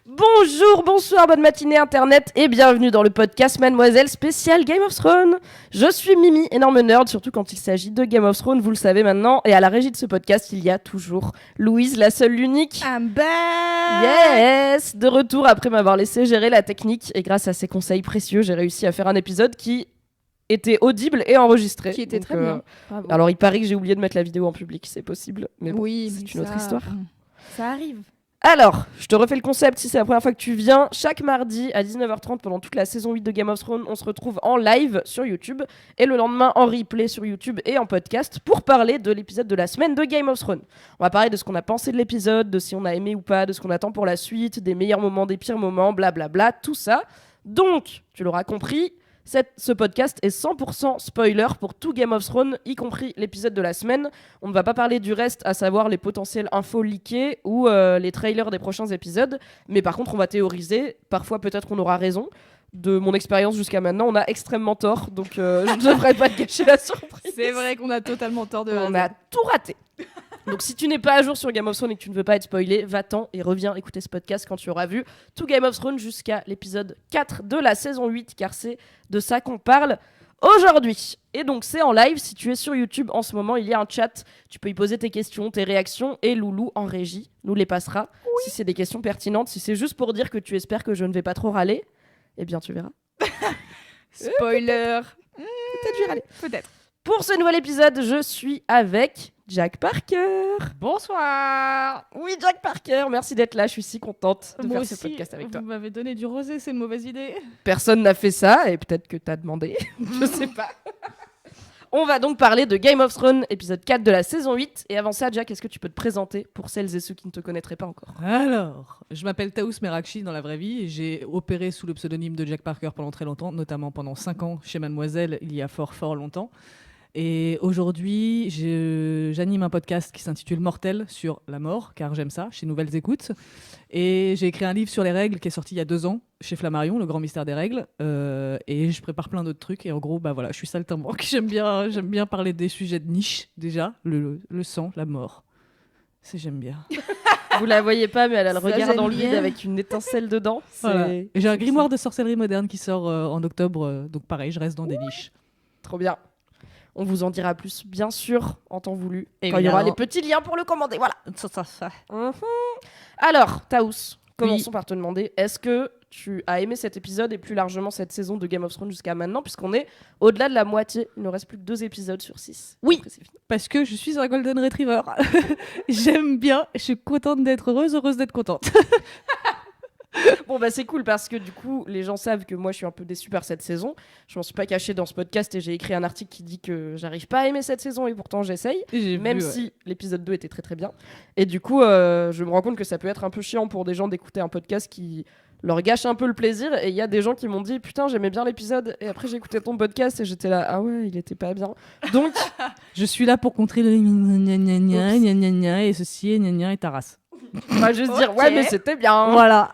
Bonjour, bonsoir, bonne matinée Internet et bienvenue dans le podcast Mademoiselle spécial Game of Thrones. Je suis Mimi, énorme nerd, surtout quand il s'agit de Game of Thrones, vous le savez maintenant. Et à la régie de ce podcast, il y a toujours Louise, la seule, l'unique. I'm back. Yes, de retour après m'avoir laissé gérer la technique. Et grâce à ses conseils précieux, j'ai réussi à faire un épisode qui était audible et enregistré. Qui était Donc, très bien. Bravo. Alors il paraît que j'ai oublié de mettre la vidéo en public, c'est possible. Mais bon, oui, c'est mais une autre ça- histoire. Ça arrive. Alors, je te refais le concept si c'est la première fois que tu viens. Chaque mardi à 19h30 pendant toute la saison 8 de Game of Thrones, on se retrouve en live sur YouTube et le lendemain en replay sur YouTube et en podcast pour parler de l'épisode de la semaine de Game of Thrones. On va parler de ce qu'on a pensé de l'épisode, de si on a aimé ou pas, de ce qu'on attend pour la suite, des meilleurs moments, des pires moments, blablabla, tout ça. Donc, tu l'auras compris, ce podcast est 100% spoiler pour tout Game of Thrones, y compris l'épisode de la semaine. On ne va pas parler du reste, à savoir les potentielles infos leakées ou les trailers des prochains épisodes. Mais par contre, on va théoriser. Parfois, peut-être qu'on aura raison. De mon expérience jusqu'à maintenant, on a extrêmement tort. Donc, je ne devrais pas te gâcher la surprise. C'est vrai qu'on a totalement tort de On a tout raté. Donc si tu n'es pas à jour sur Game of Thrones et que tu ne veux pas être spoilé, va-t'en et reviens écouter ce podcast quand tu auras vu tout Game of Thrones jusqu'à l'épisode 4 de la saison 8, car c'est de ça qu'on parle aujourd'hui. Et donc c'est en live, si tu es sur YouTube en ce moment, il y a un chat, tu peux y poser tes questions, tes réactions, et Loulou en régie nous les passera. Si c'est des questions pertinentes, si c'est juste pour dire que tu espères que je ne vais pas trop râler, eh bien tu verras. Spoiler. Peut-être je vais râler. Peut-être. Pour ce nouvel épisode, je suis avec Jack Parker. Bonsoir. Oui, Jack Parker, merci d'être là, je suis si contente de Moi faire aussi, ce podcast avec toi. vous m'avez donné du rosé, c'est une mauvaise idée. Personne n'a fait ça, et peut-être que t'as demandé, je sais pas. On va donc parler de Game of Thrones, épisode 4 de la saison 8. Et avant ça, Jack, est-ce que tu peux te présenter pour celles et ceux qui ne te connaîtraient pas encore? Alors, je m'appelle Taous Merakchi dans la vraie vie. J'ai opéré sous le pseudonyme de Jack Parker pendant très longtemps, notamment pendant 5 ans chez Mademoiselle, il y a fort longtemps. Et aujourd'hui, j'anime un podcast qui s'intitule Mortel sur la mort, car j'aime ça, chez Nouvelles Écoutes. Et j'ai écrit un livre sur les règles qui est sorti il y a 2 ans chez Flammarion, Le Grand Mystère des Règles. Et je prépare plein d'autres trucs. Et en gros, bah voilà, je suis saltimbanque. J'aime bien parler des sujets de niche, déjà. Le sang, la mort. J'aime bien. Vous la voyez pas, mais elle a le Ça, regard j'aime dans le vide bien. avec une étincelle dedans. Voilà. Et j'ai un grimoire de sorcellerie moderne qui sort en octobre. Donc pareil, je reste dans des niches. Trop bien. On vous en dira plus, bien sûr, en temps voulu. Quand il y Évidemment. aura les petits liens pour le commander. Voilà. Ça. Mhm. Alors, Taous, commençons Oui. par te demander, est-ce que tu as aimé cet épisode et plus largement cette saison de Game of Thrones jusqu'à maintenant, puisqu'on est au-delà de la moitié, il ne reste plus que 2 épisodes sur 6. Oui. Après, c'est fini. Parce que je suis un Golden Retriever. J'aime bien, je suis contente d'être heureuse d'être contente. Bon bah c'est cool parce que du coup les gens savent que moi je suis un peu déçue par cette saison. Je m'en suis pas cachée dans ce podcast et j'ai écrit un article qui dit que j'arrive pas à aimer cette saison et pourtant j'essaye. Même si l'épisode 2 était très très bien. Et du coup, je me rends compte que ça peut être un peu chiant pour des gens d'écouter un podcast qui leur gâche un peu le plaisir. Et il y a des gens qui m'ont dit putain, j'aimais bien l'épisode. Et après, j'ai écouté ton podcast et j'étais là, ah ouais, il était pas bien. Donc, Je suis là pour contrer le gna gna gna gna gna gna et ceci et gna gna et ta race. on va juste dire Ok. ouais, mais c'était bien. Voilà.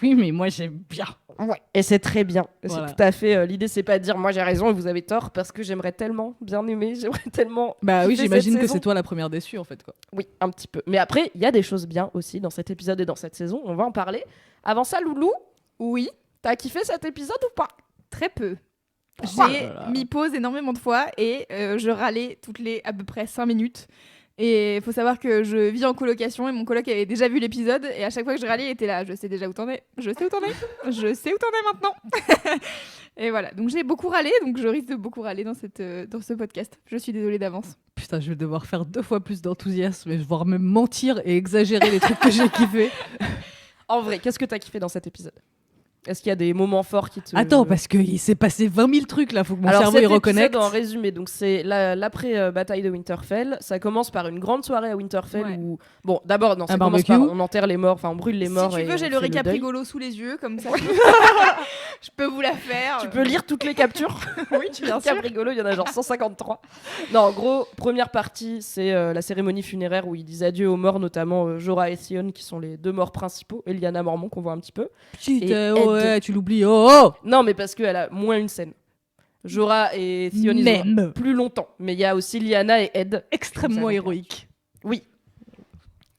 Oui, mais moi j'aime bien. Ouais. Et c'est très bien. Et Voilà. c'est tout à fait. L'idée, c'est pas de dire moi j'ai raison et vous avez tort parce que j'aimerais tellement bien aimer, j'aimerais tellement. Bah oui, kiffer j'imagine cette que saison. c'est toi la première déçue en fait quoi. Oui, un petit peu. Mais après, il y a des choses bien aussi dans cet épisode et dans cette saison. On va en parler. Avant ça, Loulou, Oui, t'as kiffé cet épisode ou pas? très peu. Pourquoi J'ai Voilà. mis pause énormément de fois et je râlais toutes les à peu près 5 minutes. Et il faut savoir que je vis en colocation et mon coloc avait déjà vu l'épisode et à chaque fois que je râlais, il était là, je sais déjà où t'en es, je sais où t'en es, je sais où t'en es maintenant. Et voilà, donc j'ai beaucoup râlé, donc je risque de beaucoup râler dans ce podcast. Je suis désolée d'avance. Putain, je vais devoir faire 2 fois plus d'enthousiasme et voire même mentir et exagérer les trucs que j'ai kiffé. En vrai, qu'est-ce que t'as kiffé dans cet épisode? Est-ce qu'il y a des moments forts qui te... Attends, parce qu'il s'est passé 20 000 trucs là, faut que mon Alors cerveau cet y reconnecte. épisode, en résumé, donc c'est l'après-bataille de Winterfell. Ça commence par une grande soirée à Winterfell Ouais. où... Bon, d'abord, non, ça Un commence barbecue. par on enterre les morts, enfin on brûle les morts. Si tu et veux, j'ai on le fait récap deuil. rigolo sous les yeux, comme ça. Je peux vous la faire. Tu peux lire toutes les captures. Oui, bien Cap sûr. rigolo, il y en a genre 153. Non, en gros, première partie, c'est la cérémonie funéraire où ils disent adieu aux morts, notamment Jorah et Theon, qui sont les 2 morts principaux, et Lyanna Mormont, qu'on voit un petit peu. Putain, Et ouais, tu l'oublies. Oh, Non, mais parce qu'elle a moins une scène. Jorah et Theon, ils ont Même. plus longtemps. Mais il y a aussi Lyanna et Ed. Extrêmement Vous avez héroïque. Oui.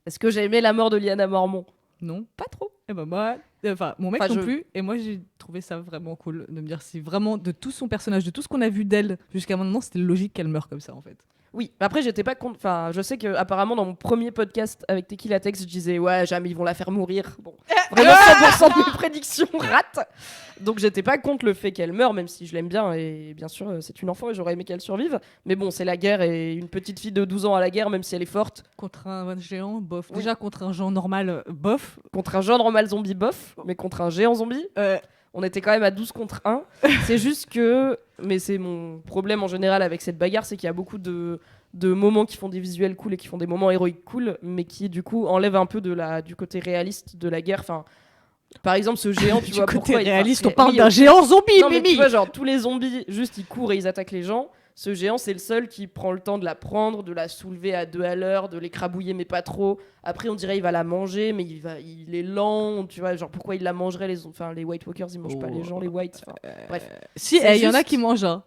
Est-ce que j'ai aimé la mort de Lyanna Mormont? Non. Pas trop. Et ben moi, mon mec Enfin, non plus. Et moi, j'ai trouvé ça vraiment cool de me dire si vraiment de tout son personnage, de tout ce qu'on a vu d'elle jusqu'à maintenant, c'était logique qu'elle meure comme ça en fait. Oui, après j'étais pas contre. Enfin, je sais que apparemment dans mon premier podcast avec Tequila Tex, je disais ouais, jamais ils vont la faire mourir. Bon, vraiment 100% de mes prédictions ratent. Donc j'étais pas contre le fait qu'elle meure, même si je l'aime bien et bien sûr c'est une enfant et j'aurais aimé qu'elle survive. Mais bon, c'est la guerre et une petite fille de 12 ans à la guerre, même si elle est forte, Contre un géant, bof. Oui. Déjà contre un géant normal, bof. contre un jeune normal zombie bof, mais contre un géant zombie. On était quand même à 12 contre 1. C'est juste que, mais c'est mon problème en général avec cette bagarre, c'est qu'il y a beaucoup de moments qui font des visuels cool et qui font des moments héroïques cool, mais qui du coup enlèvent un peu du côté réaliste de la guerre. Enfin, par exemple, ce géant, tu Du vois, côté pourquoi réaliste, oui, on parle d'un géant zombie, non, mais tu Mimi. vois, genre tous les zombies, juste ils courent et ils attaquent les gens. Ce géant, c'est le seul qui prend le temps de la prendre, de la soulever à 2 à l'heure, de l'écrabouiller, mais pas trop. Après, on dirait il va la manger, mais il est lent. Tu vois, genre pourquoi il la mangerait les White Walkers, ils mangent pas les gens, les Whites. Enfin, bref. Si, C'est il y en a juste- qui mangent. Hein.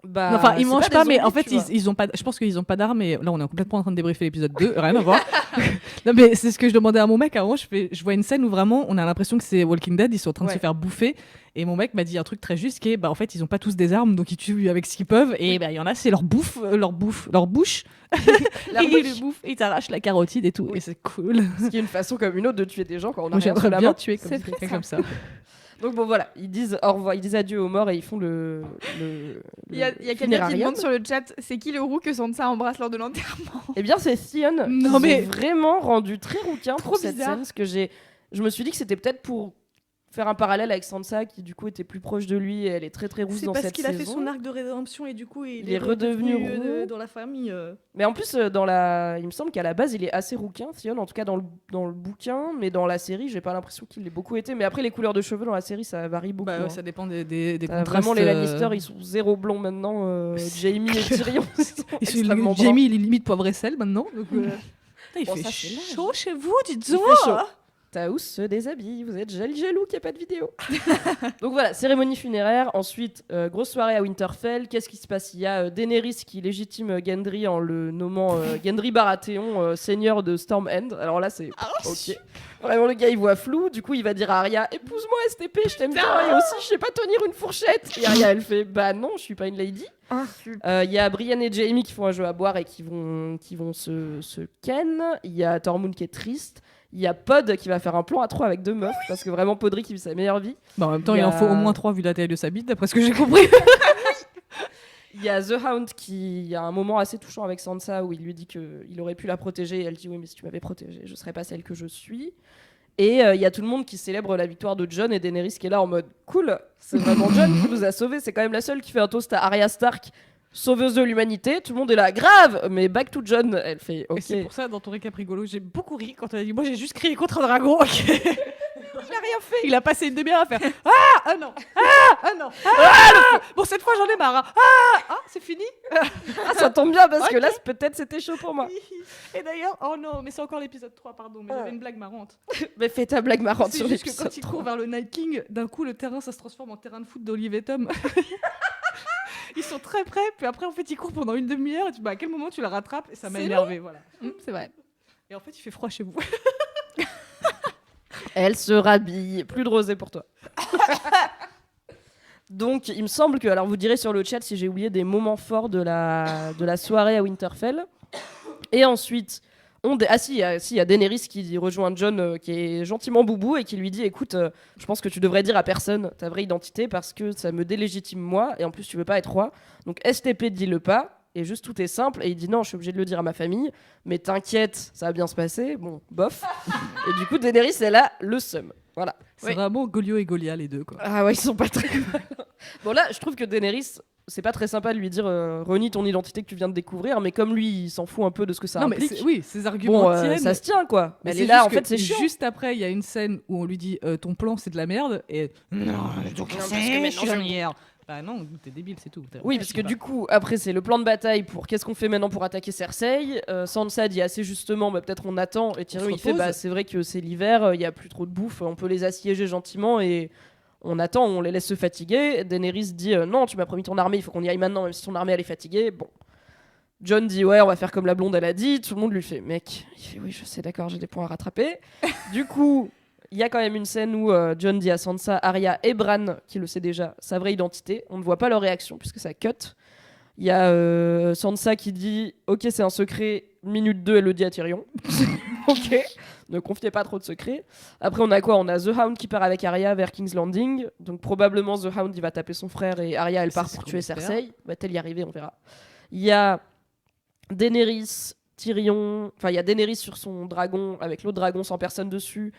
Bah, Enfin, ils c'est mangent des pas, mais zombies, en fait, tu vois. ils ont pas. Je pense qu'ils ont pas d'armes. Et là, on est complètement en train de débriefer l'épisode 2. Rien à voir. Non, mais c'est ce que je demandais à mon mec. Avant, je vois une scène où vraiment, on a l'impression que c'est Walking Dead. Ils sont en train de Ouais. se faire bouffer. Et mon mec m'a dit un truc très juste qui est, bah, en fait, ils ont pas tous des armes, donc ils tuent avec ce qu'ils peuvent. Et bah, il y en a, c'est leur bouche. La Et ils bouche. le bouffent, et ils t'arrachent la carotide et tout. Oui. Et c'est cool. Ce qui est une façon comme une autre de tuer des gens quand on a Moi, rien sous j'aimerais la bien main. tuer C'est quelqu'un ça. comme ça. Donc bon voilà, ils disent au revoir, ils disent adieu aux morts et ils font Il y a quelqu'un qui funérarium. demande sur le chat, c'est qui le roux que Sansa embrasse lors de l'enterrement? Eh bien c'est Sion. Non, Ils mais- ont vraiment rendu très rouquin Trop pour cette bizarre. scène, parce que je me suis dit que c'était peut-être pour faire un parallèle avec Sansa qui du coup était plus proche de lui et elle est très très rousse C'est dans parce cette qu'il a fait saison. son arc de rédemption et du coup Il est redevenu roux. dans la famille. Mais en plus il me semble qu'à la base il est assez rouquin, Sion, en tout cas dans le bouquin, mais dans la série j'ai pas l'impression qu'il l'ait beaucoup été. Mais après les couleurs de cheveux dans la série ça varie beaucoup. Bah, hein. ça dépend des T'as contrastes. vraiment les Lannister ils sont zéro blond maintenant. Jamie et Tyrion ils sont extrêmement bruns. Jamie, il est limite poivre et sel maintenant. Donc, putain, il Bon, fait ça, c'est l'âge. chaud chez vous, dites Il donc. fait chaud. Taous se déshabille, vous êtes jaloux qu'il n'y ait pas de vidéo. Donc voilà, cérémonie funéraire. Ensuite, grosse soirée à Winterfell. Qu'est-ce qui se passe? Il y a Daenerys qui légitime Gendry en le nommant Gendry Baratheon, seigneur de Storm End. Alors là, c'est ok. Vraiment, le gars, il voit flou. Du coup, il va dire à Arya, épouse-moi STP, je t'aime bien. Et aussi, je sais pas tenir une fourchette. Et Arya, elle fait, bah non, je suis pas une lady. Il y a Brienne et Jaime qui font un jeu à boire et qui vont se ken. Il y a Tormund qui est triste. Il y a Pod qui va faire un plan à 3 avec 2 meufs parce que vraiment Podrick il vit sa meilleure vie. Bah, en même temps, Il y il en a- faut au moins 3 vu la taille de sa bite, d'après ce que j'ai compris. Il y a The Hound qui a un moment assez touchant avec Sansa où il lui dit qu'il aurait pu la protéger et elle dit oui mais si tu m'avais protégée je serais pas celle que je suis. Et il y a tout le monde qui célèbre la victoire de Jon et Daenerys qui est là en mode cool, c'est vraiment Jon qui nous a sauvés, c'est quand même la seule qui fait un toast à Arya Stark, sauveuse de l'humanité. Tout le monde est là, grave, mais back to Jon. Elle fait ok. Et c'est pour ça, dans ton récap rigolo, j'ai beaucoup ri quand elle a dit moi j'ai juste crié contre un dragon. Ok. Il a rien fait. Il a passé une demi-heure à faire ah non, non, bon cette fois j'en ai marre. C'est fini. Ah, ça tombe bien parce que là peut-être c'était chaud pour moi. Et d'ailleurs, oh non, mais c'est encore l'épisode 3, pardon, mais j'avais une blague marrante. Mais fais ta blague marrante C'est sur juste que l'épisode quand il 3. court vers le Night King, d'un coup le terrain ça se transforme en terrain de foot d'Olive et Tom. Ils sont très près, puis après en fait il court pendant une demi-heure et tu, bah, à quel moment tu la rattrapes et ça m'a C'est énervé, voilà. C'est vrai. Et en fait il fait froid chez vous. Elle se rhabille. Plus de rosée pour toi. Donc, il me semble que... Alors, vous direz sur le chat si j'ai oublié des moments forts de la soirée à Winterfell. Et ensuite... il y a Daenerys qui rejoint Jon, qui est gentiment boubou, et qui lui dit, écoute, je pense que tu devrais dire à personne ta vraie identité, parce que ça me délégitime moi, et en plus, tu veux pas être roi. Donc, STP, dis-le pas. Et juste tout est simple, et il dit non, je suis obligé de le dire à ma famille, mais t'inquiète, ça va bien se passer. Bon, bof. Et du coup, Daenerys, elle a le seum. Voilà. C'est Oui. vraiment Golio et Golia les deux quoi. Ah ouais, ils sont pas très mal. Bon, là, je trouve que Daenerys, c'est pas très sympa de lui dire renie ton identité que tu viens de découvrir, mais comme lui, il s'en fout un peu de ce que ça non mais implique. oui, ces arguments Bon, tiennent. ça se tient quoi. Mais Elle c'est est là, juste en fait, que c'est chiant. juste après, il y a une scène où on lui dit ton plan c'est de la merde et non, donc parce que maintenant, je- hier. Bah non, t'es débile, c'est tout. Oui, parce que du coup, après, c'est le plan de bataille pour qu'est-ce qu'on fait maintenant pour attaquer Cersei. Sansa dit assez justement, bah, peut-être on attend. Et Tyrion, se il fait, repose. bah, c'est vrai que c'est l'hiver, il y a plus trop de bouffe, on peut les assiéger gentiment et on attend, on les laisse se fatiguer. Daenerys dit, non, tu m'as promis ton armée, il faut qu'on y aille maintenant, même si ton armée elle est fatiguée. Bon. Jon dit ouais, on va faire comme la blonde elle a dit. Tout le monde lui fait mec. Il fait oui, je sais, d'accord, j'ai des points à rattraper. Du coup, il y a quand même une scène où Jon dit à Sansa, Arya et Bran, qui le sait déjà, sa vraie identité. On ne voit pas leur réaction puisque ça cut. Il y a Sansa qui dit ok, c'est un secret. Minute 2, elle le dit à Tyrion. Ok, ne confiez pas trop de secrets. Après, on a quoi? On a The Hound qui part avec Arya vers King's Landing. Donc probablement The Hound il va taper son frère et Arya elle part C'est pour ce qu'on tuer espère. Cersei. Va-t-elle y arriver? On verra. Il y a Daenerys, Tyrion. Enfin, il y a Daenerys sur son dragon avec l'autre dragon sans personne dessus.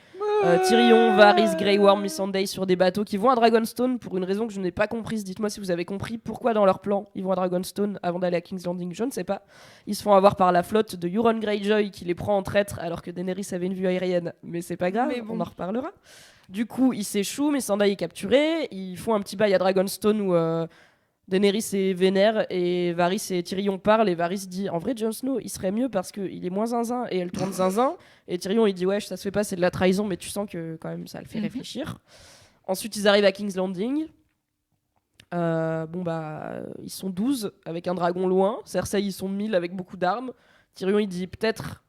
Tyrion, Varys, Grey Worm, Missandei sur des bateaux qui vont à Dragonstone pour une raison que je n'ai pas comprise. Dites-moi si vous avez compris pourquoi dans leur plan ils vont à Dragonstone avant d'aller à King's Landing. Je ne sais pas. Ils se font avoir par la flotte de Euron Greyjoy qui les prend en traître alors que Daenerys avait une vue aérienne. Mais c'est pas grave, Mais bon. on en reparlera. Du coup, ils s'échouent, Missandei est capturé. Ils font un petit bail à Dragonstone où Daenerys est vénère et Varys et Tyrion parlent et Varys dit en vrai Jon Snow il serait mieux parce qu'il est moins zinzin et elle tourne zinzin et Tyrion il dit ouais ça se fait pas, c'est de la trahison, mais tu sens que quand même ça le fait réfléchir. Ensuite ils arrivent à King's Landing. Ils sont 12 avec un dragon loin. Cersei ils sont 1000 avec beaucoup d'armes. Tyrion il dit peut-être,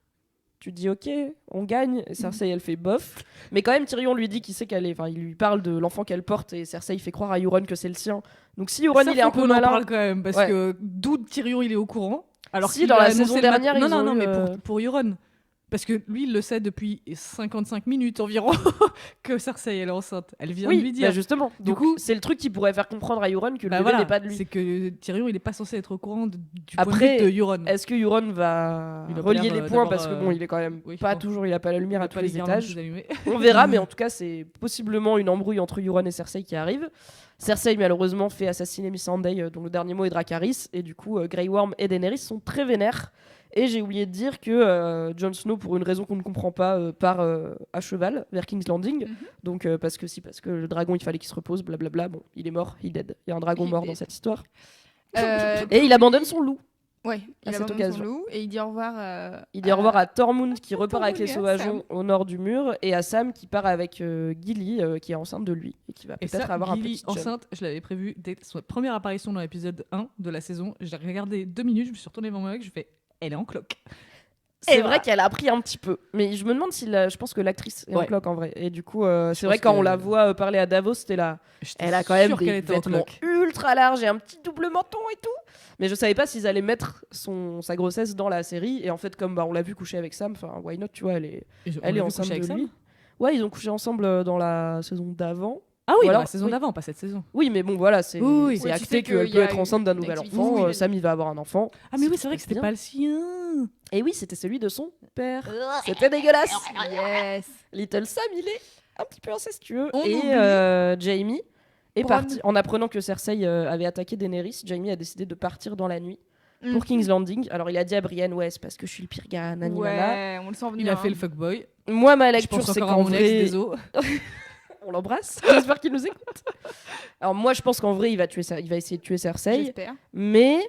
tu dis ok, on gagne. Et Cersei elle fait bof. Mais quand même Tyrion lui dit qu'il sait qu'elle est. Enfin, il lui parle de l'enfant qu'elle porte et Cersei fait croire à Euron que c'est le sien. Donc si Euron Ça, il est un faut peu qu'on en malin. parle quand même, parce Ouais. que d'où Tyrion il est au courant. Alors Si, qu'il dans a la annoncé saison le mat- dernière, Non, ils non, ont non, eu, mais pour Euron. Parce que lui, il le sait depuis 55 minutes environ que Cersei elle est enceinte. Elle vient de lui Oui, dire. bah justement. Du Donc coup- c'est le truc qui pourrait faire comprendre à Euron que le Bah bébé voilà, n'est pas de lui. c'est que Tyrion il est pas censé être au courant du point de Après, vue de Euron. Est-ce que Euron va Il a pas relier l'air, les points d'avoir, parce que bon, il est quand même oui, je pas pense. toujours, il a pas la lumière Il à a tous pas les guirlandes étages. tout allumées. On verra, mais en tout cas, c'est possiblement une embrouille entre Euron et Cersei qui arrive. Cersei malheureusement fait assassiner Missandei, dont le dernier mot est Dracarys, et du coup, Grey Worm et Daenerys sont très vénères. Et j'ai oublié de dire que Jon Snow, pour une raison qu'on ne comprend pas, part à cheval vers King's Landing. Donc parce que le dragon, il fallait qu'il se repose, blablabla. Bon, il est mort, il dead. Il y a un dragon Il mort est dans dead. cette histoire. Euh, Et il abandonne son loup. Ouais, À il cette abandonne son occasion. loup et il dit au revoir. Il dit au revoir à Tormund qui repart avec les Tormund et à sauvageons au nord du mur et à Sam qui part avec Gilly qui est enceinte de lui et qui va Et peut-être ça, avoir un Gilly petit jeune. enceinte, je l'avais prévu dès son première apparition dans l'épisode 1 de la saison. J'ai regardé 2 minutes, je me suis retournée vers mon mec, je fais elle est en cloque. C'est vrai qu'elle a appris un petit peu, mais je me demande si je pense que l'actrice est en Ouais. cloque en vrai. Et du coup, c'est pense vrai que quand on que- la voit parler à Davos, c'était là. J'étais Elle a quand même sûre qu'elle des était en vêtements cloque. ultra larges et un petit double menton et tout. Mais je savais pas s'ils allaient mettre sa grossesse dans la série. Et en fait, comme on l'a vu coucher avec Sam, enfin, why not, tu vois, elle est On l'a vu enceinte coucher de avec lui. Sam. Ouais, ils ont couché ensemble dans la saison d'avant. Ah oui, Ou dans alors- la saison oui. d'avant, pas cette saison. Oui, mais bon, voilà, c'est Oui, c'est oui. acté Tu sais qu'elle qu'il peut y a être enceinte d'un une nouvel activité. enfant. Oui, oui. Sam, il va avoir un enfant. Ah mais oui, C'est c'est vrai que c'était bien. pas le sien. Et oui, c'était celui de son père. C'était dégueulasse. Yes. Little Sam, il est un petit peu incestueux. On Et oublie. Jamie est Bronn. parti. En apprenant que Cersei avait attaqué Daenerys, Jamie a décidé de partir dans la nuit pour Mhm. King's Landing. Alors il a dit à Brienne, ouais, c'est parce que je suis le pire gars, nanana. Ouais, on le sent venir. Il a hein. fait le fuckboy. Moi, ma Je lecture, pense c'est encore à qu'en mon ex vrai... des os. On l'embrasse. J'espère qu'il nous écoute. Alors moi, je pense qu'en vrai, il va essayer de tuer Cersei. J'espère. Mais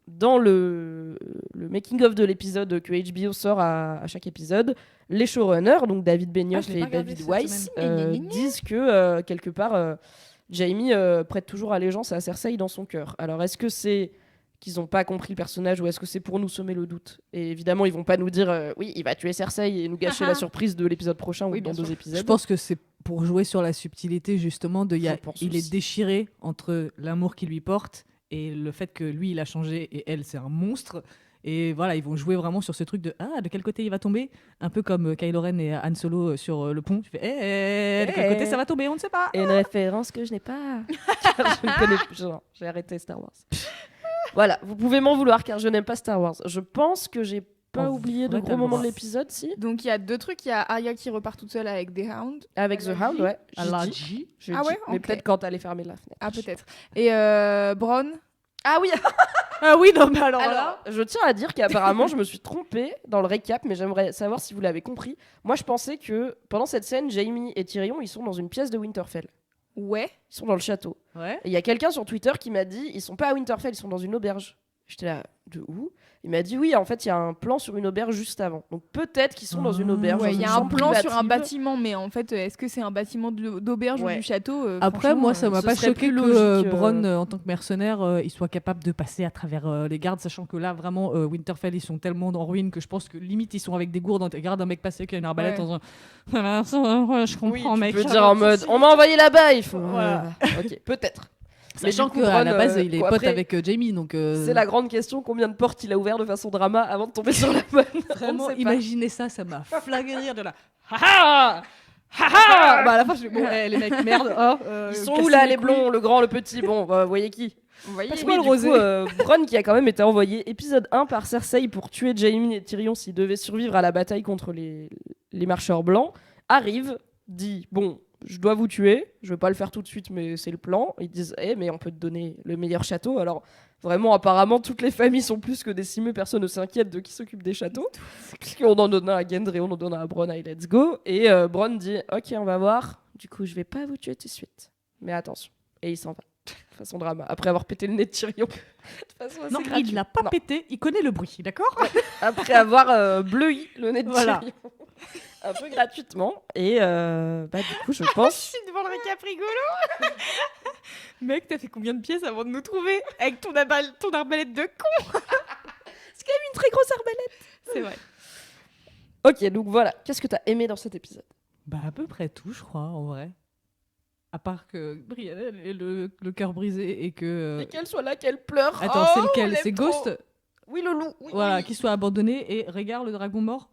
dans le making-of de l'épisode que HBO sort à chaque épisode, les showrunners, donc David Benioff je l'ai et pas regardé David cette Weiss, semaine. disent que quelque part, Jamie prête toujours allégeance à Cersei dans son cœur. Alors est-ce que c'est qu'ils n'ont pas compris le personnage ou est-ce que c'est pour nous semer le doute? Et évidemment, ils vont pas nous dire oui, il va tuer Cersei et nous gâcher la surprise de l'épisode prochain Oui, ou dans bien 2 sûr. épisodes. Je pense que c'est pour jouer sur la subtilité justement Je pense il aussi. est déchiré entre l'amour qu'il lui porte et le fait que lui il a changé et elle c'est un monstre. Et voilà, ils vont jouer vraiment sur ce truc de de quel côté il va tomber, un peu comme Kylo Ren et Han Solo sur le pont. Tu fais de quel côté ça va tomber, on ne sait pas. Et une référence que je n'ai pas. Car je ne connais plus. Genre, j'ai arrêté Star Wars. Voilà, vous pouvez m'en vouloir car je n'aime pas Star Wars. Je pense que j'ai pas En oublié de vrai, gros t'as le moments de droit. l'épisode, si. Donc il y a 2 trucs. Il y a Arya qui repart toute seule avec des hounds. Avec The Hound, ouais. J'ai Allah dit. dit. J'ai Ah dit. ouais, Mais ok. peut-être quand elle est fermée la fenêtre. Ah peut-être. Et Bronn. Ah oui. Ah oui, non, mais alors, Alors, là. je tiens à dire qu'apparemment, je me suis trompée dans le récap, mais j'aimerais savoir si vous l'avez compris. Moi, je pensais que pendant cette scène, Jaime et Tyrion, ils sont dans une pièce de Winterfell. Ouais. Ils sont dans le château. Ouais. Et il y a quelqu'un sur Twitter qui m'a dit, ils sont pas à Winterfell, ils sont dans une auberge. J'étais là, de où. Il m'a dit oui, en fait, il y a un plan sur une auberge juste avant. Donc peut-être qu'ils sont dans une auberge. Ouais, dans il y une a un chambre plan sur un privative. bâtiment, mais en fait, est-ce que c'est un bâtiment d'auberge ou Ouais. du château Après, franchement, moi, ça m'a ce pas serait choqué plus que logique, Bronn, en tant que mercenaire, il soit capable de passer à travers les gardes, sachant que là, vraiment, Winterfell, ils sont tellement en ruine que je pense que limite, ils sont avec des gourdes. Tu regardes un mec passer qui a une arbalète Ouais. en disant ouais, je Oui, comprends, tu mec. peux dire en mode on m'a envoyé là-bas, il faut. Voilà. Ok, peut-être. Sachant Mais du coup, qu'à la Bronn, base, il est quoi, pote après, avec Jaime, donc. C'est la grande question, combien de portes il a ouvert de façon drama avant de tomber sur la bonne. Vraiment, On ne sait pas. imaginez ça m'a flagué rire de là. Ha ha Bah à la fin, je dis bon, les mecs, merde. Ils sont où là, les blonds, le grand, le petit? Bon, bah, vous voyez qui? Vous voyez, Passe-moi Oui, le du rosé. coup, Bronn, qui a quand même été envoyé épisode 1 par Cersei pour tuer Jaime et Tyrion s'ils devaient survivre à la bataille contre les marcheurs blancs, arrive, dit bon, je dois vous tuer, je vais pas le faire tout de suite, mais c'est le plan. Ils disent mais on peut te donner le meilleur château. Alors vraiment, apparemment, toutes les familles sont plus que décimées, personne ne s'inquiète de qui s'occupe des châteaux. Puisqu'on en donne un à Gendry, on en donne un à Bronn, allez, let's go. Et Bronn dit ok, on va voir. Du coup, je vais pas vous tuer tout de suite, mais attention. Et il s'en va. De façon drama, après avoir pété le nez de Tyrion. De façon assez Non, gratuite. il l'a pas Non. pété, il connaît le bruit, d'accord? Après avoir bleui le nez de Voilà. Tyrion. Un peu gratuitement. Et du coup, je Je pense. suis devant le récap rigolo. Mec, t'as fait combien de pièces avant de nous trouver avec ton arbalète de con? Une très grosse arbalète. C'est vrai. Ok, donc voilà. Qu'est-ce que t'as aimé dans cet épisode? Bah à peu près tout, je crois, en vrai. À part que Brienne ait le cœur brisé et que... Et qu'elle soit là, qu'elle pleure. Attends, Oh, c'est on lequel? l'aime C'est trop. Ghost? Oui, le loup. Oui, Voilà, oui. qui soit abandonné et Rhaegar, le dragon mort?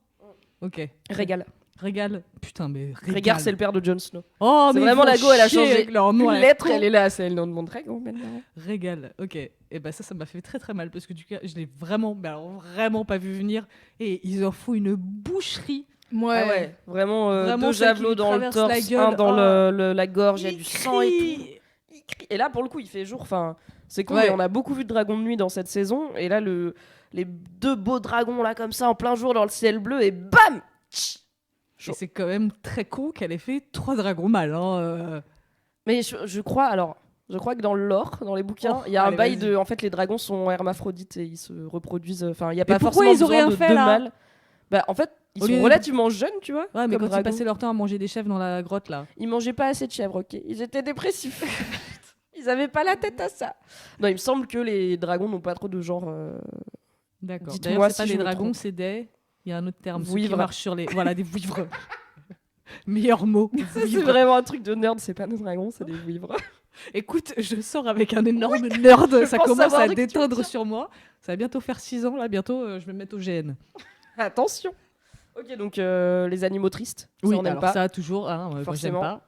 Ok. Régale. Régale. Putain, mais Régale, c'est le père de Jon Snow. Oh, C'est mais vraiment ils la font go, elle a chier changé avec leur nom à Une la lettre, con. elle est là. C'est le nom de mon dragon maintenant. Régale, ok. Et bah ça m'a fait très très mal parce que du coup, je l'ai vraiment, mais alors vraiment pas vu venir. Et ils en font une boucherie. Ouais. Ah ouais, vraiment, Vraiment, deux celle qui javelots lui dans le traverse la torse, gueule. un dans Oh. la gorge, il y a Il du sang et tout. crie. Il crie. Et là, pour le coup, il fait jour. Enfin, c'est cool, Ouais. mais on a beaucoup vu de dragons de nuit dans cette saison. Et là, les deux beaux dragons, là, comme ça, en plein jour, dans le ciel bleu, et bam! Et c'est quand même très con qu'elle ait fait 3 dragons mâles. Hein. Mais je crois que dans le lore, dans les bouquins, Oh, il y a un allez, bail vas-y. de. En fait, les dragons sont hermaphrodites et ils se reproduisent. Enfin, il n'y a Mais pas pourquoi forcément ils ont besoin rien de fait, deux là mâles. Bah, en fait, ils Au sont lieu de- relativement jeunes, tu vois. Ouais, mais comme quand ils dragons. passaient leur temps à manger des chèvres dans la grotte là. Ils mangeaient pas assez de chèvres, ok. Ils étaient dépressifs. Ils avaient pas la tête à ça. Non, il me semble que les dragons n'ont pas trop de genre. D'accord. Dites-moi D'ailleurs, c'est si pas je des me dragons, trompe. c'est des. Il y a un autre terme. Ceux qui Vouivres. marchent sur les. Voilà, des vouivres. Meilleur mot. Ça, c'est vouivres. vraiment un truc de nerd. C'est pas des dragons, c'est des vouivres. Écoute, je sors avec un énorme nerd. Ça pense commence savoir à de qui tu veux déteindre dire. sur moi. Ça va bientôt faire 6 ans là. Bientôt, je vais me mettre au GN. Attention. Ok, donc les animaux tristes. Ça, Oui, on n'aime alors pas. ça toujours. Hein, moi, j'aime Forcément. pas.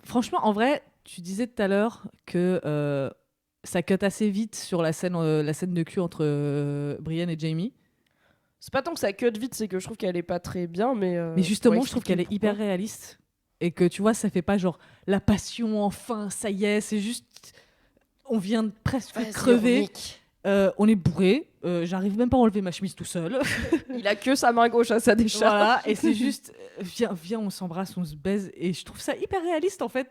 Franchement, en vrai, tu disais tout à l'heure que ça cut assez vite sur la scène de cul entre Brienne et Jaime. C'est pas tant que ça cut vite, c'est que je trouve qu'elle est pas très bien, mais. Mais justement, ouais, je trouve qu'elle est explique-nous hyper réaliste. Et que tu vois, ça fait pas genre la passion, enfin, ça y est, c'est juste. On vient de presque pourquoi. Vas-y, crever, Nick. on est bourré, j'arrive même pas à enlever ma chemise tout seul. Il a que sa main gauche à sa décharge. Voilà, et c'est juste, viens, on s'embrasse, on se baise. Et je trouve ça hyper réaliste en fait.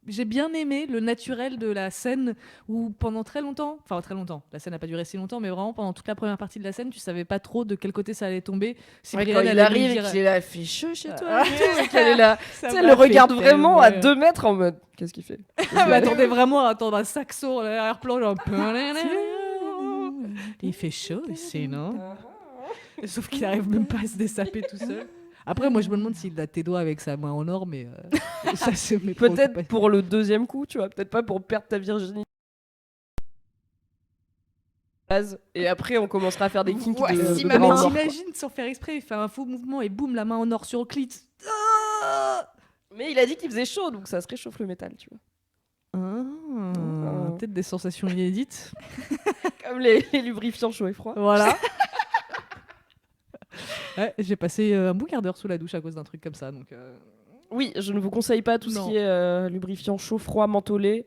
J'ai bien aimé le naturel de la scène où pendant très longtemps, la scène n'a pas duré si longtemps, mais vraiment pendant toute la première partie de la scène, tu savais pas trop de quel côté ça allait tomber. Si Ouais, Brienne quand il allait lui arrive et dire- qu'il est là, fait chaud chez toi. Ah. et tout, et qu'elle est là. Ça Tu sais, m'a elle le fait regarde vraiment à tellement 2 mètres en mode. Qu'est-ce qu'il fait Je m'attendais vraiment à entendre un saxo à l'arrière-plan, genre. Il fait chaud ici, non? Sauf qu'il arrive même pas à se dessaper tout seul. Après, moi, je me demande s'il a tes doigts avec sa main en or, mais ça, c'est mes Peut-être préoccupations. pour le deuxième coup, tu vois. Peut-être pas pour perdre ta virginité. Et après, on commencera à faire des kinks Ouais, de, si de ma bras Mais en or, quoi. t'imagines, sans faire exprès, il fait un faux mouvement et boum, la main en or sur le clit. Ah Mais il a dit qu'il faisait chaud, donc ça se réchauffe le métal, tu vois. Ah, peut-être des sensations inédites. Comme les lubrifiants chauds et froids. Voilà. Ouais, j'ai passé un bon quart d'heure sous la douche à cause d'un truc comme ça, donc. Oui, je ne vous conseille pas tout ce Non. qui est lubrifiant chaud, froid, mentholé.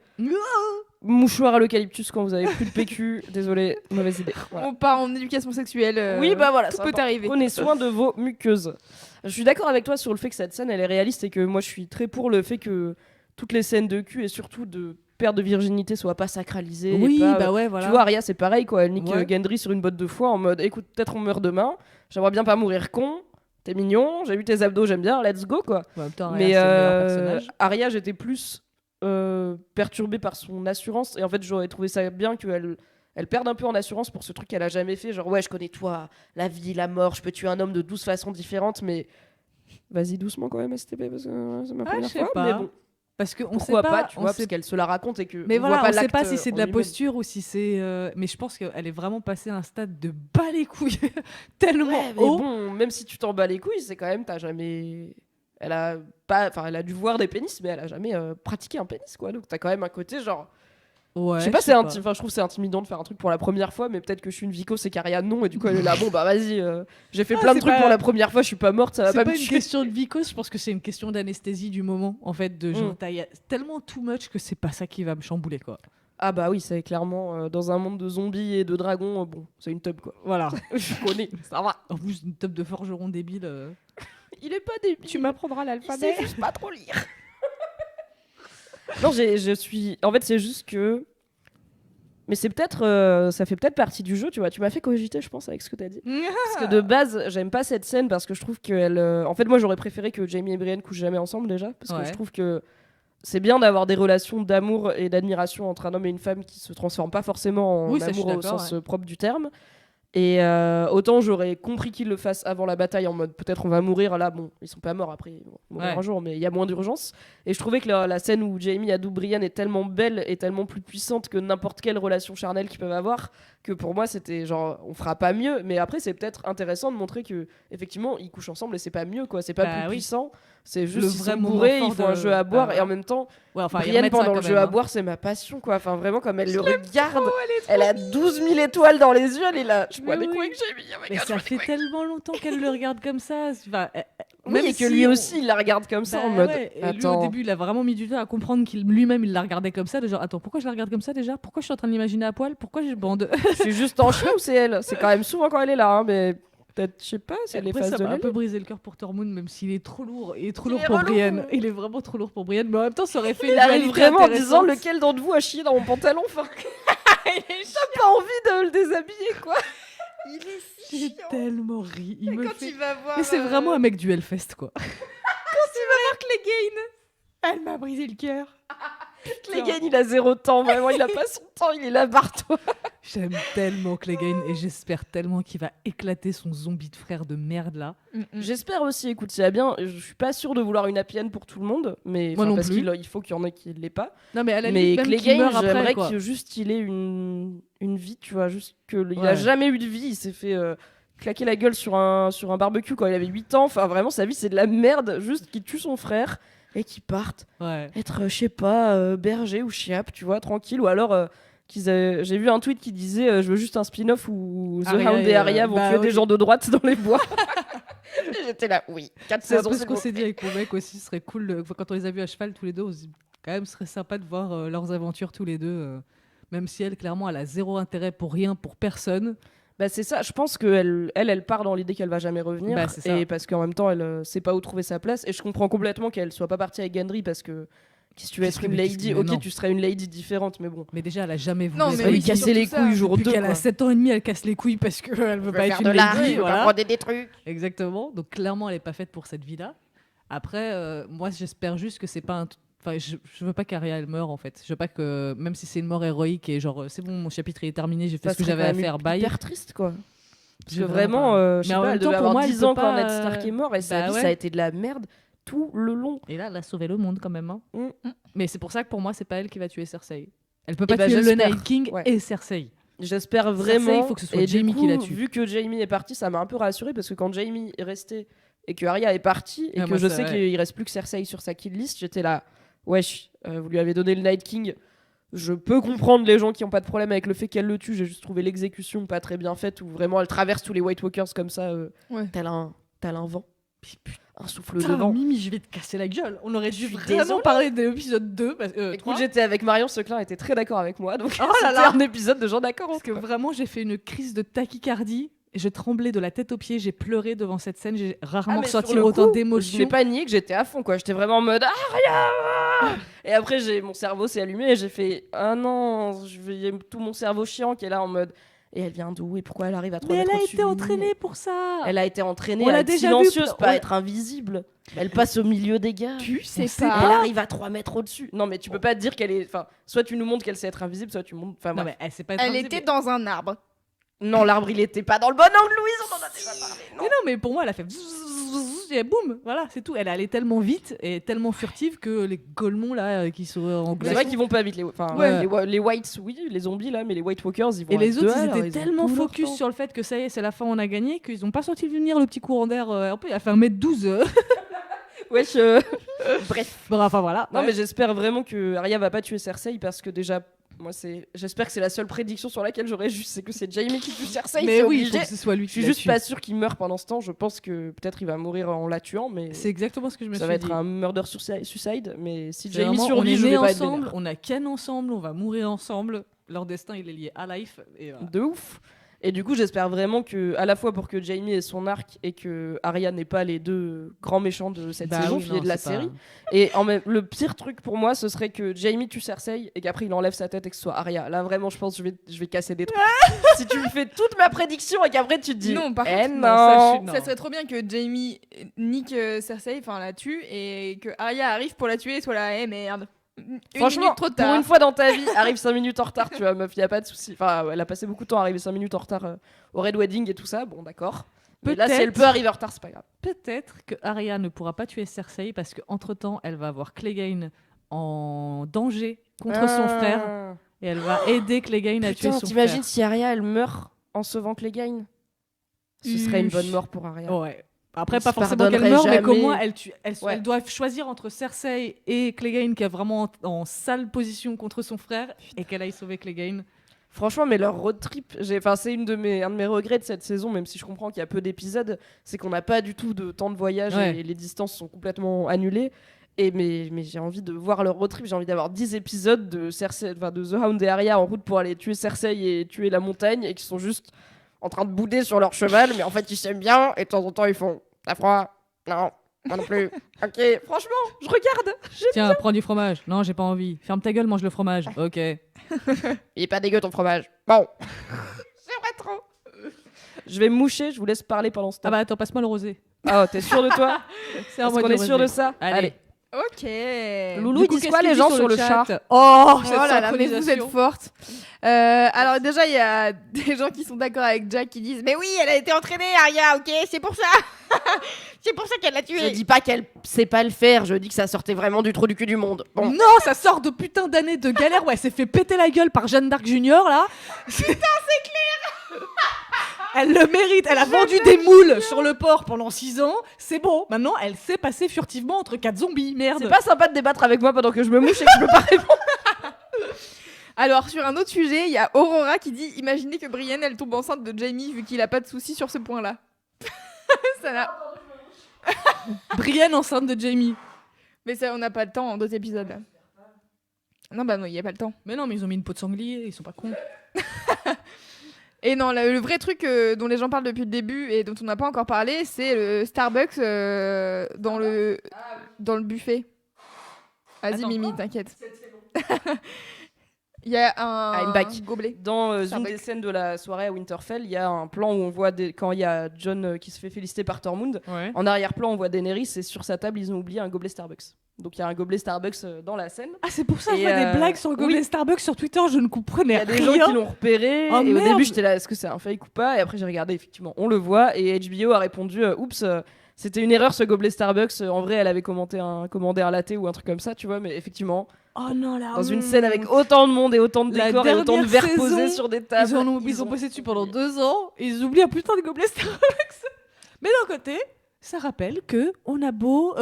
Mouchoir à l'eucalyptus quand vous avez plus de PQ. Désolé, mauvaise idée. Voilà. On part en éducation sexuelle. Oui, bah voilà, tout c'est peut important. arriver. Prenez soin de vos muqueuses. Je suis d'accord avec toi sur le fait que cette scène elle est réaliste et que moi je suis très pour le fait que toutes les scènes de cul et surtout de perte de virginité soit pas sacralisée. Oui, pas, bah ouais, voilà. Tu vois, Arya, c'est pareil, quoi. Elle nique Ouais. Gendry sur une botte de foie en mode écoute, peut-être on meurt demain. J'aimerais bien pas mourir con. T'es mignon, j'ai vu tes abdos, j'aime bien, let's go, quoi. En même temps, Arya, Mais c'est le meilleur personnage. Arya, j'étais plus perturbée par son assurance. Et en fait, j'aurais trouvé ça bien qu'elle perde un peu en assurance pour ce truc qu'elle a jamais fait. Genre, ouais, je connais toi, la vie, la mort, je peux tuer un homme de 12 façons différentes, mais vas-y doucement quand même, STP, parce que c'est ma première je sais fois. pas. Mais bon, Parce qu'on sait pourquoi pas, pas, tu on vois, sait parce qu'elle se la raconte et que. Mais on voilà, voit pas on sait pas l'acte si c'est de en la lui-même. posture ou si c'est. Mais je pense qu'elle est vraiment passée à un stade de bas les couilles tellement Ouais, mais haut. bon, même si tu t'en bats les couilles, c'est quand même, t'as jamais. Elle a pas, enfin, elle a dû voir des pénis, mais elle a jamais pratiqué un pénis, quoi. Donc t'as quand même un côté genre. Ouais, Je sais pas, enfin, je trouve que c'est intimidant de faire un truc pour la première fois, mais peut-être que je suis une Vico, c'est qu'Aria non, et du coup elle est là, bon bah vas-y, j'ai fait Ah, plein de c'est trucs pas- pour la première fois, je suis pas morte, ça va C'est pas pas me une tuer. question de vicose, je pense que c'est une question d'anesthésie du moment, en fait, de genre, y a tellement too much que c'est pas ça qui va me chambouler, quoi. Ah bah oui, c'est clairement dans un monde de zombies et de dragons, bon, c'est une tub quoi. Voilà. Je connais, ça va. En plus, une top de forgeron débile. Il est pas débile. Tu m'apprendras Il l'alphabet. sait juste pas trop lire. Non, je suis. En fait, c'est juste que. Mais c'est peut-être. Ça fait peut-être partie du jeu, tu vois. Tu m'as fait cogiter, je pense, avec ce que t'as dit. Parce que de base, j'aime pas cette scène parce que je trouve qu'elle. En fait, moi, j'aurais préféré que Jamie et Brienne couchent jamais ensemble déjà. Parce que Ouais. je trouve que c'est bien d'avoir des relations d'amour et d'admiration entre un homme et une femme qui se transforment pas forcément en Oui, ça, je suis amour au d'accord, sens ouais. propre du terme. Et autant j'aurais compris qu'ils le fassent avant la bataille en mode peut-être on va mourir là, bon ils sont pas morts après, ils vont mourir Ouais. un jour mais il y a moins d'urgence. Et je trouvais que la scène où Jamie adoube Brienne est tellement belle et tellement plus puissante que n'importe quelle relation charnelle qu'ils peuvent avoir, que pour moi c'était genre on fera pas mieux. Mais après c'est peut-être intéressant de montrer que effectivement ils couchent ensemble et c'est pas mieux quoi, c'est pas Bah plus oui. puissant, c'est Le juste ils vrai sont moment bourrés, fort ils font un de- jeu à boire bah, et en même temps Ouais, enfin, ils Brienne remettent ça pendant le quand jeu même, à hein. boire c'est ma passion quoi, enfin vraiment comme elle le regarde, elle a 12 000 étoiles dans les yeux, elle est là, je bois Mais des coups oui. avec Jamie, oh my Mais God, je ça bois des fait coups. tellement longtemps qu'elle le regarde comme ça. Enfin, Oui, même et que si lui on- aussi il la regarde comme ça Bah en mode ouais, et lui, attends. au début, il a vraiment mis du temps à comprendre qu'il lui-même il la regardait comme ça. De genre, attends, pourquoi je la regarde comme ça déjà? Pourquoi je suis en train de l'imaginer à poil? Pourquoi je bande? Je suis juste en chien ou c'est elle? C'est quand même souvent quand elle est là, hein, mais peut-être, je sais pas, si elle est Après, face ça de m'a un l'aile. peu brisé le cœur pour Tormund, même s'il est trop lourd. Il est trop Il lourd est pour relou. Brienne. Il est vraiment trop lourd pour Brienne. Mais en même temps, ça aurait fait une Il arrive dualité vraiment en disant intéressante. lequel d'entre vous a chié dans mon pantalon. Enfin, t'as pas envie de le déshabiller quoi. Il est si J'ai chiant. tellement ri. Il me Quand fait... il va voir. Mais c'est vraiment un mec du Hellfest, quoi. Clegane. Elle m'a brisé le cœur. Clegane il a 0 temps, vraiment il a pas son temps, il est là barre-toi. J'aime tellement Clegane et j'espère tellement qu'il va éclater son zombie de frère de merde là. J'espère aussi, écoute, s'il y a bien, je suis pas sûre de vouloir une happy end pour tout le monde, mais Moi enfin, non parce plus. qu'il faut qu'il y en ait qui l'aient pas. Non mais à la Mais limite, même qu'il Clegane, meurt après, j'aimerais quoi. qu'il juste il ait une vie, tu vois, juste qu'il Ouais. a jamais eu de vie, il s'est fait claquer la gueule sur un barbecue quand il avait 8 ans, enfin vraiment sa vie c'est de la merde, juste qu'il tue son frère et qu'il parte Ouais. être, je sais pas, berger ou chiape, tu vois, tranquille, ou alors j'ai vu un tweet qui disait je veux juste un spin-off où The Arya Hound et et, Arya vont bah tuer oui. des gens de droite dans les bois. Et j'étais là, oui, 4 C'est un saisons, peu ce c'est qu'on bon. s'est dit avec mon mec aussi. Ce serait cool quand on les a vus à cheval tous les deux. On se dit quand même, ce serait sympa de voir leurs aventures tous les deux. Même si elle, clairement, elle a zéro intérêt pour rien, pour personne. Bah c'est ça, je pense qu'elle elle part dans l'idée qu'elle va jamais revenir, Bah, c'est ça. et parce qu'en même temps elle sait pas où trouver sa place, et je comprends complètement qu'elle soit pas partie avec Gendry parce que si tu veux Qu'est-ce être que- une mais lady, qu'est-ce que- ok mais non. tu serais une lady différente, mais bon. Mais déjà, elle a jamais voulu. Non, être mais Elle oui, lui lady. c'est casser les surtout ça. couilles jour Depuis 2 qu'elle a 7 ans et demi, elle casse les couilles parce qu'elle veut pas être une lady. Voilà. broder des trucs. Exactement. Donc clairement, elle est pas faite pour cette vie-là. Après, moi, j'espère juste que c'est pas un. Enfin, je veux pas qu'Arya elle meure en fait. Je veux pas que, même si c'est une mort héroïque et genre c'est bon, mon chapitre il est terminé, j'ai fait ce que j'avais à faire, bye. Hyper triste quoi. Parce J'ai que vraiment vraiment, je sais Mais en pas, même elle temps, devait pour avoir moi, elle 10 peut ans quand pas, Ned Stark est mort, et sa bah vie ouais. ça a été de la merde tout le long. Et là, elle a sauvé le monde quand même. Hein. Mm. Mais c'est pour ça que pour moi, c'est pas elle qui va tuer Cersei. Elle peut pas bah, tuer le j'espère. Night King Ouais. et Cersei. J'espère vraiment. il faut que ce soit et du Jaime qui coup, la tue. Vu que Jaime est parti, ça m'a un peu rassuré parce que quand Jaime est resté et que Arya est partie et Ah, que moi, je ça, sais ouais. qu'il reste plus que Cersei sur sa kill list, j'étais là, wesh, vous lui avez donné le Night King. Je peux comprendre les gens qui ont pas de problème avec le fait qu'elle le tue. J'ai juste trouvé l'exécution pas très bien faite où vraiment elle traverse tous les White Walkers comme ça, Ouais. tel un vent, un souffle de Putain, vent. Mimi, je vais te casser la gueule. On aurait dû suis vraiment désolée. parler de l'épisode 2. Écoute, 3. j'étais avec Marion Seclin, était très d'accord avec moi, donc Oh là c'était là. un épisode de gens d'accord. Parce que vraiment, j'ai fait une crise de tachycardie Je tremblais de la tête aux pieds, j'ai pleuré devant cette scène, j'ai rarement mais ressenti sur le autant coup, d'émotions. Je n'ai pas nié que j'étais à fond, quoi. J'étais vraiment en mode Arya. Et après, mon cerveau s'est allumé et j'ai fait ah non, il y a tout mon cerveau chiant qui est là en mode. Et elle vient d'où et pourquoi elle arrive à 3 Mais mètres elle a au-dessus été de lui entraînée pour ça. Elle a été entraînée On à l'a être déjà silencieuse, vu, pas à on- être invisible. Elle passe au milieu des gars. Tu sais Elle pas. arrive à 3 mètres au-dessus. Non, mais tu peux pas dire qu'elle est. Enfin, soit tu nous montres qu'elle sait être invisible, soit tu montres. Enfin, Non bref. mais elle sait pas être Elle invisible. était dans un arbre. Non, l'arbre, il était pas dans le bon angle, Louise, on en a déjà parlé. Non. Mais non, mais pour moi, elle a fait et boum, voilà, c'est tout. Elle est allée tellement vite et tellement furtive que les Golemons là qui sont en C'est glace. vrai qu'ils vont pas vite, enfin, Ouais. les Whites, oui, les zombies là, mais les White Walkers, ils vont Et les à autres, deux ils à l'heure, étaient ont tellement tout leur focus temps. sur le fait que ça y est, c'est la fin, on a gagné, qu'ils ont pas senti venir le petit courant d'air un peu. Il a fait 1m12. Wesh, bref. Bon, enfin voilà. Non, Ouais. mais j'espère vraiment que Arya va pas tuer Cersei parce que déjà, moi, j'espère que c'est la seule prédiction sur laquelle j'aurais juste, c'est que c'est Jaime qui tue Cersei. Mais c'est oui, il obligé. faut que ce soit lui Je qui suis la juste tue. pas sûr qu'il meure pendant ce temps. Je pense que peut-être il va mourir en la tuant, mais C'est exactement ce que je me ça suis va dit. être un murder suicide. Mais si C'est Jaime vraiment, survit, on je est vais nés pas être ensemble, vénère. on a Ken ensemble, on va mourir ensemble. Leur destin, il est lié à Life. Et voilà. De ouf. Et du coup, j'espère vraiment que, à la fois pour que Jaime ait son arc et que Arya n'ait pas les deux grands méchants de cette Bah saison, oui, filés non, de la c'est pas- série. Et le pire truc pour moi, ce serait que Jaime tue Cersei et qu'après il enlève sa tête et que ce soit Arya. Là, vraiment, je pense que je vais casser des trucs. Si tu me fais toute ma prédiction et qu'après tu te dis Non, par eh contre, non, ça, je suis- non. Ça serait trop bien que Jaime nique Cersei, enfin la tue, et que Arya arrive pour la tuer et soit là, eh merde. Une Franchement, minute trop pour tard. une fois dans ta vie, arrive 5 minutes en retard, tu vois, meuf, y a pas de souci. Enfin, elle a passé beaucoup de temps à arriver 5 minutes en retard au Red Wedding et tout ça, bon, d'accord. Mais là, si Peut-être. elle peut arriver en retard, c'est pas grave. Peut-être que Arya ne pourra pas tuer Cersei parce qu'entre temps, elle va avoir Clegane en danger contre son frère et elle va aider Clegane à tuer Putain, son t'imagines frère. si Arya elle meurt en sauvant Clegane? Ce serait une bonne mort pour Arya. Ouais. Après, Elle pas se forcément qu'elle pardonnerait meurt, mais qu'au jamais. moins Ouais. elle doit choisir entre Cersei et Clegane qui est vraiment en sale position contre son frère et qu'elle aille sauver Clegane. Franchement, mais leur road trip, c'est un de mes regrets de cette saison, même si je comprends qu'il y a peu d'épisodes, c'est qu'on n'a pas du tout de temps de voyage Ouais. et les distances sont complètement annulées. Mais j'ai envie de voir leur road trip, j'ai envie d'avoir 10 épisodes de The Hound et Arya en route pour aller tuer Cersei et tuer la montagne et qui sont juste en train de bouder sur leur cheval, mais en fait ils s'aiment bien et de temps en temps ils font t'as froid? Non, moi non plus. Ok, franchement, je regarde. Tiens, prends du fromage. Non, j'ai pas envie. Ferme ta gueule, mange le fromage. Ok. Il est pas dégueu ton fromage. Bon. J'aimerais trop. Je vais me moucher, je vous laisse parler pendant ce temps. Ah bah attends, passe-moi le rosé. Oh, t'es sûr de toi? C'est à Est-ce moi qu'on de est sûr de rosé. ça? Allez. Ok. Loulou, ils disent qu'est-ce quoi qu'ils les gens disent sur le chat? Oh, Oh cette là là, mais vous êtes synchronisation. forte. Alors déjà, il y a des gens qui sont d'accord avec Jack qui disent mais oui, elle a été entraînée, Arya, ok, c'est pour ça. C'est pour ça qu'elle l'a tuée. Je dis pas qu'elle sait pas le faire, je dis que ça sortait vraiment du trou du cul du monde. Bon. Non, ça sort de putain d'années de galère. Ouais, elle s'est fait péter la gueule par Jeanne d'Arc Junior là. Putain, c'est clair. Elle le mérite. Elle a vendu des moules sur le port pendant 6 ans. C'est bon. Maintenant, elle sait passer furtivement entre 4 zombies. Merde. C'est pas sympa de débattre avec moi pendant que je me mouche et que je peux pas répondre. Alors sur un autre sujet, il y a Aurora qui dit imaginez que Brienne elle tombe enceinte de Jaime vu qu'il a pas de soucis sur ce point-là. Ça n'a- Brienne enceinte de Jaime. Mais ça, on n'a pas le temps en 2 épisodes. Là. Non bah non, il y a pas le temps. Mais non, mais ils ont mis une peau de sanglier. Ils sont pas cons. Et non, le vrai truc dont les gens parlent depuis le début et dont on n'a pas encore parlé, c'est le Starbucks dans le buffet. Vas-y Attends, Mimi, t'inquiète. Il y a un I'm back. gobelet. Dans une Starbucks. des scènes de la soirée à Winterfell, il y a un plan où on voit quand il y a Jon qui se fait féliciter par Tormund. Ouais. En arrière-plan, on voit Daenerys et sur sa table, ils ont oublié un gobelet Starbucks. Donc il y a un gobelet Starbucks dans la scène. Ah, c'est pour ça que je Et, vois des blagues sur le gobelet oui. Starbucks sur Twitter. Je ne Il comprenais y a des rien. gens qui l'ont repéré Oh, et au merde. début j'étais là, est-ce que c'est un fake ou pas? Et après j'ai regardé, effectivement, on le voit et HBO a répondu, oups, c'était une erreur ce gobelet Starbucks. En vrai, elle avait commandé un latte ou un truc comme ça, tu vois, mais effectivement, Oh non, là. dans une scène avec autant de monde et autant de La décors et autant de dernière verres posés saison, sur des tables, Ils ont bossé dessus pendant 2 ans et ils oublient un putain de gobelet Starbucks. Mais d'un côté, ça rappelle que on a beau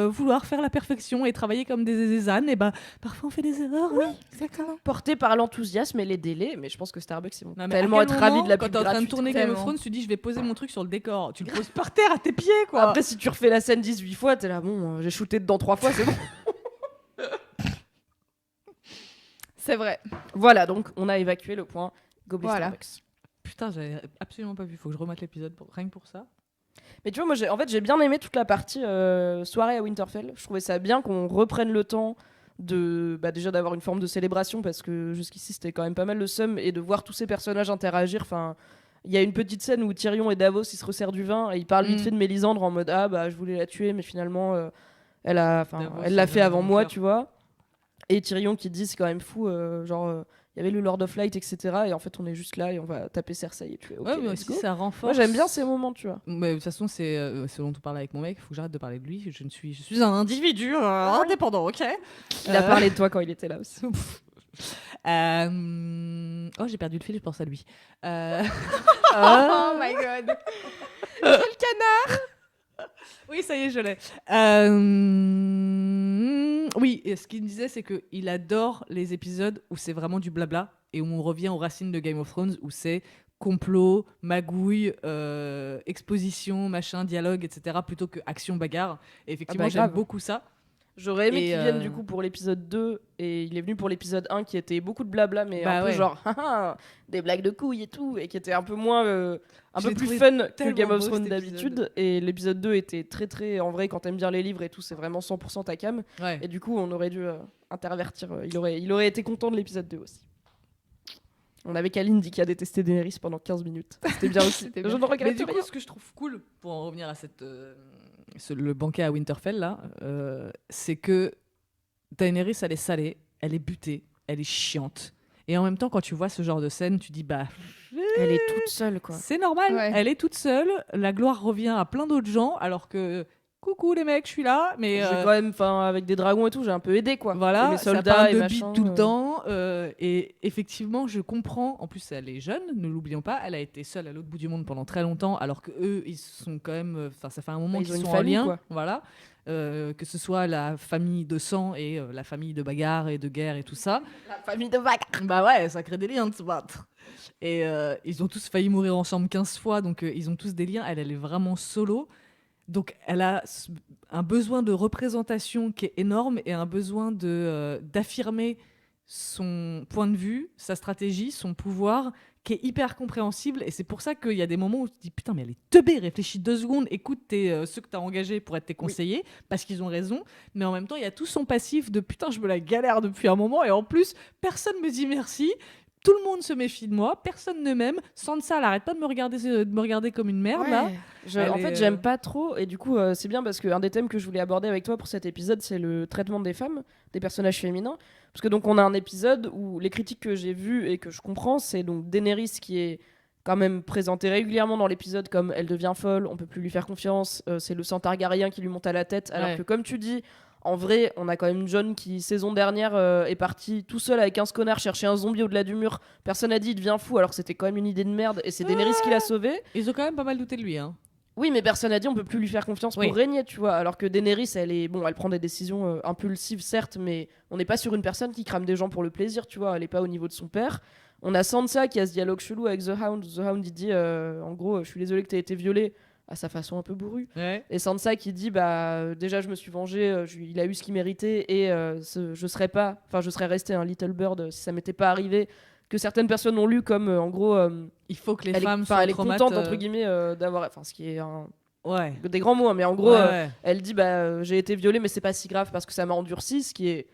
vouloir faire la perfection et travailler comme des ânes, et ben parfois on fait des erreurs. Oui, Exactement. porté par l'enthousiasme et les délais, mais je pense que Starbucks ils vont Non, mais à tellement quel être ravis moment, de la quand pub t'es en train de gratuite. tourner Game of Tellement. Thrones, tu dis je vais poser mon truc sur le décor. Tu le poses par terre à tes pieds, quoi. Après, si tu refais la scène 18 fois, t'es là, bon, j'ai shooté dedans 3 fois, c'est bon. C'est vrai. Voilà, donc on a évacué le point gobelet Voilà. Starbucks. Putain, j'avais absolument pas vu. Faut que je remette l'épisode rien que pour ça. Mais tu vois, moi j'ai bien aimé toute la partie soirée à Winterfell. Je trouvais ça bien qu'on reprenne le temps de déjà d'avoir une forme de célébration parce que jusqu'ici c'était quand même pas mal le seum et de voir tous ces personnages interagir. Enfin, il y a une petite scène où Tyrion et Davos ils se resserrent du vin et ils parlent vite fait de Mélisandre en mode ah bah je voulais la tuer mais finalement elle l'a fait avant moi, tu vois. Et Tyrion qui dit c'est quand même fou il y avait le Lord of Light, etc. Et en fait, on est juste là et on va taper Cersei et tuer. Okay, mais aussi, ça renforce. Moi, j'aime bien ces moments, tu vois. Mais de toute façon, c'est ce dont on parle avec mon mec. Il faut que j'arrête de parler de lui. Je suis un individu indépendant, ok. Il a parlé de toi quand il était là aussi. Oh, j'ai perdu le fil, je pense à lui. Oh my god. Quel canard. Oui, ça y est, je l'ai. Oui, et ce qu'il me disait, c'est qu'il adore les épisodes où c'est vraiment du blabla et où on revient aux racines de Game of Thrones, où c'est complot, magouille, exposition, machin, dialogue, etc., plutôt que action, bagarre. Et effectivement, j'aime beaucoup ça. J'aurais aimé qu'il vienne du coup pour l'épisode 2 et il est venu pour l'épisode 1 qui était beaucoup de blabla mais un peu genre des blagues de couilles et tout et qui était un peu moins un peu plus fun que Game of Thrones d'habitude et l'épisode 2 était très très en vrai quand t'aimes bien les livres et tout c'est vraiment 100% ta cam et du coup on aurait dû intervertir il aurait été content de l'épisode 2 aussi. On avait Kalindi qui a détesté Daenerys pendant 15 minutes. C'était bien aussi. Mais du coup, ce que je trouve cool, pour en revenir à le banquet à Winterfell, là, c'est que Daenerys, elle est salée, elle est butée, elle est chiante. Et en même temps, quand tu vois ce genre de scène, tu dis, bah... Elle est toute seule, quoi. C'est normal, elle est toute seule. La gloire revient à plein d'autres gens, alors que... Coucou les mecs, je suis là, mais j'ai quand même, avec des dragons et tout, j'ai un peu aidé quoi. Voilà, les soldats et machin. Tout le temps, et effectivement, je comprends. En plus, elle est jeune, ne l'oublions pas. Elle a été seule à l'autre bout du monde pendant très longtemps, alors que eux, ils sont quand même. Enfin, ça fait un moment qu'ils sont en lien, quoi. Voilà. Que ce soit la famille de sang et la famille de bagarre et de guerre et tout ça. La famille de bagarre. Bah ouais, ça crée des liens de se battre. Et ils ont tous failli mourir ensemble 15 fois, donc ils ont tous des liens. Elle est vraiment solo. Donc, elle a un besoin de représentation qui est énorme et un besoin d'affirmer son point de vue, sa stratégie, son pouvoir, qui est hyper compréhensible. Et c'est pour ça qu'il y a des moments où tu te dis putain, mais elle est teubée, réfléchis 2 secondes, écoute ceux que tu as engagés pour être tes conseillers, parce qu'ils ont raison. Mais en même temps, il y a tout son passif de putain, je me la galère depuis un moment. Et en plus, personne me dit merci. Tout le monde se méfie de moi, personne ne m'aime. Sansa, elle arrête pas de me regarder comme une merde, là. En fait, j'aime pas trop. Et du coup, c'est bien parce qu'un des thèmes que je voulais aborder avec toi pour cet épisode, c'est le traitement des femmes, des personnages féminins. Parce que donc, on a un épisode où les critiques que j'ai vues et que je comprends, c'est donc Daenerys qui est quand même présentée régulièrement dans l'épisode comme elle devient folle, on peut plus lui faire confiance, c'est le sang Targaryen qui lui monte à la tête. Alors que, comme tu dis... En vrai, on a quand même Jon qui, saison dernière, est parti tout seul avec 15 connards chercher un zombie au-delà du mur. Personne n'a dit il devient fou alors que c'était quand même une idée de merde et c'est Daenerys qui l'a sauvé. Ils ont quand même pas mal douté de lui, hein. Oui, mais personne n'a dit on peut plus lui faire confiance pour régner, tu vois. Alors que Daenerys, elle prend des décisions impulsives, certes, mais on n'est pas sur une personne qui crame des gens pour le plaisir, tu vois. Elle est pas au niveau de son père. On a Sansa qui a ce dialogue chelou avec The Hound. The Hound, il dit en gros, je suis désolé que t'aies été violée. À sa façon un peu bourrue. Et Sansa qui dit déjà je me suis vengée, il a eu ce qu'il méritait et je serais restée un little bird si ça m'était pas arrivé, que certaines personnes ont lu comme en gros il faut que les femmes soient elle est contente entre guillemets d'avoir ce qui est des grands mots hein, mais en gros elle dit j'ai été violée mais c'est pas si grave parce que ça m'a endurci, ce qui est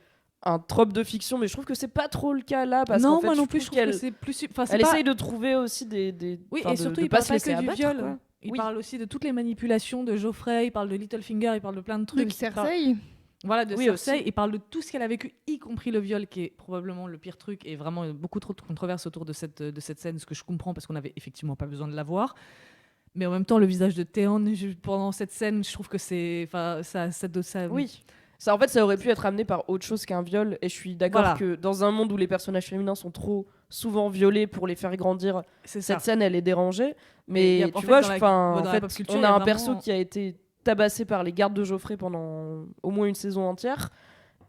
un trope de fiction, mais je trouve que c'est pas trop le cas là parce qu'en fait, moi non plus je trouve que c'est plus elle essaye de trouver aussi des et surtout il pas parle se laisser pas que du abattre, viol. Il parle aussi de toutes les manipulations de Joffrey, il parle de Littlefinger, il parle de plein de trucs. De Cersei. Voilà, de Cersei. Il parle de tout ce qu'elle a vécu, y compris le viol, qui est probablement le pire truc, et vraiment beaucoup trop de controverses autour de cette scène, ce que je comprends parce qu'on n'avait effectivement pas besoin de la voir. Mais en même temps, le visage de Theon pendant cette scène, je trouve que c'est... ça. Oui. Ça, en fait, ça aurait pu être amené par autre chose qu'un viol. Et je suis d'accord que dans un monde où les personnages féminins sont trop souvent violés pour les faire grandir, cette scène, elle est dérangée. Mais tu vois, on a un perso qui a été tabassé par les gardes de Joffrey pendant au moins une saison entière.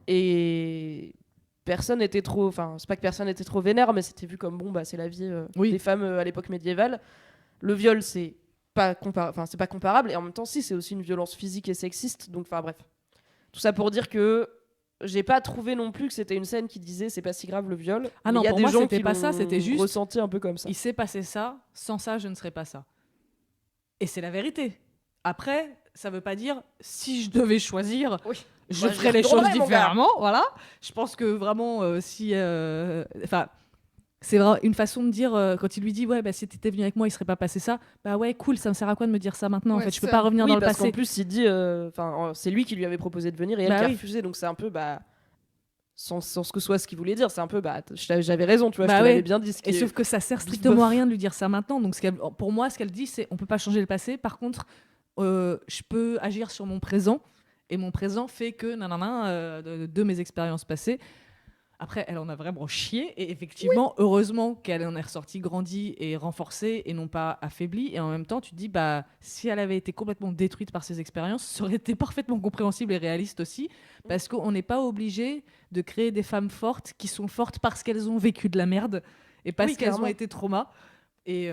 Et personne n'était trop... Enfin, c'est pas que personne n'était trop vénère, mais c'était vu comme, c'est la vie des femmes à l'époque médiévale. Le viol, c'est pas comparable. Et en même temps, si, c'est aussi une violence physique et sexiste. Donc, bref. Tout ça pour dire que j'ai pas trouvé non plus que c'était une scène qui disait c'est pas si grave le viol. Ah non, il y a pour des moi, gens c'était qui pas l'ont ça, c'était juste- ressenti un peu comme ça. Il s'est passé ça, sans ça, je ne serais pas ça. Et c'est la vérité. Après, ça veut pas dire si je devais choisir, Oui. je Moi, ferais j'y les choses retournerais, mon gars. différemment. Voilà. Je pense que vraiment, si. Enfin. C'est vraiment une façon de dire, quand il lui dit ouais, bah, si t'étais venu avec moi, il serait pas passé ça. Bah ouais, cool, ça me sert à quoi de me dire ça maintenant en Ouais, fait, je peux ça. pas revenir Oui, dans le parce passé. qu'en plus, il dit, c'est lui qui lui avait proposé de venir et elle Bah qui a oui. refusé, donc c'est un peu, sans ce que soit ce qu'il voulait dire, c'est un peu, j'avais raison, tu vois, Bah je te ouais. l'avais bien dit. Et sauf que ça sert strictement à rien de lui dire ça maintenant. Donc pour moi, ce qu'elle dit, c'est on peut pas changer le passé. Par contre, je peux agir sur mon présent. Et mon présent fait que de mes expériences passées. Après, elle en a vraiment chié. Et effectivement, heureusement qu'elle en est ressortie grandie et renforcée et non pas affaiblie. Et en même temps, tu te dis, bah, si elle avait été complètement détruite par ces expériences, ça aurait été parfaitement compréhensible et réaliste aussi. Parce qu'on n'est pas obligé de créer des femmes fortes qui sont fortes parce qu'elles ont vécu de la merde et parce Oui, qu'elles ont clairement. été traumas. Et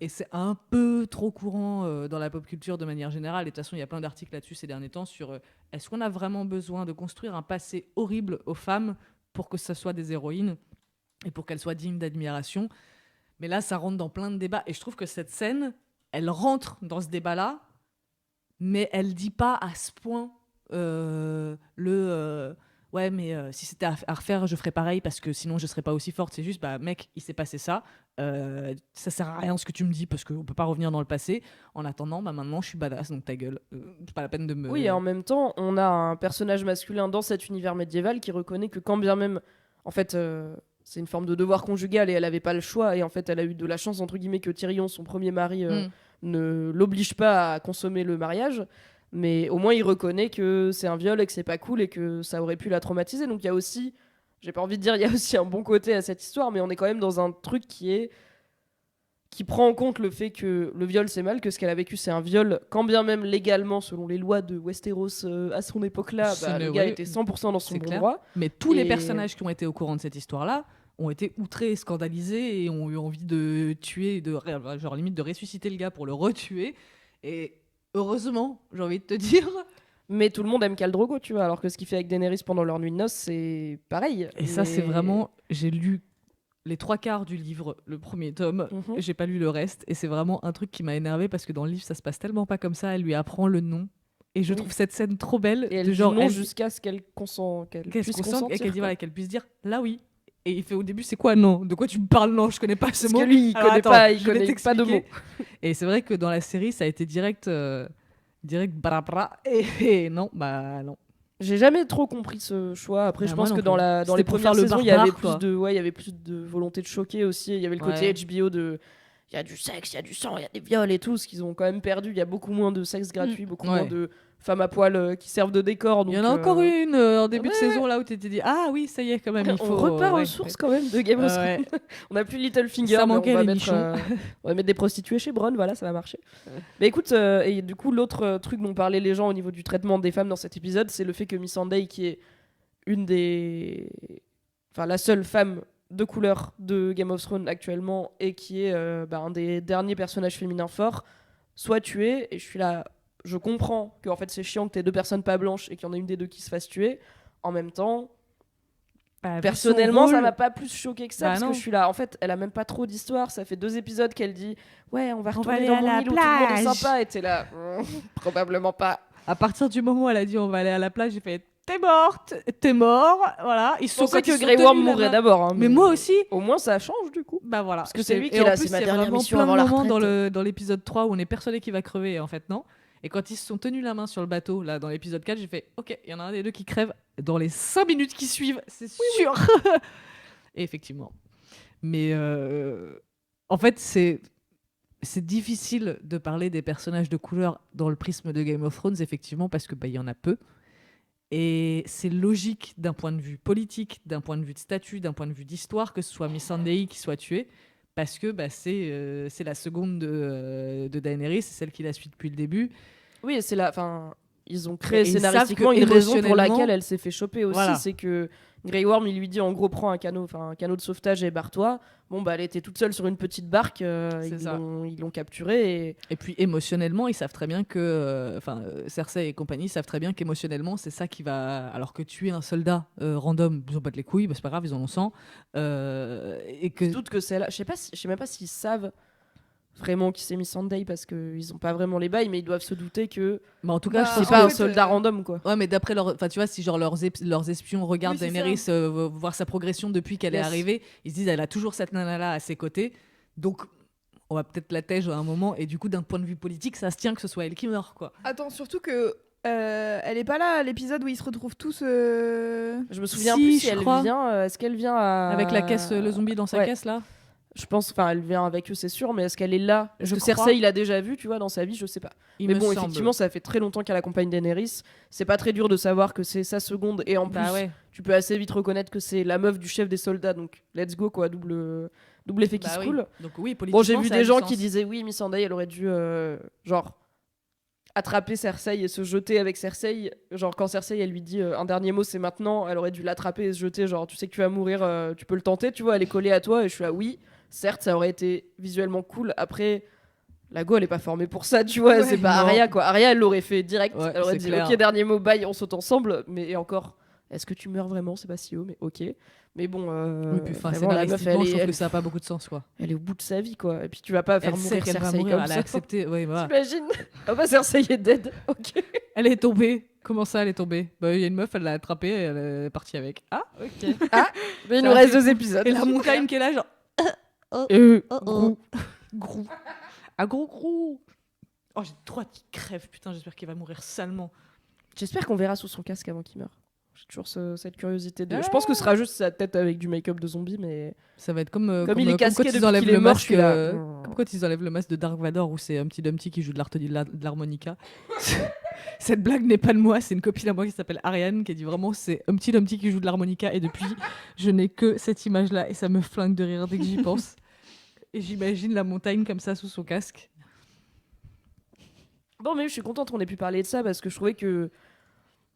c'est un peu trop courant dans la pop culture de manière générale. Et de toute façon, il y a plein d'articles là-dessus ces derniers temps sur est-ce qu'on a vraiment besoin de construire un passé horrible aux femmes pour que ce soit des héroïnes et pour qu'elles soient dignes d'admiration. Mais là, ça rentre dans plein de débats. Et je trouve que cette scène, elle rentre dans ce débat-là, mais elle dit pas à ce point ouais, mais si c'était à refaire, je ferais pareil parce que sinon je serais pas aussi forte. C'est juste, bah mec, il s'est passé ça. Ça sert à rien ce que tu me dis parce qu'on peut pas revenir dans le passé. En attendant, bah maintenant je suis badass, donc ta gueule. C'est pas la peine de me. Oui, et en même temps, on a un personnage masculin dans cet univers médiéval qui reconnaît que quand bien même, en fait, c'est une forme de devoir conjugal et elle avait pas le choix, et en fait, elle a eu de la chance, entre guillemets, que Tyrion, son premier mari, ne l'oblige pas à consommer le mariage. Mais au moins, il reconnaît que c'est un viol et que c'est pas cool et que ça aurait pu la traumatiser. Donc il y a aussi, j'ai pas envie de dire, il y a aussi un bon côté à cette histoire, mais on est quand même dans un truc qui prend en compte le fait que le viol c'est mal, que ce qu'elle a vécu c'est un viol, quand bien même légalement, selon les lois de Westeros à son époque-là, le gars était 100% dans son c'est bon clair. droit. Mais tous les Et- personnages qui ont été au courant de cette histoire-là ont été outrés, scandalisés et ont eu envie de tuer, genre limite de ressusciter le gars pour le retuer. Et heureusement, j'ai envie de te dire. Mais tout le monde aime Khal Drogo, tu vois, alors que ce qu'il fait avec Daenerys pendant leur nuit de noces, c'est pareil. Et ça, Mais- c'est vraiment. J'ai lu les 3/4 du livre, le premier tome. Mhm. J'ai pas lu le reste. Et c'est vraiment un truc qui m'a énervé parce que dans le livre, ça se passe tellement pas comme ça. Elle lui apprend le nom. Et je Oui. trouve cette scène trop belle. Et elle de dit genre, non elle- jusqu'à ce qu'elle qu'elle puisse se concentre consentir. et qu'elle dit quoi. voilà, qu'elle puisse dire là oui. Et il fait au début c'est quoi non? De quoi tu me parles? Non, je connais pas ce Parce mot. que lui, il Alors, connaît attends, pas, il je vais connaît pas de mots. t'expliquer. Et c'est vrai que dans la série ça a été direct bra bra et non bah non. J'ai jamais trop compris ce choix. Après, Bah, je moi pense non que dans plus. dans C'était les pour premières faire le saisons, il y avait barbare, plus quoi. il y avait plus de volonté de choquer aussi. Il y avait le côté Ouais. HBO de, il y a du sexe, il y a du sang, il y a des viols et tout, ce qu'ils ont quand même perdu. Il y a beaucoup moins de sexe gratuit, beaucoup moins Ouais. de femmes à poil qui servent de décor. Il y en donc, a encore une en début de ouais. saison là où tu t'es dit ah oui ça y est quand même il faut On repart ouais, aux sources quand même de Game of Thrones. ouais. On n'a plus Littlefinger, Ça mais manquait, on va les mettre, nichons. on va mettre des prostituées chez Bronn, voilà, ça va marcher. Mais écoute, et du coup, l'autre truc dont parlaient les gens au niveau du traitement des femmes dans cet épisode, c'est le fait que Missandei, qui est la seule femme de couleur de Game of Thrones actuellement et qui est un des derniers personnages féminins forts, soit tuée. Et je suis là, je comprends que en fait c'est chiant que t'aies deux personnes pas blanches et qu'il y en a une des deux qui se fasse tuer. En même temps, Bah, vu personnellement, son ça rôle- m'a pas plus choqué que ça, Bah parce non. que je suis là. En fait, elle a même pas trop d'histoire. Ça fait 2 épisodes qu'elle dit ouais, on va On va retourner aller dans à mon la île où tout le monde est plage. sympa. Et t'es là, probablement pas. À partir du moment où elle a dit on va aller à la plage, j'ai fait t'es morte, t'es mort, voilà. Ils Je sont pensais quand ils que sont Grey Worm tenus mourrait là-bas. d'abord. hein, Mais moi aussi. Au moins, ça change du coup. Bah voilà. Parce que c'est lui qui et est en là, plus, c'est ma il y a dernière vraiment mission plein avant de la moments retraite. dans l'épisode 3 où on est persuadé qu'il va crever et en fait non. Et quand ils se sont tenus la main sur le bateau, là dans l'épisode 4, j'ai fait ok, il y en a un des deux qui crève dans les 5 minutes qui suivent, c'est sûr. Et effectivement. Mais en fait, c'est difficile de parler des personnages de couleur dans le prisme de Game of Thrones, effectivement, parce que il y en a peu. Et c'est logique d'un point de vue politique, d'un point de vue de statut, d'un point de vue d'histoire, que ce soit Missandei qui soit tuée, parce que c'est la seconde de Daenerys, c'est celle qui la suit depuis le début. Oui, et c'est là. Enfin, ils ont créé Et ils scénaristiquement savent que une raison pour émotionnellement- laquelle elle s'est fait choper aussi. Voilà. C'est que Grey Worm, il lui dit en gros prends un canot de sauvetage et barre-toi. Bon bah elle était toute seule sur une petite barque, ils l'ont capturée et puis émotionnellement ils savent très bien que Cersei et compagnie savent très bien qu'émotionnellement c'est ça qui va, alors que tuer un soldat random, ils ont pas les couilles, bah, c'est pas grave, ils en ont 100 et que doute que c'est là, je sais même pas s'ils savent vraiment qui s'est mis Sunday parce qu'ils ont pas vraiment les bails, mais ils doivent se douter que en tout cas je c'est pense pas que un soldat random quoi. Ouais, mais d'après tu vois, si genre leurs espions regardent Oui, c'est Daenerys voir sa progression depuis qu'elle est arrivée, ils se disent elle a toujours cette nana là à ses côtés, donc on va peut-être la tège à un moment, et du coup d'un point de vue politique ça se tient que ce soit elle qui meurt quoi. Attends, surtout que elle est pas là à l'épisode où ils se retrouvent tous. Je me souviens Si, plus si je elle crois. vient, est-ce qu'elle vient Avec la caisse, le zombie dans sa Ouais. caisse là. Je pense, enfin, elle vient avec eux, c'est sûr, mais est-ce qu'elle est là? Est-ce Je que crois. Cersei, il a déjà vu, tu vois, dans sa vie, je sais pas. Il Mais me bon, semble. effectivement, ça fait très longtemps qu'elle accompagne Daenerys. C'est pas très dur de savoir que c'est sa seconde, et en plus, Bah ouais. tu peux assez vite reconnaître que c'est la meuf du chef des soldats, donc let's go, quoi, double effet qui Bah se oui. coule. Donc oui, politiquement. Bon, j'ai vu ça a des du gens sens. qui disaient oui, Missandei, elle aurait dû, genre, attraper Cersei et se jeter avec Cersei. Genre, quand Cersei, elle lui dit un dernier mot, c'est maintenant, elle aurait dû l'attraper et se jeter. Genre, tu sais que tu vas mourir, tu peux le tenter, tu vois, elle est collée à toi. Et je suis là, oui, certes, ça aurait été visuellement cool. Après, la go, elle est pas formée pour ça, tu vois. Ouais. C'est pas Non. Arya, quoi. Arya, elle l'aurait fait direct. Ouais, Elle aurait c'est dit, clair. ok, dernier mot, bye, on saute ensemble. Mais et encore, est-ce que tu meurs vraiment? C'est pas si haut, mais ok. Mais bon, Oui, puis vraiment, la meuf, scénaristiquement, je trouve elle, que ça a pas beaucoup de sens quoi. elle est au bout de sa vie, quoi. Et puis tu vas pas faire Elle sait mourir qu'elle va Cersei mourir, comme elle a ça. accepté. Ouais, voilà. T'imagines? Ah bah Cersei est dead. Ok. Elle est tombée. Comment ça, elle est tombée? Bah, il y a une meuf, elle l'a attrapée et elle est partie avec. Ah, ok. Mais il Ça nous reste fait- 2 épisodes. Et la montagne qui est là, genre. Grou. Grou. Ah, gros. Oh, j'ai trop hâte qu'il crève, putain, j'espère qu'il va mourir salement. J'espère qu'on verra sous son casque avant qu'il meure. J'ai toujours cette curiosité de. Je pense que ce sera juste sa tête avec du make-up de zombie, mais. Ça va être comme Comme il est casqué quand ils depuis enlèvent qu'il est le mort, masque, je suis là. comme quand ils enlèvent le masque de Dark Vador où c'est un petit Dumpty qui joue de l'harmonica. Cette blague n'est pas de moi, c'est une copine à moi qui s'appelle Ariane qui a dit vraiment c'est un petit Dumpty qui joue de l'harmonica, et depuis je n'ai que cette image là et ça me flingue de rire dès que j'y pense. Et j'imagine la montagne comme ça sous son casque. Bon, mais je suis contente qu'on ait pu parler de ça parce que je trouvais que.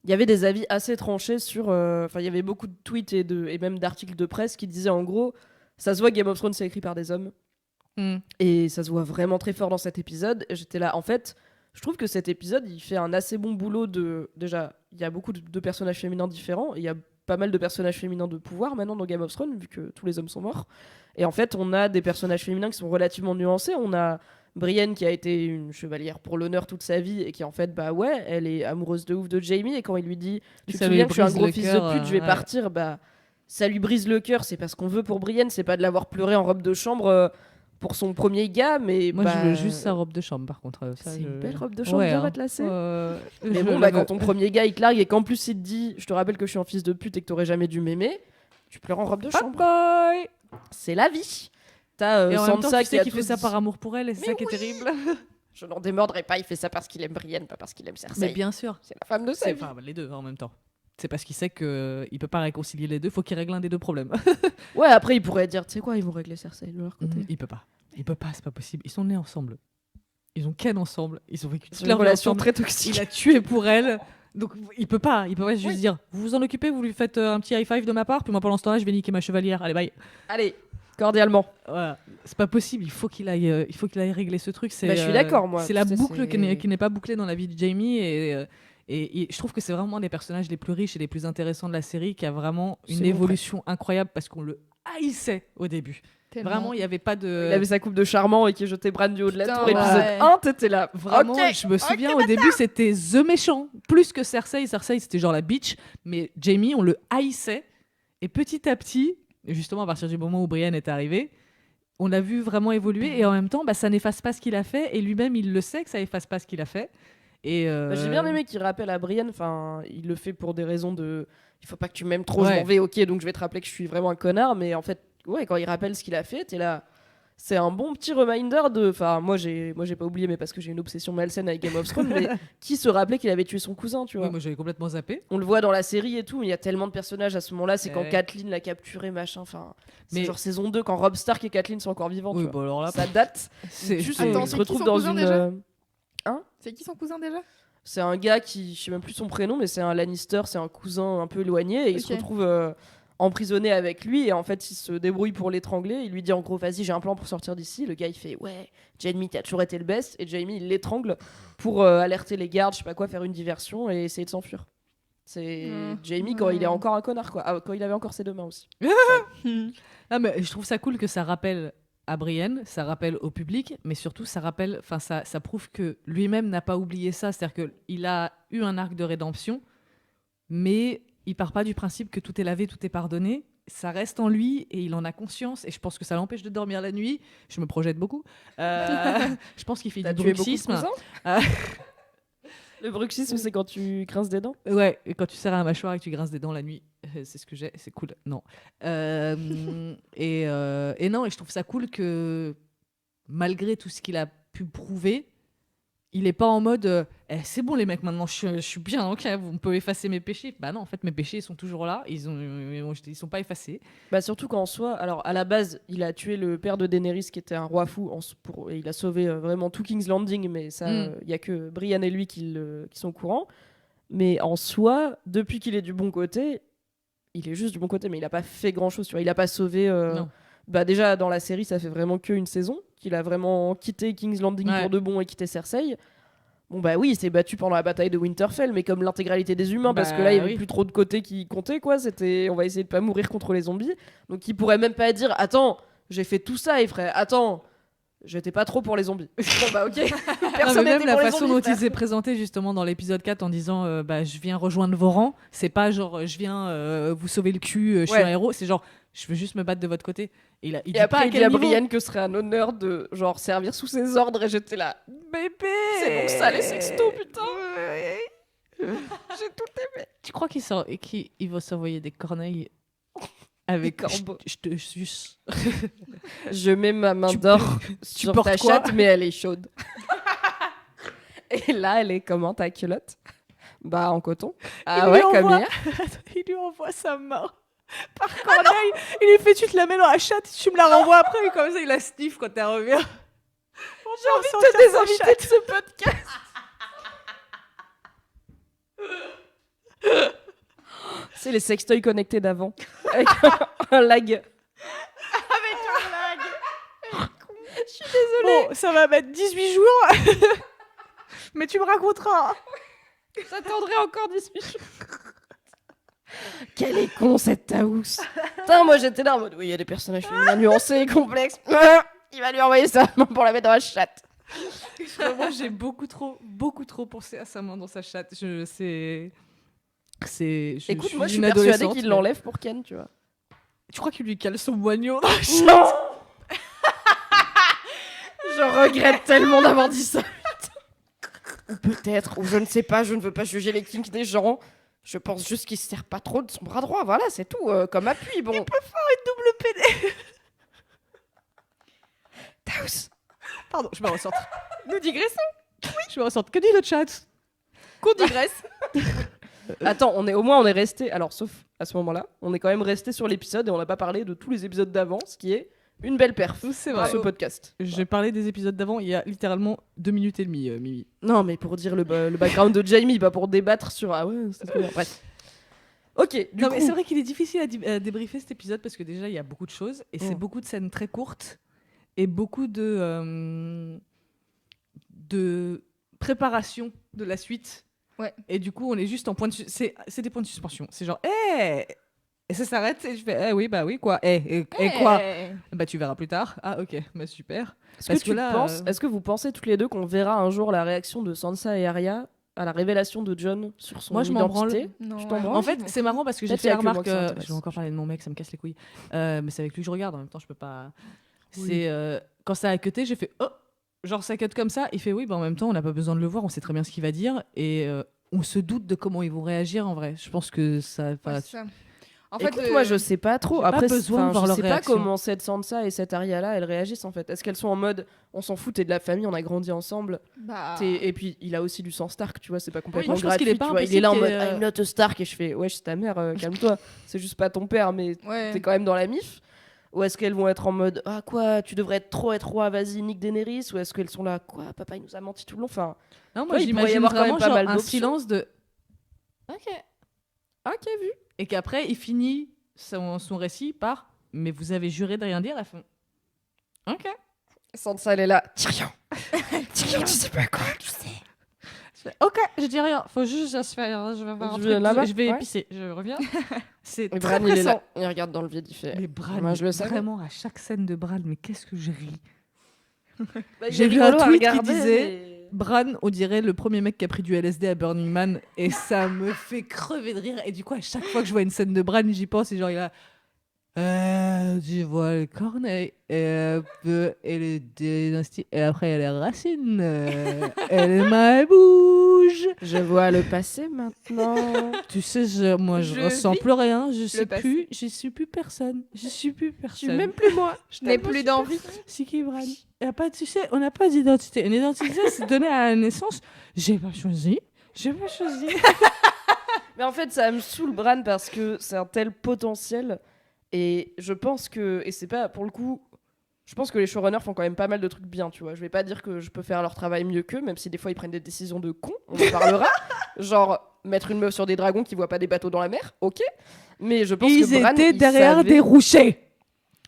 Il y avait des avis assez tranchés sur. Enfin, il y avait beaucoup de tweets et même d'articles de presse qui disaient en gros, ça se voit Game of Thrones c'est écrit par des hommes. Et ça se voit vraiment très fort dans cet épisode. Et j'étais là, en fait, je trouve que cet épisode, il fait un assez bon boulot de... Déjà, il y a beaucoup de personnages féminins différents. Et il y a pas mal de personnages féminins de pouvoir maintenant dans Game of Thrones, vu que tous les hommes sont morts. Et en fait, on a des personnages féminins qui sont relativement nuancés. On a Brienne qui a été une chevalière pour l'honneur toute sa vie et qui en fait, bah ouais, elle est amoureuse de ouf de Jaime. Et quand il lui dit, tu te Ça lui souviens que je suis un brise gros le fils cœur, de pute, je vais ouais. partir, bah... Ça lui brise le cœur, c'est pas ce qu'on veut pour Brienne, c'est pas de l'avoir pleuré en robe de chambre pour son premier gars, mais Moi bah, je veux juste sa robe de chambre par contre. Ça, c'est je- une belle robe de chambre Ouais, bien hein. matelassée. Je Mais bon, la bah, veux. quand ton premier gars il te largue et qu'en plus il te dit je te rappelle que je suis un fils de pute et que t'aurais jamais dû m'aimer, tu pleures en robe de Bad chambre. boy. C'est la vie. T'as Et en même temps, Sansa tu sais a qu'il fait tout ça dit. par amour pour elle et c'est Mais ça qui est oui. terrible. Je n'en démordrai pas, il fait ça parce qu'il aime Brienne, pas parce qu'il aime Cersei. Mais bien sûr. C'est la femme de sa C'est vie. enfin les deux en même temps. C'est parce qu'il sait qu'il peut pas réconcilier les deux, faut qu'il règle un des deux problèmes. Ouais, après il pourrait dire tu sais quoi, ils vont régler Cersei de leur côté. Il peut pas. Il peut pas, c'est pas possible. Ils sont nés ensemble. Ils ont ken ensemble. Ils ont vécu C'est toute une leur vie relation ensemble. très toxique. Il a tué pour elle. Donc il peut pas juste dire vous vous en occupez, vous lui faites un petit high five de ma part, puis moi pendant ce temps-là je vais niquer ma chevalière. Allez bye. Allez, cordialement. Voilà. C'est pas possible, il faut qu'il aille régler ce truc. C'est, Bah, je suis d'accord, moi. C'est la Tu sais, boucle c'est- qui n'est pas bouclée dans la vie de Jamie et je trouve que c'est vraiment des personnages les plus riches et les plus intéressants de la série, qui a vraiment C'est une bon, évolution incroyable parce qu'on le haïssait au début. Tellement. Vraiment, il y avait pas de. Il avait sa coupe de charmant et qui jetait Bran du haut de la Putain, tour. ouais. Épisode 1, t'étais là. Vraiment, Ok. je me souviens au début, c'était The Méchant. Plus que Cersei. Cersei, c'était genre la bitch. Mais Jamie, on le haïssait. Et petit à petit, justement à partir du moment où Brienne est arrivée, on l'a vu vraiment évoluer. Et en même temps, bah, ça n'efface pas ce qu'il a fait. Et lui-même, il le sait que ça efface pas ce qu'il a fait. Et Bah, j'ai bien aimé qu'il rappelle à Brienne, enfin, il le fait pour des raisons de. Il faut pas que tu m'aimes trop, je Ouais. m'en vais, ok, donc je vais te rappeler que je suis vraiment un connard, mais en fait, ouais, quand il rappelle ce qu'il a fait, t'es là. C'est un bon petit reminder de. Enfin, moi j'ai pas oublié, mais parce que j'ai une obsession malsaine avec Game of Thrones, mais qui se rappelait qu'il avait tué son cousin, tu vois. Ouais, moi, j'avais complètement zappé. On le voit dans la série et tout, mais il y a tellement de personnages à ce moment-là, c'est quand Ouais. Catelyn l'a capturé, machin, enfin. C'est Mais- genre saison 2, quand Robb Stark et Catelyn sont encore vivants, Oui, tu vois. bon, alors là, Ça date. c'est. Juste, c'est- Attends, on c'est se qui retrouve son dans cousin une. déjà C'est qui son cousin déjà C'est un gars qui, je sais même plus son prénom, mais c'est un Lannister, c'est un cousin un peu éloigné, et il se retrouve emprisonné avec lui, et en fait il se débrouille pour l'étrangler. Il lui dit en gros vas-y, j'ai un plan pour sortir d'ici. Le gars il fait ouais, Jaime t'as toujours été le best, et Jaime il l'étrangle pour alerter les gardes, je sais pas quoi, faire une diversion et essayer de s'enfuir. C'est Jaime quand il est encore un connard quoi. Ah, quand il avait encore ses deux mains aussi. Ah, mais je trouve ça cool que ça rappelle à Brienne, ça rappelle au public, mais surtout ça rappelle, enfin ça prouve que lui-même n'a pas oublié ça, c'est-à-dire qu'il a eu un arc de rédemption, mais il part pas du principe que tout est lavé, tout est pardonné. Ça reste en lui et il en a conscience, et je pense que ça l'empêche de dormir la nuit. Je me projette beaucoup. Je pense qu'il fait du bruxisme. Le bruxisme, c'est quand tu grinces des dents. Ouais, et quand tu serres un mâchoire et que tu grinces des dents la nuit, c'est ce que j'ai, c'est cool. Non. Et non, et je trouve ça cool que malgré tout ce qu'il a pu prouver, il est pas en mode c'est bon les mecs, maintenant je suis bien, ok, vous pouvez effacer mes péchés. Bah non, en fait mes péchés ils sont toujours là, ils sont pas effacés. Bah surtout qu'en soi, alors à la base, il a tué le père de Daenerys qui était un roi fou, et il a sauvé vraiment tout King's Landing, mais ça, il y a que Brienne et lui qui sont au courant. Mais en soi, depuis qu'il est du bon côté, il est juste du bon côté, mais il a pas fait grand chose, tu vois. Il a pas sauvé. Bah déjà dans la série, ça fait vraiment qu'une saison qu'il a vraiment quitté King's Landing pour de bon et quitté Cersei. Bon bah oui, il s'est battu pendant la bataille de Winterfell, mais comme l'intégralité des humains, parce que là il y avait plus trop de côté qui comptait quoi. C'était, on va essayer de pas mourir contre les zombies. Donc il pourrait même pas dire attends, j'ai fait tout ça, il ferait attends, j'étais pas trop pour les zombies. Bon bah ok. Personne même n'était la pour les façon zombies, dont il s'est présenté justement dans l'épisode 4 en disant bah je viens rejoindre vos rangs, c'est pas genre je viens vous sauver le cul, je suis un héros, c'est genre je veux juste me battre de votre côté. Et il dit après, pas il dit à Brienne que ce serait un honneur de genre servir sous ses ordres, et j'étais là. Bébé, c'est donc ça les sextos, putain. J'ai tout aimé. Tu crois qu'il va s'envoyer des corneilles avec corbeaux? Je te suce. Je mets ma main d'or sur ta chatte, mais elle est chaude. Et là, elle est comment ta culotte? Bah en coton. Ah ouais, comme hier. Il lui envoie sa main. Par corneille, il lui fait tu te la mets dans la chatte, tu me la renvoies après, et comme ça il la sniffe quand elle revient. J'ai envie de te désinviter de ce podcast. C'est les sextoys connectés d'avant. Avec un lag. Avec un lag. Je suis désolée. Bon, ça va mettre 18 jours. Mais tu me raconteras. J'attendrai encore 18 jours. Quel est con cette Taous. Putain, moi j'étais là en mode oui, il y a des personnages féminins nuancés et complexes. Il va lui envoyer sa main pour la mettre dans la chatte. Moi j'ai beaucoup trop pensé à sa main dans sa chatte. Écoute, moi je suis persuadée qu'il l'enlève pour Ken, tu vois. Tu crois qu'il lui cale son moignon dans la chatte? Non. Je regrette tellement d'avoir dit ça. Ou peut-être, ou je ne sais pas, je ne veux pas juger les kinks des gens. Je pense juste qu'il se sert pas trop de son bras droit, voilà, c'est tout, comme appui, bon. Il peut faire une double pédé. Taous. Pardon, je me ressorte. Nous digressons. Oui, je me ressorte. Que dit le chat? Qu'on digresse. Attends, on est resté, alors sauf à ce moment-là, on est quand même resté sur l'épisode et on n'a pas parlé de tous les épisodes d'avant, ce qui est une belle perf c'est dans vrai. ce podcast. J'ai parlé des épisodes d'avant il y a littéralement 2 minutes et demie, Mimi. Non, mais pour dire le background de Jaime, pas pour débattre sur ah ouais, c'est trop bien. Bref. Ok, du coup. Mais c'est vrai qu'il est difficile à débriefer cet épisode parce que déjà il y a beaucoup de choses et c'est beaucoup de scènes très courtes et beaucoup de préparation de la suite. Ouais. Et du coup, on est juste en point de c'est des points de suspension. C'est genre et ça s'arrête et je fais oui quoi et quoi bah tu verras plus tard. Ah OK, bah super. Est-ce que vous pensez toutes les deux qu'on verra un jour la réaction de Sansa et Arya à la révélation de John sur son identité? Moi je m'en branle. Non, tu t'en branles? En fait, c'est marrant parce que j'ai Peut-être fait la qu'il y a que moi remarque que ça intéresse. je vais encore parler de mon mec, ça me casse les couilles. Mais c'est avec lui que je regarde en même temps, je peux pas. Oui. C'est quand ça a cuté, j'ai fait oh, genre ça cut comme ça, il fait oui, bah en même temps, on n'a pas besoin de le voir, on sait très bien ce qu'il va dire et on se doute de comment ils vont réagir en vrai. Je pense que ça Ouais, c'est ça. En fait, Écoute, moi je sais pas trop. j'ai pas Après, besoin de voir je leur sais pas réaction. comment cette Sansa et cette Arya là elles réagissent en fait. Est-ce qu'elles sont en mode on s'en fout, t'es de la famille, on a grandi ensemble. bah, Et puis il a aussi du sang Stark, tu vois, c'est pas complètement moi, je pense gratuit. qu'il est pas tu vois. Il est là en mode impossible I'm not a Stark et je fais ouais, c'est ta mère, calme-toi. C'est juste pas ton père, mais ouais. t'es quand même dans la mif. Ou est-ce qu'elles vont être en mode ah quoi, tu devrais trop être roi, vas-y nique Daenerys, ou est-ce qu'elles sont là quoi, papa il nous a menti tout le long, enfin Non, moi il pourrait y j'imagine avoir quand même vraiment pas genre mal un d'options. silence de OK. ok vu. Et qu'après il finit son récit par mais vous avez juré de rien dire à la fin. OK. Sansa elle est là, Tyrion, Tyrion tu sais pas quoi, tu sais. OK, je dis rien. Faut juste je vais voir un Je truc, vais là-bas, je vais ouais. épicer, je reviens. C'est Et très Bran il est là, pressant. il regarde dans le vide, il fait. Mais Bran, Moi, je le savais. vraiment à chaque scène de Bran, mais qu'est-ce que je ris. Bah, il J'ai est vu un rigolo à tweet qui regarder, disait Bran, on dirait le premier mec qui a pris du LSD à Burning Man, et ça me fait crever de rire. Et du coup, à chaque fois que je vois une scène de Bran, j'y pense, et genre il a tu vois le corneille et les dynasties et après il y a les racines et les mains bougent. Je vois le passé maintenant. Tu sais, moi je Je ressens vis plus rien, je passé. suis plus personne, je suis plus Je personne. suis même plus moi. Je n'ai plus d'envie. C'est qui Bran? Y a pas, tu sais, on n'a pas d'identité. Une identité, c'est donné à la naissance. J'ai pas choisi. Mais en fait, ça me saoule Bran parce que c'est un tel potentiel. Et je pense que. Et c'est pas. Pour le coup. Je pense que les showrunners font quand même pas mal de trucs bien, tu vois. Je vais pas dire que je peux faire leur travail mieux qu'eux, même si des fois ils prennent des décisions de cons. On en parlera. Genre, mettre une meuf sur des dragons qui voient pas des bateaux dans la mer. Ok. Mais je pense Ils que Bran. étaient il derrière savait des rochers.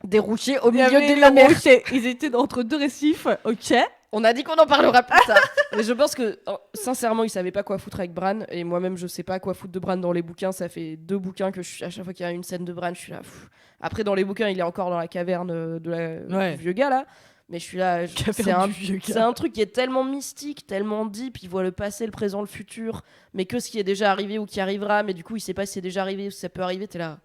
des rochers au Il y milieu avait de la les mer. rochers. Ils étaient entre deux récifs. Ok. On a dit qu'on en parlera plus tard. Mais je pense que, sincèrement, ils savaient pas quoi foutre avec Bran. Et moi-même, je sais pas quoi foutre de Bran dans les bouquins. Ça fait 2 bouquins que à chaque fois qu'il y a une scène de Bran, je suis là. Pff. Après, dans les bouquins, il est encore dans la caverne Ouais. du vieux gars là. Mais je suis là. Caverne du vieux gars. C'est un truc qui est tellement mystique, tellement deep. Il voit le passé, le présent, le futur. Mais que ce qui est déjà arrivé ou qui arrivera. Mais du coup, il sait pas si c'est déjà arrivé ou si ça peut arriver. T'es là.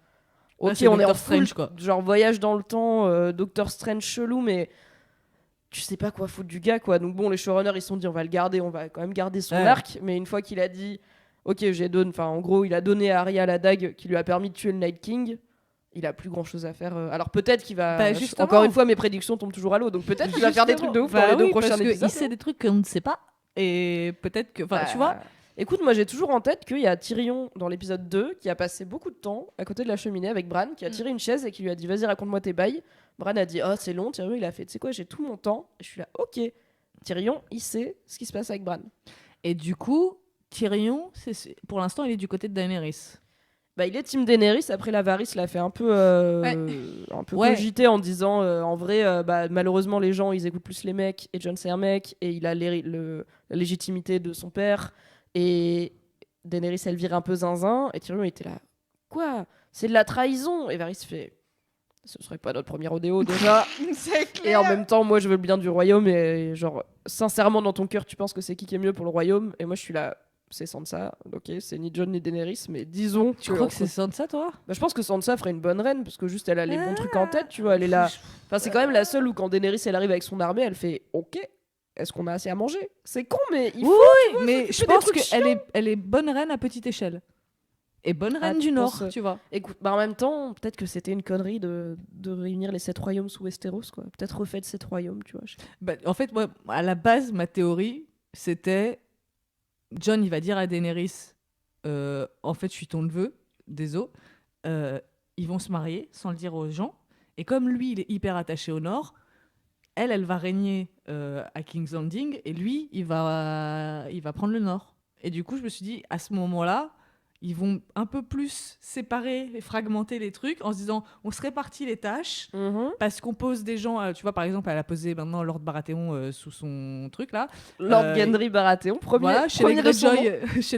Ok, c'est on est en Doctor full, Strange, quoi. genre voyage dans le temps, Doctor Strange chelou, mais tu sais pas quoi foutre du gars, quoi. Donc bon, les showrunners, ils se sont dit, on va le garder, on va quand même garder son Ouais. arc. Mais une fois qu'il a dit, ok, enfin, en gros, il a donné à Arya la dague qui lui a permis de tuer le Night King. Il a plus grand chose à faire. Alors peut-être qu'il va. Bah, justement. Encore une fois, mes prédictions tombent toujours à l'eau. Donc peut-être qu'il va faire des trucs de ouf dans les 2 prochains épisodes. Il sait des trucs qu'on ne sait pas. Et peut-être que. Enfin, Bah, tu vois. Écoute, moi j'ai toujours en tête qu'il y a Tyrion dans l'épisode 2 qui a passé beaucoup de temps à côté de la cheminée avec Bran, qui a tiré une chaise et qui lui a dit vas-y raconte-moi tes bails. Bran a dit oh c'est long, Tyrion il a fait tu sais quoi j'ai tout mon temps. Et je suis là ok. Tyrion il sait ce qui se passe avec Bran. Et du coup, Tyrion, pour l'instant, il est du côté de Daenerys. Bah il est team Daenerys, après la Varys l'a fait un peu, Ouais. cogiter en disant en vrai bah, malheureusement les gens ils écoutent plus les mecs et Jon c'est un mec et il a la légitimité de son père. Et Daenerys, elle vire un peu zinzin. Et Tyrion était là. Quoi? C'est de la trahison. Et Varys fait. Ce serait pas notre premier rodéo déjà. C'est clair. Et en même temps, moi, je veux le bien du royaume. Et genre, sincèrement, dans ton cœur, tu penses que c'est qui est mieux pour le royaume? Et moi, je suis là. C'est Sansa. Ok, c'est ni Jon ni Daenerys. Mais disons. Tu crois que c'est Sansa, toi? Bah, je pense que Sansa ferait une bonne reine. Parce que juste, elle a les bons trucs en tête. Tu vois, elle est là. Enfin, c'est quand même la seule où quand Daenerys, elle arrive avec son armée, elle fait. Ok. Est-ce qu'on a assez à manger? C'est con, mais il faut. Oui, mais je s'occuper des pense trucs elle est bonne reine à petite échelle. Et bonne reine tu du Nord, penses, tu vois. Écoute, bah en même temps, peut-être que c'était une connerie de réunir les 7 royaumes sous Westeros, quoi. Peut-être refait de 7 royaumes, tu vois. Bah, en fait, moi, à la base, ma théorie, c'était Jon, il va dire à Daenerys en fait, je suis ton neveu, désolé. Ils vont se marier sans le dire aux gens. Et comme lui, il est hyper attaché au Nord, elle va régner à King's Landing et lui, il va prendre le Nord. Et du coup, je me suis dit, à ce moment-là, ils vont un peu plus séparer et fragmenter les trucs en se disant, on se répartit les tâches parce qu'on pose des gens, tu vois, par exemple, elle a posé maintenant Lord Baratheon sous son truc là. Lord Gendry Baratheon, Voilà, chez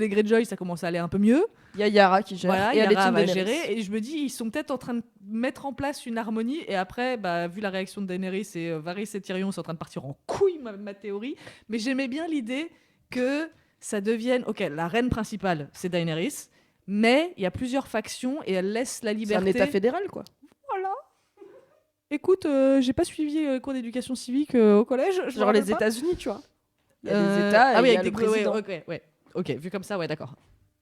les Greyjoy, ça commence à aller un peu mieux. Il y a Yara qui gère. Voilà, et elle est Yara team va Daenerys. gérer. Et je me dis, ils sont peut-être en train de mettre en place une harmonie. Et après, bah, vu la réaction de Daenerys et Varys et Tyrion sont en train de partir en couille, ma théorie. Mais j'aimais bien l'idée que ça devienne... Ok, la reine principale, c'est Daenerys. Mais il y a plusieurs factions et elle laisse la C'est liberté. un état fédéral, quoi. Voilà. Écoute, j'ai pas suivi cours d'éducation civique au collège. Je me Genre les rappelle pas. États-unis, tu vois. Il y a des États ah et oui, il y a avec le des président. ouais. Ok, vu comme ça, ouais, d'accord.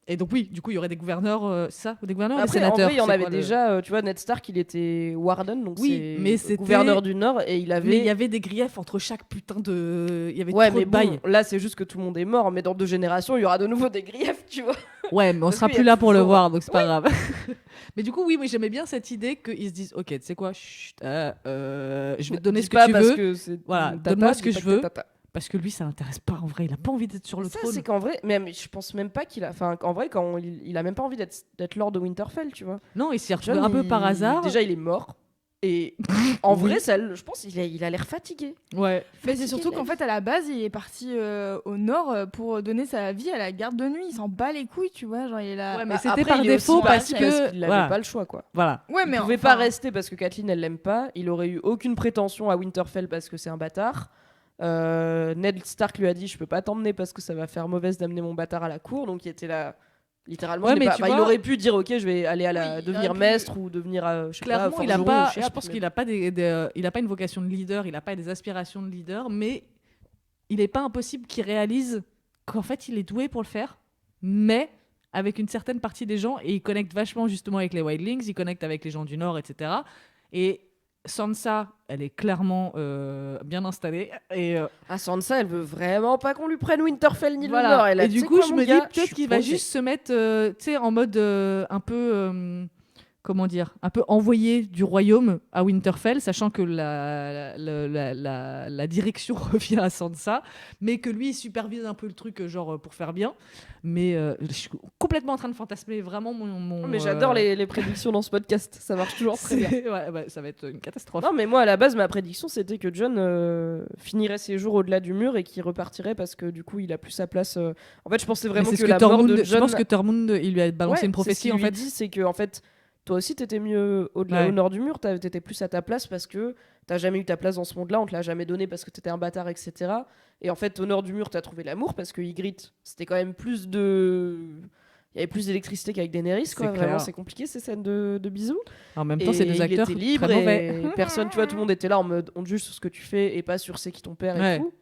Et donc oui, du coup, il y aurait des gouverneurs, c'est ça, des gouverneurs, Après, des sénateurs. en vrai, il y en c'est avait quoi, déjà, tu vois, Ned Stark, il était Warden, donc Oui, mais c'est c'était- gouverneur du Nord, et il avait... Mais il y avait des griefs entre chaque putain de. Il y avait Ouais, trop mais de bails. bon, là, c'est juste que tout le monde est mort, mais dans 2 générations, il y aura de nouveau des griefs, tu vois. Ouais, mais on Parce sera qu'il y plus a là pour le toujours- voir, donc c'est pas grave. Mais du coup, oui, mais j'aimais bien cette idée qu'ils se disent, ok, tu sais quoi, chut, je vais te donner Dis ce que pas tu parce veux. que c'est Voilà, mon tata, donne-moi ce dis que pas je veux. t'es tata. Parce que lui, ça l'intéresse pas en vrai. Il a pas envie d'être sur le Ça, trône. c'est qu'en vrai, mais je pense même pas qu'il a. Enfin, en vrai, quand il a même pas envie d'être Lord de Winterfell, tu vois. Non, il s'y retrouve Jon, un peu par hasard. Déjà, il est mort. Et en Oui. vrai, je pense qu'il a l'air fatigué. Ouais. Mais c'est surtout la qu'en fait, à la base, il est parti au nord pour donner sa vie à la garde de nuit. Il s'en bat les couilles, tu vois. Genre, il est là. Ouais, mais Bah, c'était après, par il est aussi défaut parti parce que qu'il avait voilà. pas le choix, quoi. Voilà. Ouais, mais Il pouvait enfin, pas rester parce que Catelyn elle l'aime pas. Il aurait eu aucune prétention à Winterfell parce que c'est un bâtard. Ned Stark lui a dit je peux pas t'emmener parce que ça va faire mauvaise d'amener mon bâtard à la cour. Donc il était là littéralement. Ouais, je l'ai mais pas- tu bah, il vois- aurait pu dire ok je vais aller Oui, il devenir aurait pu- maître ou devenir je sais Clairement, pas, il a forgeron pas. ou chef, Je pense mais- qu'il a pas il a pas une vocation de leader. Il a pas des aspirations de leader, mais il est pas impossible qu'il réalise qu'en fait, il est doué pour le faire, mais avec une certaine partie des gens, et il connecte vachement justement avec les Wildlings, il connecte avec les gens du Nord, etc. Et Sansa, elle est clairement bien installée. Et Ah, Sansa, elle veut vraiment pas qu'on lui prenne Winterfell ni voilà. le Nord. Elle a, Et tu du sais coup, quoi, je mon me dis gars, je peut-être suis qu'il va posée. juste se mettre, tu sais, en mode un peu, comment dire, un peu envoyé du royaume à Winterfell, sachant que la direction revient à Sansa, mais que lui il supervise un peu le truc, genre pour faire bien. Mais je suis complètement en train de fantasmer vraiment mon. Oh, mais j'adore les prédictions dans ce podcast. Ça marche toujours très bien. Ouais, bah, ça va être une catastrophe. Non, mais moi, à la base, ma prédiction, c'était que Jon finirait ses jours au-delà du mur et qu'il repartirait parce que du coup, il a plus sa place. En fait, je pensais Mais vraiment c'est que ce la que mort Tormund, de je Jon. pense que Tormund, il lui a balancé Ouais, une c'est ce prophétie qu'il en lui fait. dit, c'est que en fait, toi aussi, t'étais mieux au Ouais. nord du mur. T'étais plus à ta place parce que t'as jamais eu ta place dans ce monde-là. On te l'a jamais donné parce que t'étais un bâtard, etc. Et en fait, au nord du mur, t'as trouvé l'amour parce que Ygritte, c'était quand même plus de. Il y avait plus d'électricité qu'avec Daenerys, quoi. C'est Vraiment, clair. c'est compliqué ces scènes de bisous. En même temps, c'est des il acteurs était libre très mauvais. et personne, tu vois, tout le monde était là en mode on te juge sur ce que tu fais et pas sur c'est qui ton père et Ouais. tout.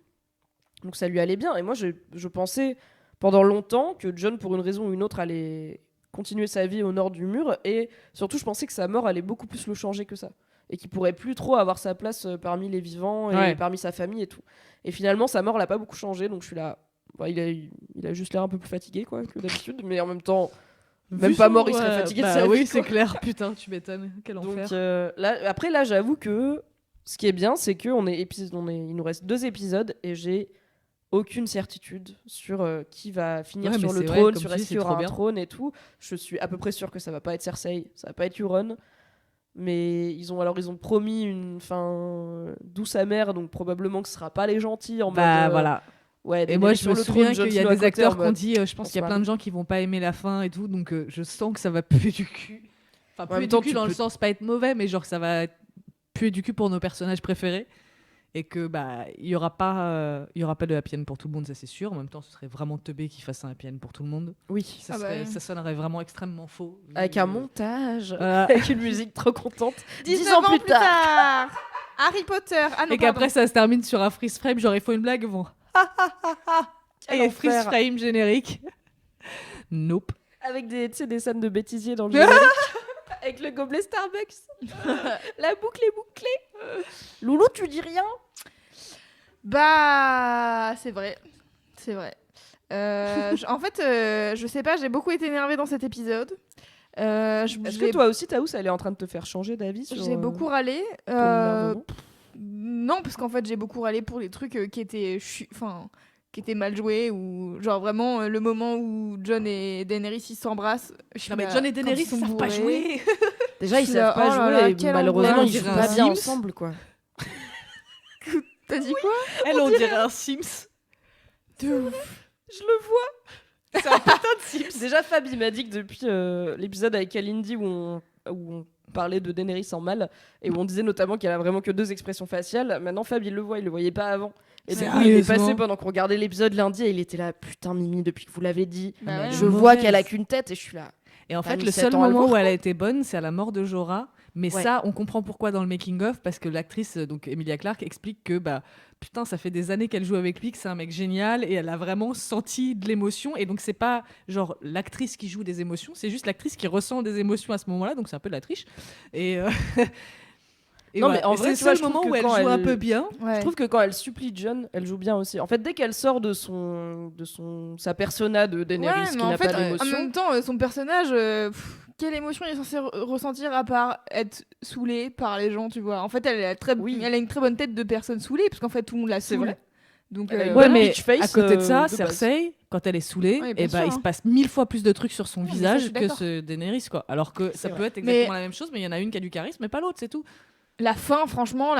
Donc ça lui allait bien. Et moi, je pensais pendant longtemps que Jon, pour une raison ou une autre, allait continuer sa vie au nord du mur. Et surtout, je pensais que sa mort allait beaucoup plus le changer que ça. Et qu'il pourrait plus trop avoir sa place parmi les vivants et Ouais. parmi sa famille et tout. Et finalement, sa mort l'a pas beaucoup changé. Donc je suis là. Bah, il a juste l'air un peu plus fatigué quoi, que d'habitude. Mais en même temps, même Vu pas son- mort, il serait fatigué de bah sa oui, vie, c'est quoi. clair. Putain, tu m'étonnes. Quel Donc enfer. là, j'avoue que ce qui est bien, c'est que il nous reste 2 épisodes et j'ai aucune certitude sur qui va finir Ouais, sur mais le c'est vrai, trône, comme sur tu dis, est-ce qu'il y c'est aura trop un bien. trône et tout. Je suis à peu près sûr que ça va pas être Cersei, ça va pas être Euron. Mais ils ont promis une fin douce amère, donc probablement que ce sera pas les gentils en Bah mode. voilà. Ouais, Et moi, Daenerys je sur me le souviens trône, Jon qu'il y a Snow à des côté, acteurs en qui ont mode, dit, je pense on qu'il y a se plein de gens qui vont pas aimer la fin et tout, donc je sens que ça va puer du cul. Enfin, En même puer temps, du cul tu dans le peux- sens pas être mauvais, mais genre ça va puer du cul pour nos personnages préférés. Et que bah il y aura pas de happy end pour tout le monde, ça c'est sûr. En même temps, ce serait vraiment teubé qu'ils fassent un happy end pour tout le monde. Oui, Ça, Ah bah serait- oui. ça sonnerait vraiment extrêmement faux. avec un montage, Voilà. avec une musique trop contente. 19 ans plus tard. Harry Potter. Ah non, Et qu'après ça se termine sur un freeze frame, genre ils font une blague, ils vont Quel et freeze enfer. frame générique. Nope. Avec tu sais, des scènes de bêtisier dans le générique. Avec le gobelet Starbucks. La boucle est bouclée. Loulou, tu dis rien? Bah, c'est vrai. C'est vrai. En fait, je sais pas, j'ai beaucoup été énervée dans cet épisode. Est-ce que toi aussi, Taous, elle est en train de te faire changer d'avis sur J'ai beaucoup râlé. ton énervement Non, parce qu'en fait, j'ai beaucoup râlé pour les trucs qui étaient qui étaient mal joués ou genre vraiment le moment où Jon et Daenerys ils s'embrassent. Non mais Jon et Daenerys ils savent pas jouer. Déjà, ils Je suis savent là, pas oh là jouer là, et quelle malheureusement, angoisse. ils jouent On pas dirait bien un Sims. ensemble, quoi. T'as dit quoi? Elle on dirait un Sims. De ouf. Je le vois. C'est un putain de Sims. Déjà, Fab, il m'a dit que depuis l'épisode avec Kalindi où on parlait de Daenerys en mal et où on disait notamment qu'elle a vraiment que 2 expressions faciales, maintenant Fab, il le voit, il le voyait pas avant. Et du coup, il est Sérieusement passé pendant qu'on regardait l'épisode lundi et il était là, putain, Mimi, depuis que vous l'avez dit, Bah ouais, je ouais. vois mauvaise. qu'elle a qu'une tête et je suis là. Et en T'as fait, mis le 7 seul ans à le moment voir, où elle a été bonne, c'est à la mort de Jorah. Mais Ouais. ça, on comprend pourquoi dans le making-of, parce que l'actrice, donc Emilia Clarke, explique que bah, putain, ça fait des années qu'elle joue avec lui, que c'est un mec génial, et elle a vraiment senti de l'émotion. Et donc, c'est pas genre l'actrice qui joue des émotions, c'est juste l'actrice qui ressent des émotions à ce moment-là, donc c'est un peu de la triche. Et, et Non, voilà. mais en Et vrai, c'est tu le vois, seul je trouve moment que où elle quand joue un elle- peu bien. Ouais. Je trouve que quand elle supplie Jon, elle joue bien aussi. En fait, dès qu'elle sort de sa persona de Daenerys Ouais, qui mais n'a en fait, pas en d'émotion, même temps, son personnage, quelle émotion il est censé ressentir à part être saoulé par les gens, tu vois. En fait, elle a une très bonne tête de personne saoulée, parce qu'en fait, tout le monde la C'est saoule. vrai. Donc, Elle a une Ouais, bonne mais bitch face, à côté de ça, de base. Cersei, quand elle est saoulée, Ouais, bien sûr, il se passe 1000 fois plus de trucs sur son mais ça, je visage suis que d'accord. ce Daenerys, quoi. Alors que ça vrai. peut être exactement la même chose, mais il y en a une qui a du charisme, mais pas l'autre, c'est tout. la fin, franchement,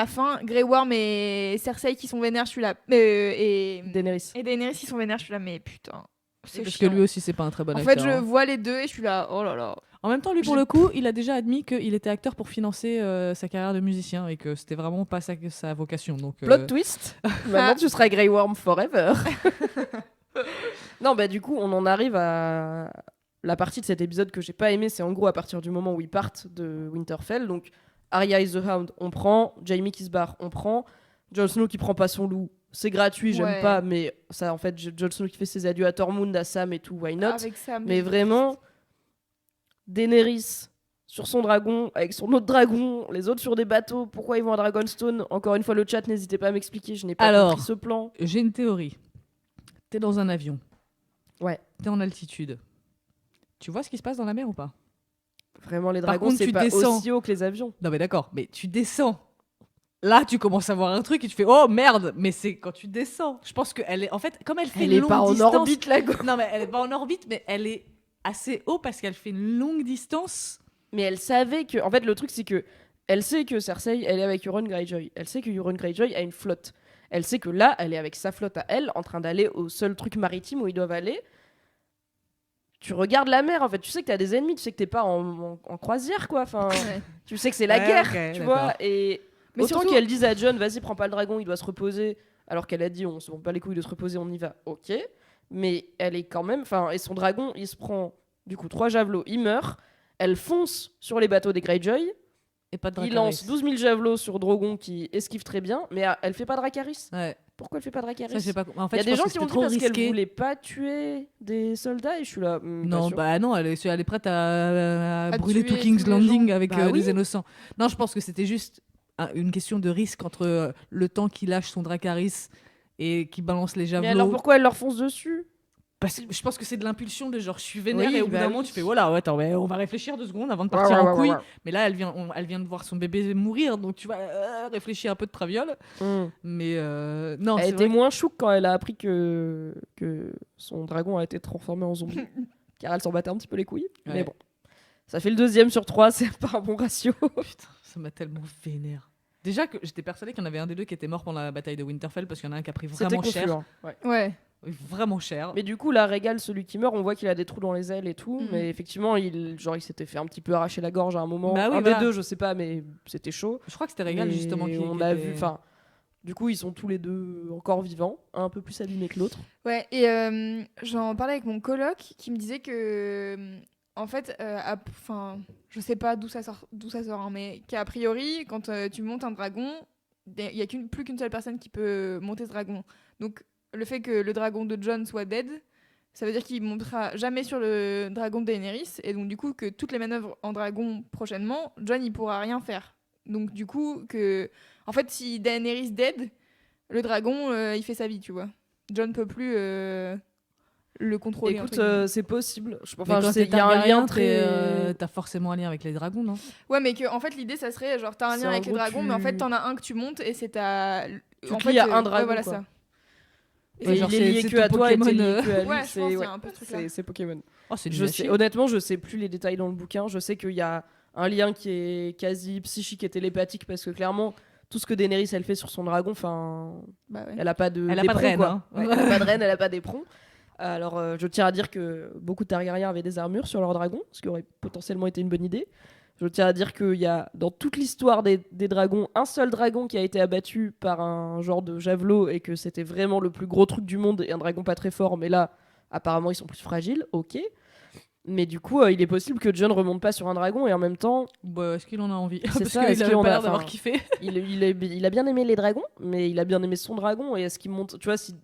Grey Worm et Cersei qui sont vénères, je suis là. Et Daenerys. Daenerys qui sont vénères, je suis là, mais putain. C'est Parce que chiant. lui aussi, c'est pas un très bon En acteur. fait, je hein. vois les deux et je suis là, oh là là. En même temps, lui, pour J'ai- le coup, il a déjà admis qu'il était acteur pour financer sa carrière de musicien et que c'était vraiment pas sa vocation. Donc, Plot twist. Maintenant, tu seras Grey Worm forever. Non, bah du coup, on en arrive à la partie de cet épisode que j'ai pas aimé. C'est en gros à partir du moment où ils partent de Winterfell. Donc, Arya is the Hound, on prend. Jaime qui se barre, on prend. Jon Snow qui prend pas son loup. C'est gratuit, j'aime Ouais. pas, mais ça, en fait, Jon Snow qui fait ses adieux à Tormund, à Sam et tout, why not? Avec Sam. Mais vraiment, Daenerys sur son dragon, avec son autre dragon, les autres sur des bateaux, pourquoi ils vont à Dragonstone? Encore une fois, le chat, n'hésitez pas à m'expliquer, je n'ai pas Alors, compris ce plan. j'ai une théorie. T'es dans un avion. Ouais. T'es en altitude. Tu vois ce qui se passe dans la mer ou pas? Vraiment, les Par dragons, contre, c'est tu pas descends. aussi haut que les avions. Non mais d'accord, mais tu descends. Là, tu commences à voir un truc et tu fais oh merde, mais c'est quand tu descends. Je pense qu'elle est en fait comme elle fait Elle une est longue pas en distance. orbite, là, go. Non mais elle est pas en orbite, mais elle est assez haut parce qu'elle fait une longue distance. Mais elle savait que... En fait, le truc, c'est que elle sait que Cersei, elle est avec Euron Greyjoy. Elle sait que Euron Greyjoy a une flotte. Elle sait que là, elle est avec sa flotte à elle, en train d'aller au seul truc maritime où ils doivent aller. Tu regardes la mer, en fait. Tu sais que t'as des ennemis, tu sais que t'es pas en croisière, quoi. Enfin, Ouais. tu sais que c'est la Ouais, guerre, ok, tu d'accord. vois. Et Mais autant surtout- qu'elle dise à Jon, vas-y, prends pas le dragon, il doit se reposer. Alors qu'elle a dit, on se prend pas les couilles de se reposer, on y va. Ok. Mais elle est quand même... Enfin, et son dragon, il se prend, du coup, 3 javelots, il meurt. Elle fonce sur les bateaux des Greyjoy. Et pas de Il Dracarys. lance 12 000 javelots sur Drogon qui esquive très bien, mais elle fait pas Dracarys. Ouais. Pourquoi elle fait pas Dracarys? Ça j'ai pas. En Il fait, y a je des pense gens que qui c'était ont dit trop parce qu'elle risqué. voulait pas tuer des soldats et je suis là. Pas Non, sûr. bah non, elle est prête à À brûler tuer tout King's tous les Landing gens. avec Bah oui. des innocents. Non, je pense que c'était juste une question de risque entre le temps qu'il lâche son Dracarys et qu'il balance les Mais javelots. alors pourquoi elle leur fonce dessus? Parce que je pense que c'est de l'impulsion de genre je suis vénère Oui, et au bout bah d'un oui. moment tu fais voilà, ouais, attends, mais on va réfléchir 2 secondes avant de partir en couille. Mais là elle vient de voir son bébé mourir donc tu vas réfléchir un peu de traviole. Mais non, Elle c'est était vrai. moins chouque quand elle a appris que son dragon a été transformé en zombie. Car elle s'en battait un petit peu les couilles. Ouais. Mais bon. Ça fait le 2e sur 3, c'est pas un bon ratio. Putain, ça m'a tellement vénère. Déjà que j'étais persuadée qu'il y en avait un des deux qui était mort pendant la bataille de Winterfell parce qu'il y en a un qui a pris C'était vraiment confus. cher. Hein. Ouais. Ouais. Vraiment cher. Mais du coup, là, Régale, celui qui meurt, on voit qu'il a des trous dans les ailes et tout. Mhm. Mais effectivement, il s'était fait un petit peu arracher la gorge à un moment. Bah oui, un voilà. des deux, je sais pas, mais c'était chaud. Je crois que c'était Régal Mais justement qui on qui a était- vu. Enfin, du coup, ils sont tous les deux encore vivants, un peu plus abîmés que l'autre. Ouais, et j'en parlais avec mon coloc qui me disait que, en fait, enfin, je sais pas d'où ça sort, hein, mais qu'a priori, quand tu montes un dragon, il y a plus qu'une seule personne qui peut monter ce dragon. Donc, le fait que le dragon de Jon soit dead, ça veut dire qu'il montera jamais sur le dragon de Daenerys, et donc du coup que toutes les manœuvres en dragon prochainement, Jon il pourra rien faire. Donc du coup que, en fait, si Daenerys dead, le dragon il fait sa vie, tu vois. Jon peut plus le contrôler. Écoute, entre guillemets. c'est possible. Mais Enfin, je quand sais, t'es il y a un lien Targaryen, très. t'as forcément un lien avec les dragons, non? Ouais, mais que en fait l'idée ça serait genre t'as un C'est lien en avec les gros, dragons, mais en fait t'en as un que tu montes et c'est ta. En fait, il y a un dragon, Ouais, voilà quoi. ça. Et Ouais, genre, il est lié c'est que ton à toi et t'es Pokémon, lié que à lui. Ouais, je c'est pense qu'il y a un peu ce truc-là. c'est Pokémon. Oh, c'est Je sais, honnêtement, je sais plus les détails dans le bouquin. Je sais qu'il y a un lien qui est quasi psychique et télépathique parce que clairement, tout ce que Daenerys elle fait sur son dragon, enfin, Bah ouais. elle a pas de. Elle a pas de d'éperon, reine, quoi. hein. Ouais, elle a pas de reine, elle a pas d'éperon. Alors, je tiens à dire que beaucoup de Targaryens avaient des armures sur leur dragon, ce qui aurait potentiellement été une bonne idée. Je tiens à dire qu'il y a dans toute l'histoire des dragons un seul dragon qui a été abattu par un genre de javelot et que c'était vraiment le plus gros truc du monde et un dragon pas très fort, mais là apparemment ils sont plus fragiles, ok. Mais du coup il est possible que Jon remonte pas sur un dragon et en même temps Bah, est-ce qu'il en a envie? C'est Parce ça, qu'il est-ce avait qu'il en pas a- l'air d'avoir enfin, kiffé. il a bien aimé les dragons, mais il a bien aimé son dragon et est-ce qu'il monte, tu vois, si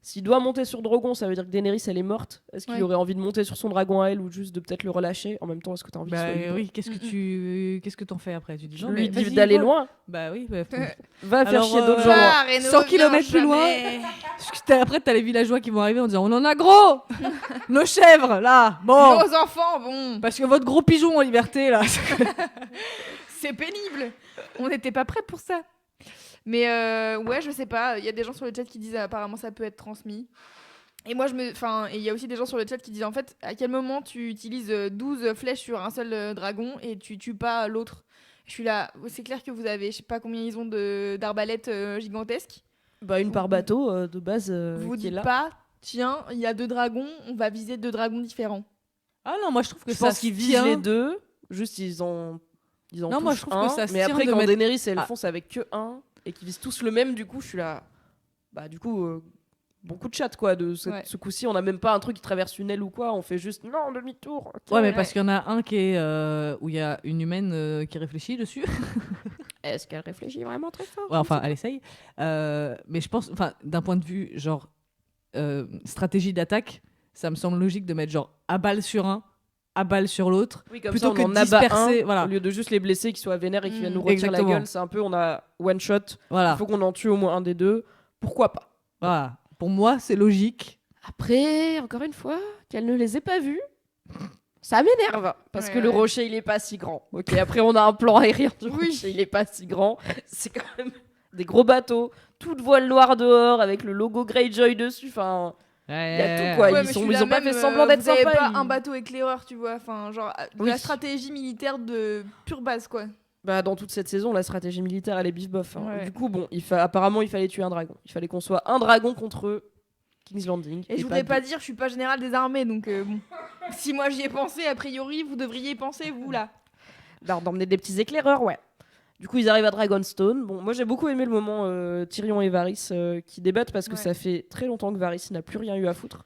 s'il doit monter sur Drogon, ça veut dire que Daenerys elle est morte. Est-ce qu'il aurait envie de monter sur son dragon à elle ou juste de peut-être le relâcher? En même temps, est-ce que t'as envie oui, qu'est-ce que t'en fais après? Tu dis je lui dis d'aller loin. Bah oui, va faire chier d'autres gens. 100 km plus loin. Après, t'as les villageois qui vont arriver en disant on en a gros. Nos chèvres là. Bon. Nos enfants, bon. Parce que votre gros pigeon en liberté là. C'est pénible. On n'était pas prêts pour ça. Mais ouais, je sais pas. Il y a des gens sur le chat qui disent apparemment ça peut être transmis. Et moi, il y a aussi des gens sur le chat qui disent en fait, à quel moment tu utilises 12 flèches sur un seul dragon et tu tues pas l'autre? Je suis là, c'est clair que vous avez, je sais pas combien ils ont d'arbalètes gigantesques. Bah, une par bateau de base. Vous qui est dites là. pas, tiens, il y a 2 dragons, on va viser 2 dragons différents. Ah non, moi je trouve que je ça pense qu'ils visent les deux. Juste, ils en non, moi je trouve un, que ça se mais tient après, de quand mettre... Daenerys elle fonce avec que un et qu'ils visent tous le même, du coup, je suis là. Bah, du coup, beaucoup de chat quoi. Ce coup-ci, on a même pas un truc qui traverse une aile ou quoi. On fait juste non, demi-tour. Okay. Ouais, mais parce qu'il y en a un qui est où il y a une humaine qui réfléchit dessus. Est-ce qu'elle réfléchit vraiment très fort? Ouais, enfin, elle essaye. Mais je pense, d'un point de vue genre stratégie d'attaque, ça me semble logique de mettre genre à balle sur un, à balle sur l'autre, oui, comme plutôt ça, que on de en abat disperser. Un, voilà. au lieu de juste les blesser, qu'ils soient vénères et qu'ils viennent nous retirer la gueule. C'est un peu, on a one shot. Voilà. Il faut qu'on en tue au moins un des deux. Pourquoi pas? Voilà. Pour moi, c'est logique. Après, encore une fois, qu'elle ne les ait pas vus, ça m'énerve. Parce que le rocher, il est pas si grand. Ok, après, on a un plan aérien du rocher, il est pas si grand. C'est quand même des gros bateaux, tout de voile noir dehors, avec le logo Greyjoy dessus. Enfin, il y a tout quoi. Ils ont pas fait semblant d'être sympas. Vous avez pas un bateau éclaireur, tu vois. Enfin, genre, la stratégie militaire de pure base, quoi. Bah, dans toute cette saison, la stratégie militaire, elle est bif-bof. Du coup, bon, apparemment, il fallait tuer un dragon. Il fallait qu'on soit un dragon contre King's Landing. Et je voudrais pas dire, je suis pas général des armées, donc bon. Si moi j'y ai pensé, a priori, vous devriez y penser, vous, là. D'emmener des petits éclaireurs, ouais. Du coup, ils arrivent à Dragonstone. Bon, moi, j'ai beaucoup aimé le moment Tyrion et Varys qui débattent parce que ça fait très longtemps que Varys n'a plus rien eu à foutre.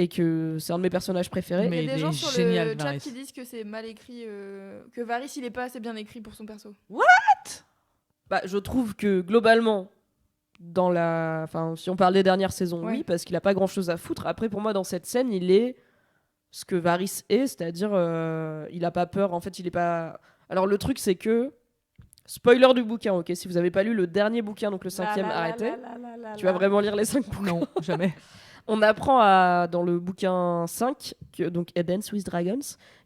Et que c'est un de mes personnages préférés. Mais il y a des gens sur le chat qui disent que c'est mal écrit, que Varys il est pas assez bien écrit pour son perso. What? Bah, je trouve que globalement, si on parle des dernières saisons, oui, parce qu'il a pas grand chose à foutre. Après, pour moi, dans cette scène, il est ce que Varys est, c'est-à-dire il a pas peur. En fait, il est pas. Alors, le truc, c'est que. Spoiler du bouquin, ok? Si vous avez pas lu le dernier bouquin, donc le 5e, arrêtez. Tu vas vraiment lire les 5 bouquins? Non, jamais. On apprend dans le bouquin 5, donc Dance with Dragons,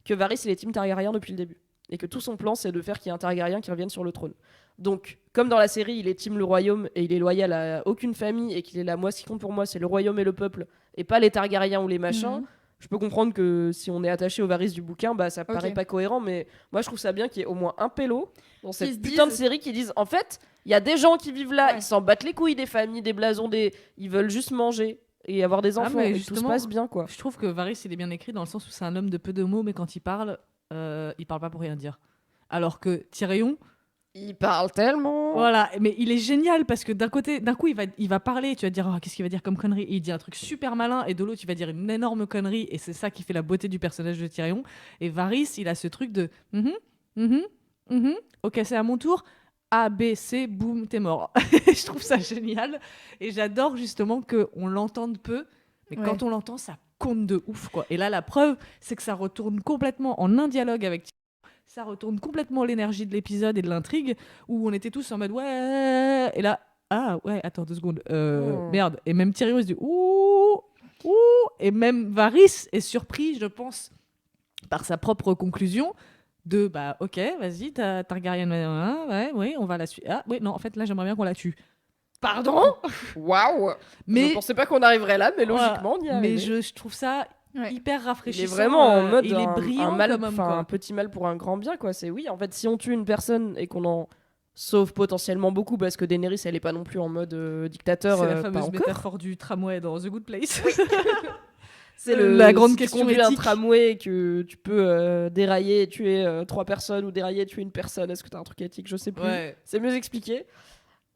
que Varys il est team Targaryen depuis le début. Et que tout son plan, c'est de faire qu'il y ait un Targaryen qui revienne sur le trône. Donc, comme dans la série, il est team le royaume et il est loyal à aucune famille et qu'il est là, moi, ce qui compte pour moi, c'est le royaume et le peuple, et pas les Targaryens ou les machins. Je peux comprendre que si on est attaché au Varys du bouquin, bah ça paraît pas cohérent, mais moi je trouve ça bien qu'il y ait au moins un pélo dans cette putain de série qui disent en fait, il y a des gens qui vivent là, ils s'en battent les couilles des familles, des blasons, ils veulent juste manger et avoir des enfants et tout se passe bien quoi. Je trouve que Varys il est bien écrit dans le sens où c'est un homme de peu de mots, mais quand il parle pas pour rien dire. Alors que Tyrion, il parle tellement. Voilà, mais il est génial parce que d'un coup il va parler, tu vas dire qu'est-ce qu'il va dire comme connerie, et il dit un truc super malin, et de l'autre il va dire une énorme connerie, et c'est ça qui fait la beauté du personnage de Tyrion. Et Varys, il a ce truc de ok, c'est à mon tour. A, B, C, boum, t'es mort. Je trouve ça génial. Et j'adore justement qu'on l'entende peu, mais quand on l'entend, ça compte de ouf, quoi. Et là, la preuve, c'est que ça retourne complètement en un dialogue avec Tyrion. Ça retourne complètement l'énergie de l'épisode et de l'intrigue, où on était tous en mode ouais. Et là, ah ouais, attends 2 secondes. Merde. Et même Tyrion se dit ouh. Et même Varys est surpris, je pense, par sa propre conclusion. De bah ok, vas-y, Targaryen, oui, on va la suivre. Ah oui, non, en fait là j'aimerais bien qu'on la tue. Pardon. Waouh. Mais je pensais pas qu'on arriverait là, mais logiquement on y est arrivé. Mais je trouve ça hyper rafraîchissant. Il est vraiment en mode il est brillant un petit mal pour un grand bien quoi. C'est oui, en fait si on tue une personne et qu'on en sauve potentiellement beaucoup parce que Daenerys elle est pas non plus en mode dictateur. C'est la fameuse métaphore du tramway dans The Good Place. Oui. C'est la grande question éthique. Tu conduis un tramway et que tu peux dérailler et tuer 3 personnes ou dérailler et tuer une personne. Est-ce que t'as un truc éthique? Je sais plus. Ouais. C'est mieux expliqué.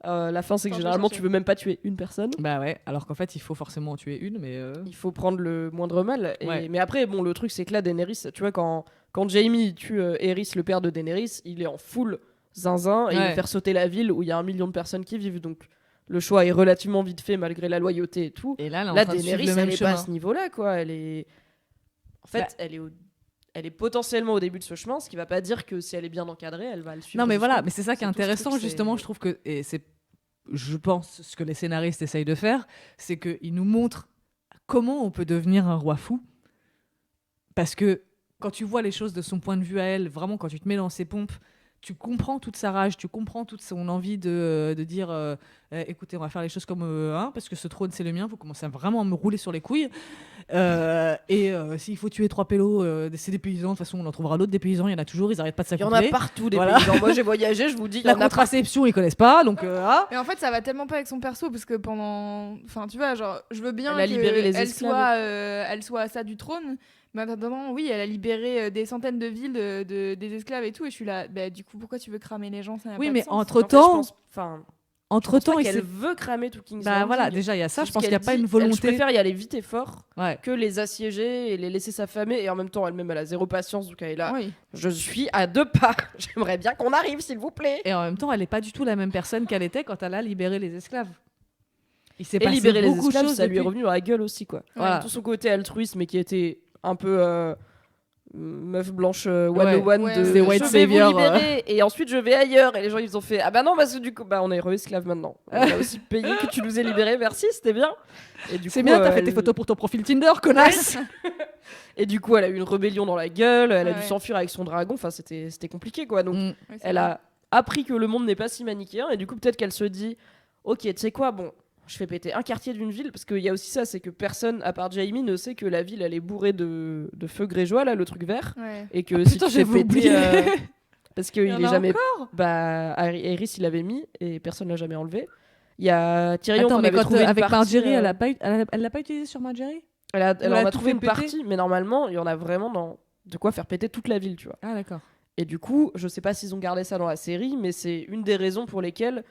La fin, c'est que généralement, tu veux même pas tuer une personne. Bah ouais, alors qu'en fait, il faut forcément en tuer une, mais... Il faut prendre le moindre mal. Mais après, bon, le truc, c'est que là, Daenerys, tu vois, quand Jaime tue Aerys, le père de Daenerys, il est en full zinzin et il veut faire sauter la ville où il y a 1 million de personnes qui vivent. Donc, le choix est relativement vite fait malgré la loyauté et tout. Et là, elle est en Là, train de suivre Daenerys, le elle même est pas à chemin. ce niveau-là, quoi. En fait, Bah. elle est potentiellement au début de ce chemin, ce qui va pas dire que si elle est bien encadrée, elle va le suivre. Non, mais jusqu'au voilà, bout. mais c'est ça qui est tout ce truc, intéressant, c'est- justement, je trouve que, et c'est, je pense, ce que les scénaristes essayent de faire, c'est qu'ils nous montrent comment on peut devenir un roi fou. Parce que quand tu vois les choses de son point de vue à elle, vraiment, quand tu te mets dans ses pompes, tu comprends toute sa rage, tu comprends toute son envie de dire écoutez, on va faire les choses comme parce que ce trône c'est le mien, vous commencez à vraiment me rouler sur les couilles. S'il faut tuer 3 pélos, c'est des paysans, de toute façon on en trouvera d'autres des paysans, il y en a toujours, ils arrêtent pas de Il y en s'accoupler. a partout des Voilà. paysans. Moi, j'ai voyagé, je vous dis, il y La en a partout. contraception, ils connaissent pas, donc Mais en fait, ça va tellement pas avec son perso parce que enfin, tu vois, genre, je veux bien Elle a libéré les qu'elle esclaves. elle soit à ça du trône, mais en attendant, oui, elle a libéré des centaines de villes des esclaves et tout, et je suis là, bah, du coup, pourquoi tu veux cramer les gens, ça n'a oui, pas mais de sens. En fait, entre-temps, je pense pas il qu'elle s'est- veut cramer tout King's bah Landing. voilà, déjà il y a ça, C'est je pense ce qu'il n'y a qu'elle pas dit. une Je volonté. préfère y aller vite et fort Ouais. que les assiéger et les laisser s'affamer, et en même temps, elle-même, elle a zéro patience, donc elle est là. Oui. Je suis à 2 pas. J'aimerais bien qu'on arrive, s'il vous plaît. Et en même temps, elle n'est pas du tout la même personne qu'elle était quand elle a libéré les esclaves. Il s'est Et passé libérer les beaucoup de esclaves, choses ça lui est depuis. revenu dans la gueule aussi, quoi. Voilà. Tout son côté altruiste, mais qui était un peu meuf blanche 101 Ouais, de c'est white je vais vous savior, libérer et ensuite je vais ailleurs, et les gens ils ont fait ah bah non parce que du coup bah on est re-esclaves maintenant, on a aussi payé que tu nous aies libérés, merci, c'était bien. Et du C'est coup, bien, t'as fait tes elle- photos pour ton profil Tinder, connasse. Et du coup elle a eu une rébellion dans la gueule, elle a dû Ouais. s'enfuir avec son dragon, enfin c'était compliqué quoi, donc Mm. Ouais, c'est elle vrai. a appris que le monde n'est pas si manichéen, et du coup peut-être qu'elle se dit ok, tu sais quoi, bon, je fais péter un quartier d'une ville, parce qu'il y a aussi ça, c'est que personne à part Jaime ne sait que la ville elle est bourrée de feu grégeois, là, le truc vert, Ouais. et que Ah, si putain, tu fais j'avais péter oublié. parce Il qu'il y en est a jamais encore. bah Aerys il l'avait mis et personne l'a jamais enlevé. Il y a Tyrion Attends, qu'on mais avait quand trouvé une avec partie, Marjorie, elle l'a pas utilisé sur Marjorie. elle Ou en elle a a tout trouvé fait une péter partie, mais normalement il y en a vraiment de quoi faire péter toute la ville, tu vois. Ah d'accord. Et du coup, je sais pas s'ils ont gardé ça dans la série, mais c'est une des raisons pour lesquelles,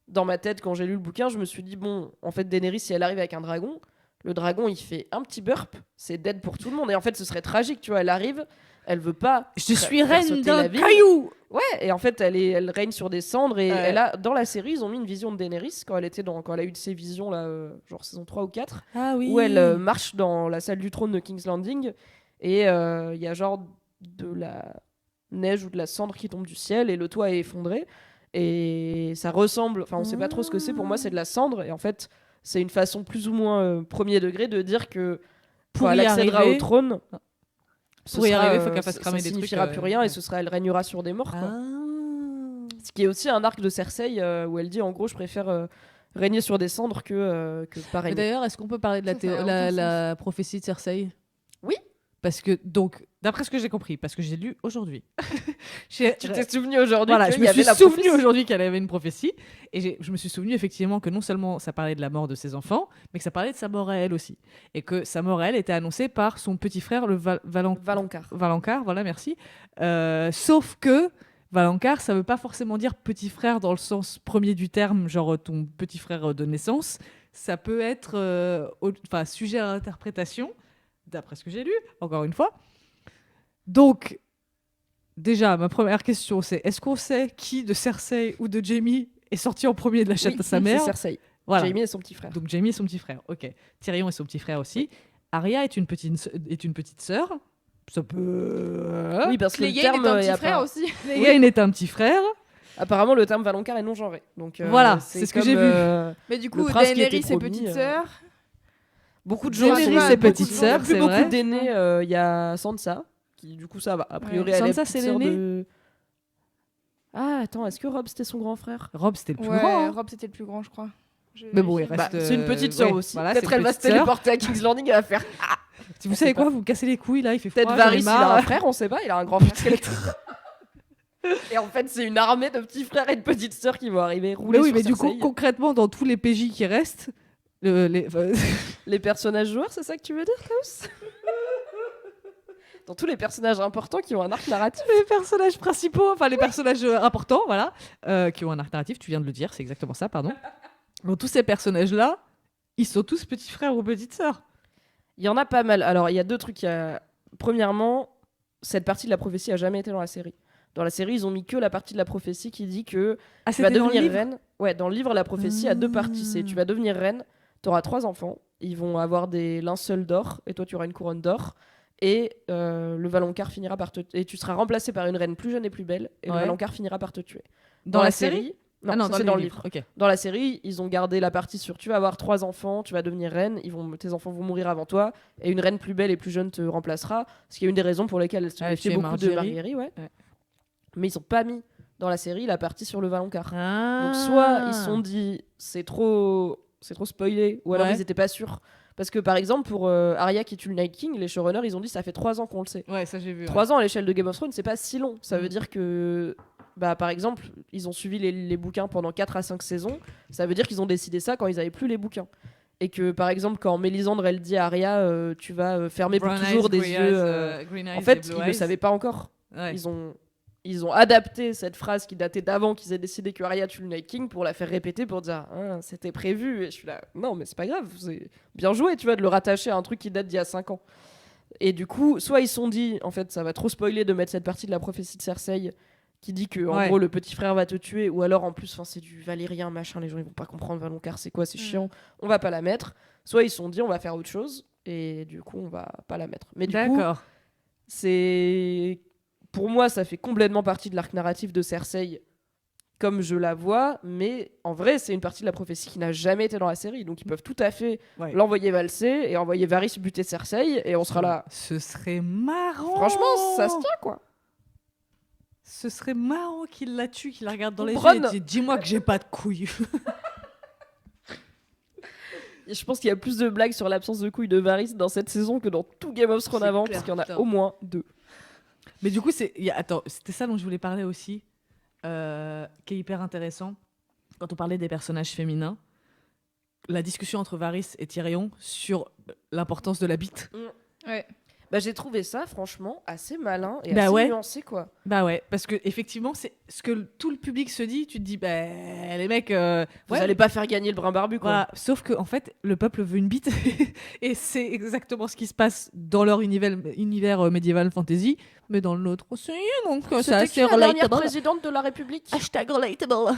dans ma tête, quand j'ai lu le bouquin, je me suis dit, bon, en fait, Daenerys, si elle arrive avec un dragon, le dragon, il fait un petit burp, c'est dead pour tout le monde. Et en fait, ce serait tragique, tu vois, elle arrive, elle veut pas... Je suis faire reine sauter d'un la ville. caillou. Ouais, et en fait, elle règne sur des cendres, et Ouais. elle a, dans la série, ils ont mis une vision de Daenerys, quand elle a eu ses visions, là, genre saison 3 ou 4, Ah oui. où elle marche dans la salle du trône de King's Landing, et il y a genre de la neige ou de la cendre qui tombe du ciel, et le toit est effondré, et ça ressemble, enfin on sait pas trop ce que c'est, pour moi c'est de la cendre, et en fait c'est une façon plus ou moins premier degré de dire que Pour quand elle y accédera arriver- au trône, Pour y arriver, faut qu'elle fasse ça cramer des trucs, signifiera plus rien, et ce sera, elle régnera sur des morts, quoi. Ah. Ce qui est aussi un arc de Cersei où elle dit en gros je préfère régner sur des cendres que pas Mais régner. d'ailleurs, est-ce qu'on peut parler de Ça a aucun la prophétie de Cersei? Oui. Parce que, donc, d'après ce que j'ai compris, parce que j'ai lu aujourd'hui, j'ai- Tu t'es souvenu aujourd'hui voilà, qu'il je y me avait suis la souvenu prophétie. aujourd'hui qu'elle avait une prophétie, et je me suis souvenu effectivement que non seulement ça parlait de la mort de ses enfants, mais que ça parlait de sa mort à elle aussi, et que sa mort à elle était annoncée par son petit frère, le Valonqar. Valonqar, voilà, merci. Sauf que Valonqar, ça veut pas forcément dire petit frère dans le sens premier du terme, genre ton petit frère de naissance. Ça peut être sujet à interprétation, d'après ce que j'ai lu, encore une fois. Donc, déjà, ma première question, c'est est-ce qu'on sait qui de Cersei ou de Jaime est sorti en premier de la chatte Oui, de sa c'est mère? Cersei. Voilà. Jaime et son petit frère. Donc Jaime est son petit frère, ok. Tyrion est son petit frère aussi. Arya est une petite sœur. Ça peut... Oui, parce que le Clegane terme est un est petit frère aussi. Clegane est un petit frère. apparemment le terme Valonqar est non genré. Donc Voilà, c'est ce que comme, j'ai vu. Mais du coup, prince qui était Daenerys, ses promis, petites sœurs. Beaucoup de gens Daenerys, sont- ses beaucoup petites de- sœurs, plus c'est beaucoup vrai. d'aînés. Il y a Sansa qui du coup ça va. A priori Ouais. elle est Sansa, petite c'est sœur l'aînée de. Ah attends, est-ce que Robb c'était son grand frère? Robb, c'était le plus Ouais, grand. hein. Robb, c'était le plus grand, je crois. Mais bon, il Bah, reste. c'est une petite sœur ouais, aussi. voilà, Peut-être c'est une elle va se petite sœur. téléporter à King's Landing, elle va faire. Si vous on savez sait quoi, vous cassez les couilles là, il fait froid. Peut-être j'en ai Varys il a marre. un frère, on sait pas, il a un grand frère. Et en fait c'est une armée de petits frères et de petites sœurs qui vont arriver rouler Mais oui, sur mais du coup, Cersei. concrètement, dans tous les PJ qui restent, Les personnages joueurs, c'est ça que tu veux dire, Taos? Dans tous les personnages importants qui ont un arc narratif. les personnages principaux, enfin les personnages importants, voilà, qui ont un arc narratif, tu viens de le dire, c'est exactement ça, pardon. Donc tous ces personnages-là, ils sont tous petits frères ou petites sœurs. Il y en a pas mal. Alors, il y a deux trucs. Premièrement, cette partie de la prophétie a jamais été dans la série. Dans la série, ils ont mis que la partie de la prophétie qui dit que Ah, tu vas c'était dans le devenir livre. reine. Ouais, dans le livre, la prophétie a 2 parties. C'est tu vas devenir reine, tu auras 3 enfants, ils vont avoir des linceuls d'or, et toi tu auras une couronne d'or. Et le Valonqar finira par et tu seras remplacé par une reine plus jeune et plus belle, et le Ouais. Valonqar finira par te tuer. Dans la série. Non, Ah non, ça, c'est dans le livre. Ok. Dans la série, ils ont gardé la partie sur tu vas avoir 3 enfants, tu vas devenir reine, tes enfants vont mourir avant toi, et une reine plus belle et plus jeune te remplacera. Ce qui est une des raisons pour lesquelles elle se méfiait tuer beaucoup de Margaery. Margaery, ouais. Ouais. Mais ils ont pas mis dans la série la partie sur le Valonqar. Ah. Donc soit ils se sont dit c'est trop spoilé, ou alors Ouais. ils étaient pas sûrs. Parce que par exemple pour Arya qui tue le Night King, les showrunners ils ont dit ça fait 3 ans qu'on le sait. Ouais, ça j'ai vu. 3 ans à l'échelle de Game of Thrones, c'est pas si long. Ça veut Mhm. dire que, par exemple, ils ont suivi les bouquins pendant 4 à 5 saisons. Ça veut dire qu'ils ont décidé ça quand ils avaient plus les bouquins. Et que, par exemple, quand Mélisandre, elle dit à Arya, tu vas fermer pour toujours des yeux. En fait, ils le savaient pas encore. Ouais. Ils ont adapté cette phrase qui datait d'avant qu'ils aient décidé que Arya tue le Night King pour la faire répéter pour dire c'était prévu. Et je suis là, non, mais c'est pas grave, c'est bien joué, tu vois, de le rattacher à un truc qui date d'il y a 5 ans. Et du coup, soit ils se sont dit, en fait, ça va trop spoiler de mettre cette partie de la prophétie de Cersei qui dit que, en Ouais. gros, le petit frère va te tuer, ou alors en plus, c'est du valérien, machin, les gens ils vont pas comprendre Valonqar, c'est quoi, c'est chiant, on va pas la mettre. Soit ils se sont dit, on va faire autre chose, et du coup, on va pas la mettre. Mais du coup, D'accord. c'est. Pour moi, ça fait complètement partie de l'arc narratif de Cersei, comme je la vois, mais en vrai, c'est une partie de la prophétie qui n'a jamais été dans la série. Donc ils peuvent tout à fait Ouais. l'envoyer valser et envoyer Varys buter Cersei, et on sera là. Ce serait marrant. Franchement, ça se tient, quoi. Ce serait marrant qu'il la tue, qu'il la regarde dans Ou les Bronn. yeux et dit dis-moi que j'ai pas de couilles. Et je pense qu'il y a plus de blagues sur l'absence de couilles de Varys dans cette saison que dans tout Game of Thrones C'est avant, clair, parce qu'il y en a putain. au moins 2. Mais du coup, attends, c'était ça dont je voulais parler aussi, qui est hyper intéressant. Quand on parlait des personnages féminins, la discussion entre Varys et Tyrion sur l'importance de la bite. Ouais. J'ai trouvé ça, franchement, assez malin et Bah assez ouais. nuancé, quoi. Bah ouais, parce que effectivement, c'est ce que tout le public se dit. Tu te dis, les mecs, Vous ouais, allez pas faire gagner le brin barbu, quoi. voilà. Sauf que en fait, le peuple veut une bite, et c'est exactement ce qui se passe dans leur univers médiéval fantasy, mais dans le nôtre aussi. Donc ça, C'était qui c'est la dernière relatable. présidente de la République? Hashtag relatable.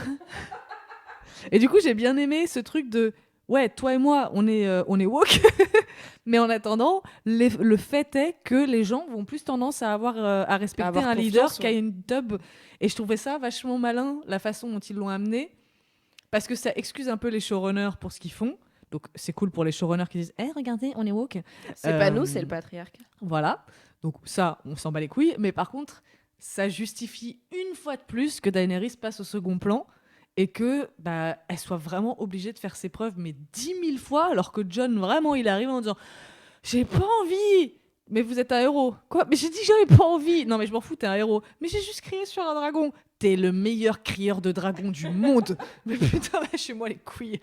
Et du coup, j'ai bien aimé ce truc de ouais, toi et moi, on est woke, mais en attendant, le fait est que les gens vont plus tendance à respecter avoir un leader confiance, qu'à une tub. Et je trouvais ça vachement malin, la façon dont ils l'ont amené, parce que ça excuse un peu les showrunners pour ce qu'ils font. Donc c'est cool pour les showrunners qui disent regardez, on est woke. C'est pas nous, c'est le patriarcat. Voilà. Donc ça, on s'en bat les couilles. Mais par contre, ça justifie une fois de plus que Daenerys passe au second plan et que elle soit vraiment obligée de faire ses preuves, mais 10 000 fois, alors que Jon, vraiment, il arrive en disant « J'ai pas envie !» Mais vous êtes un héros. Quoi? Mais j'ai dit que j'avais pas envie. Non, mais je m'en fous, t'es un héros. Mais j'ai juste crié sur un dragon. T'es le meilleur crieur de dragon du monde. Mais putain, lâchez-moi les couilles.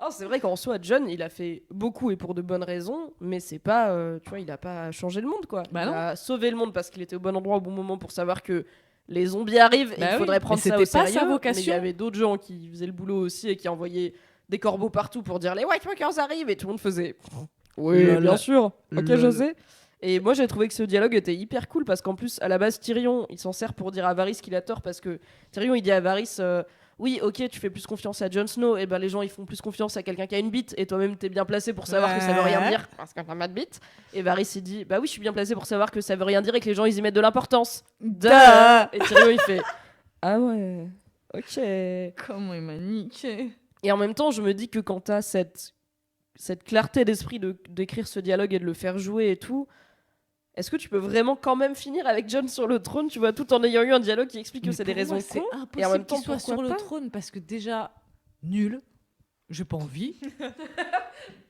Oh, c'est vrai qu'en soi, Jon, il a fait beaucoup et pour de bonnes raisons, mais c'est pas, tu vois, il a pas changé le monde, quoi. Bah il non. a sauvé le monde parce qu'il était au bon endroit au bon moment pour savoir que les zombies arrivent et Bah il oui, faudrait prendre mais ça au c'était pas sa sérieux. vocation. Mais il y avait d'autres gens qui faisaient le boulot aussi et qui envoyaient des corbeaux partout pour dire les White Walkers arrivent et tout le monde faisait oui, Lol. bien sûr. Ok, Lol. José. Et moi, j'ai trouvé que ce dialogue était hyper cool parce qu'en plus, à la base, Tyrion, il s'en sert pour dire à Varys qu'il a tort parce que Tyrion, il dit à Varys oui, ok, tu fais plus confiance à Jon Snow, et les gens ils font plus confiance à quelqu'un qui a une bite, et toi-même t'es bien placé pour savoir que ça veut rien dire parce que t'as pas de bite. Et Varys il dit bah oui, je suis bien placé pour savoir que ça veut rien dire et que les gens ils y mettent de l'importance. Duh. Et Tyrion il fait ah ouais, ok. Comment il m'a niqué. Et en même temps, je me dis que quand t'as cette clarté d'esprit d'écrire ce dialogue et de le faire jouer et tout, est-ce que tu peux vraiment quand même finir avec Jon sur le trône, tu vois, tout en ayant eu un dialogue qui explique que Mais c'est des pour raisons moi, c'est cons impossible et en même temps qu'il soit pourquoi sur le pas trône parce que déjà nul, j'ai pas envie.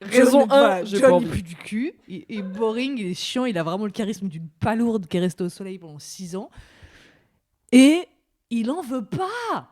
Raison 1, voilà, j'ai Jon, pas il envie. pue du cul, il est boring, il est chiant, il a vraiment le charisme d'une palourde qui est restée au soleil pendant 6 ans. Et il en veut pas.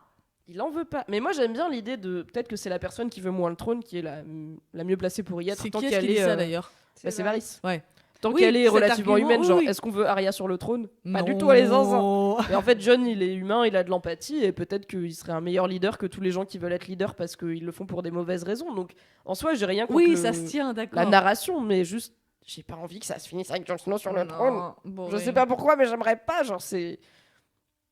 Il en veut pas. Mais moi j'aime bien l'idée de peut-être que c'est la personne qui veut moins le trône qui est la mieux placée pour y être. C'est tant qui est-ce qu'elle qui dit est, ça d'ailleurs? c'est Varys. Ouais. Tant Oui, qu'elle est cet relativement argument, humaine, oui, genre oui. est-ce qu'on veut Arya sur le trône? Pas du Non. tout à les zinzins. Et en fait Jon il est humain, il a de l'empathie et peut-être qu'il serait un meilleur leader que tous les gens qui veulent être leader parce qu'ils le font pour des mauvaises raisons. Donc en soi j'ai rien contre Oui, ça se tient, d'accord. la narration, mais juste j'ai pas envie que ça se finisse avec Jon Snow sur le trône. Bon, Je sais pas pourquoi, mais j'aimerais pas. Genre, c'est.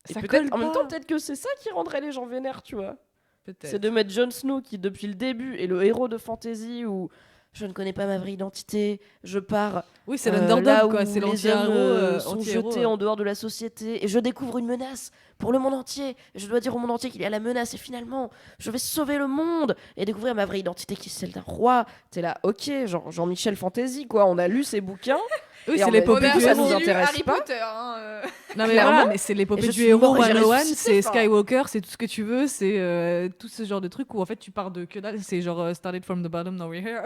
Et Ça peut-être, colle en même pas. temps, peut-être que c'est ça qui rendrait les gens vénères, tu vois. Peut-être. C'est de mettre Jon Snow qui, depuis le début, est le héros de fantasy où je ne connais pas ma vraie identité, je pars Oui, c'est là l'underdog, où quoi. C'est les l'anti-héros. hommes sont anti-héros, jetés en dehors de la société et je découvre une menace pour le monde entier. Et je dois dire au monde entier qu'il y a la menace et finalement, je vais sauver le monde et découvrir ma vraie identité qui est celle d'un roi. T'es là, ok, genre Jean-Michel Fantasy, quoi. On a lu ses bouquins. Oui, Et c'est en l'épopée même du temps, ça héros. nous intéresse Harry pas. Potter. Non mais Clairement. voilà, mais c'est Et l'épopée je du suis héros mort et j'ai 101, ressuscité, c'est enfin. Skywalker, c'est tout ce que tu veux, c'est tout ce genre de truc où en fait tu pars de que dalle, c'est genre started from the bottom, now we're here.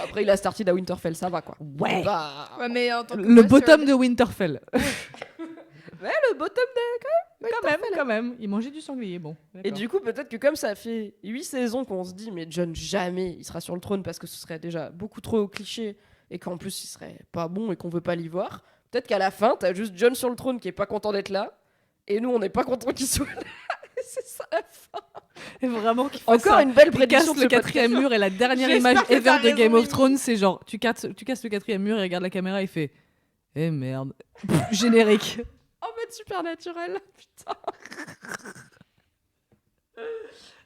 Après, il a starté à Winterfell, ça va, quoi. Ouais. Bah, Ouais, mais en tant que Le moi, bottom de Winterfell. ouais, le bottom de... Quand même, il mangeait du sanglier, bon. Et du coup, peut-être que comme ça fait 8 saisons qu'on se dit, mais Jon, jamais il sera sur le trône parce que ce serait déjà beaucoup trop cliché et qu'en plus il serait pas bon et qu'on veut pas l'y voir. Peut-être qu'à la fin, t'as juste Jon sur le trône qui est pas content d'être là et nous on n'est pas content qu'il soit là. C'est ça la fin. Et vraiment, qu'il fait Encore ça. une belle Il prédiction casse de le ce quatrième podcast. mur et la dernière J'espère image que ever t'as de raison, Game of Mimi. Thrones, c'est genre tu casses le quatrième mur et regarde la caméra et fait eh merde. Générique. En mode Supernatural. Putain.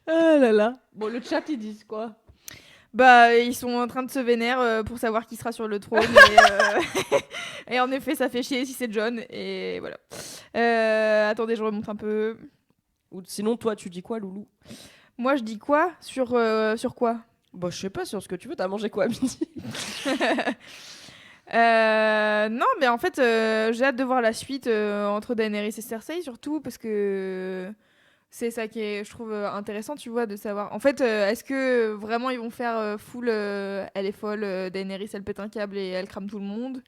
Ah là là. Bon, le chat ils disent quoi? Bah, ils sont en train de se vénère pour savoir qui sera sur le trône. Et, et en effet, ça fait chier si c'est John. Et voilà. Attendez, je remonte un peu. Ou sinon, toi, tu dis quoi, Loulou? Moi, je dis quoi sur quoi? Bah, je sais pas, sur ce que tu veux. T'as mangé quoi à midi? Non, mais en fait, j'ai hâte de voir la suite entre Daenerys et Cersei, surtout parce que c'est ça qui est, je trouve, intéressant, tu vois, de savoir. En fait, est-ce que vraiment ils vont faire full elle est folle, Daenerys, elle pète un câble et elle crame tout le monde?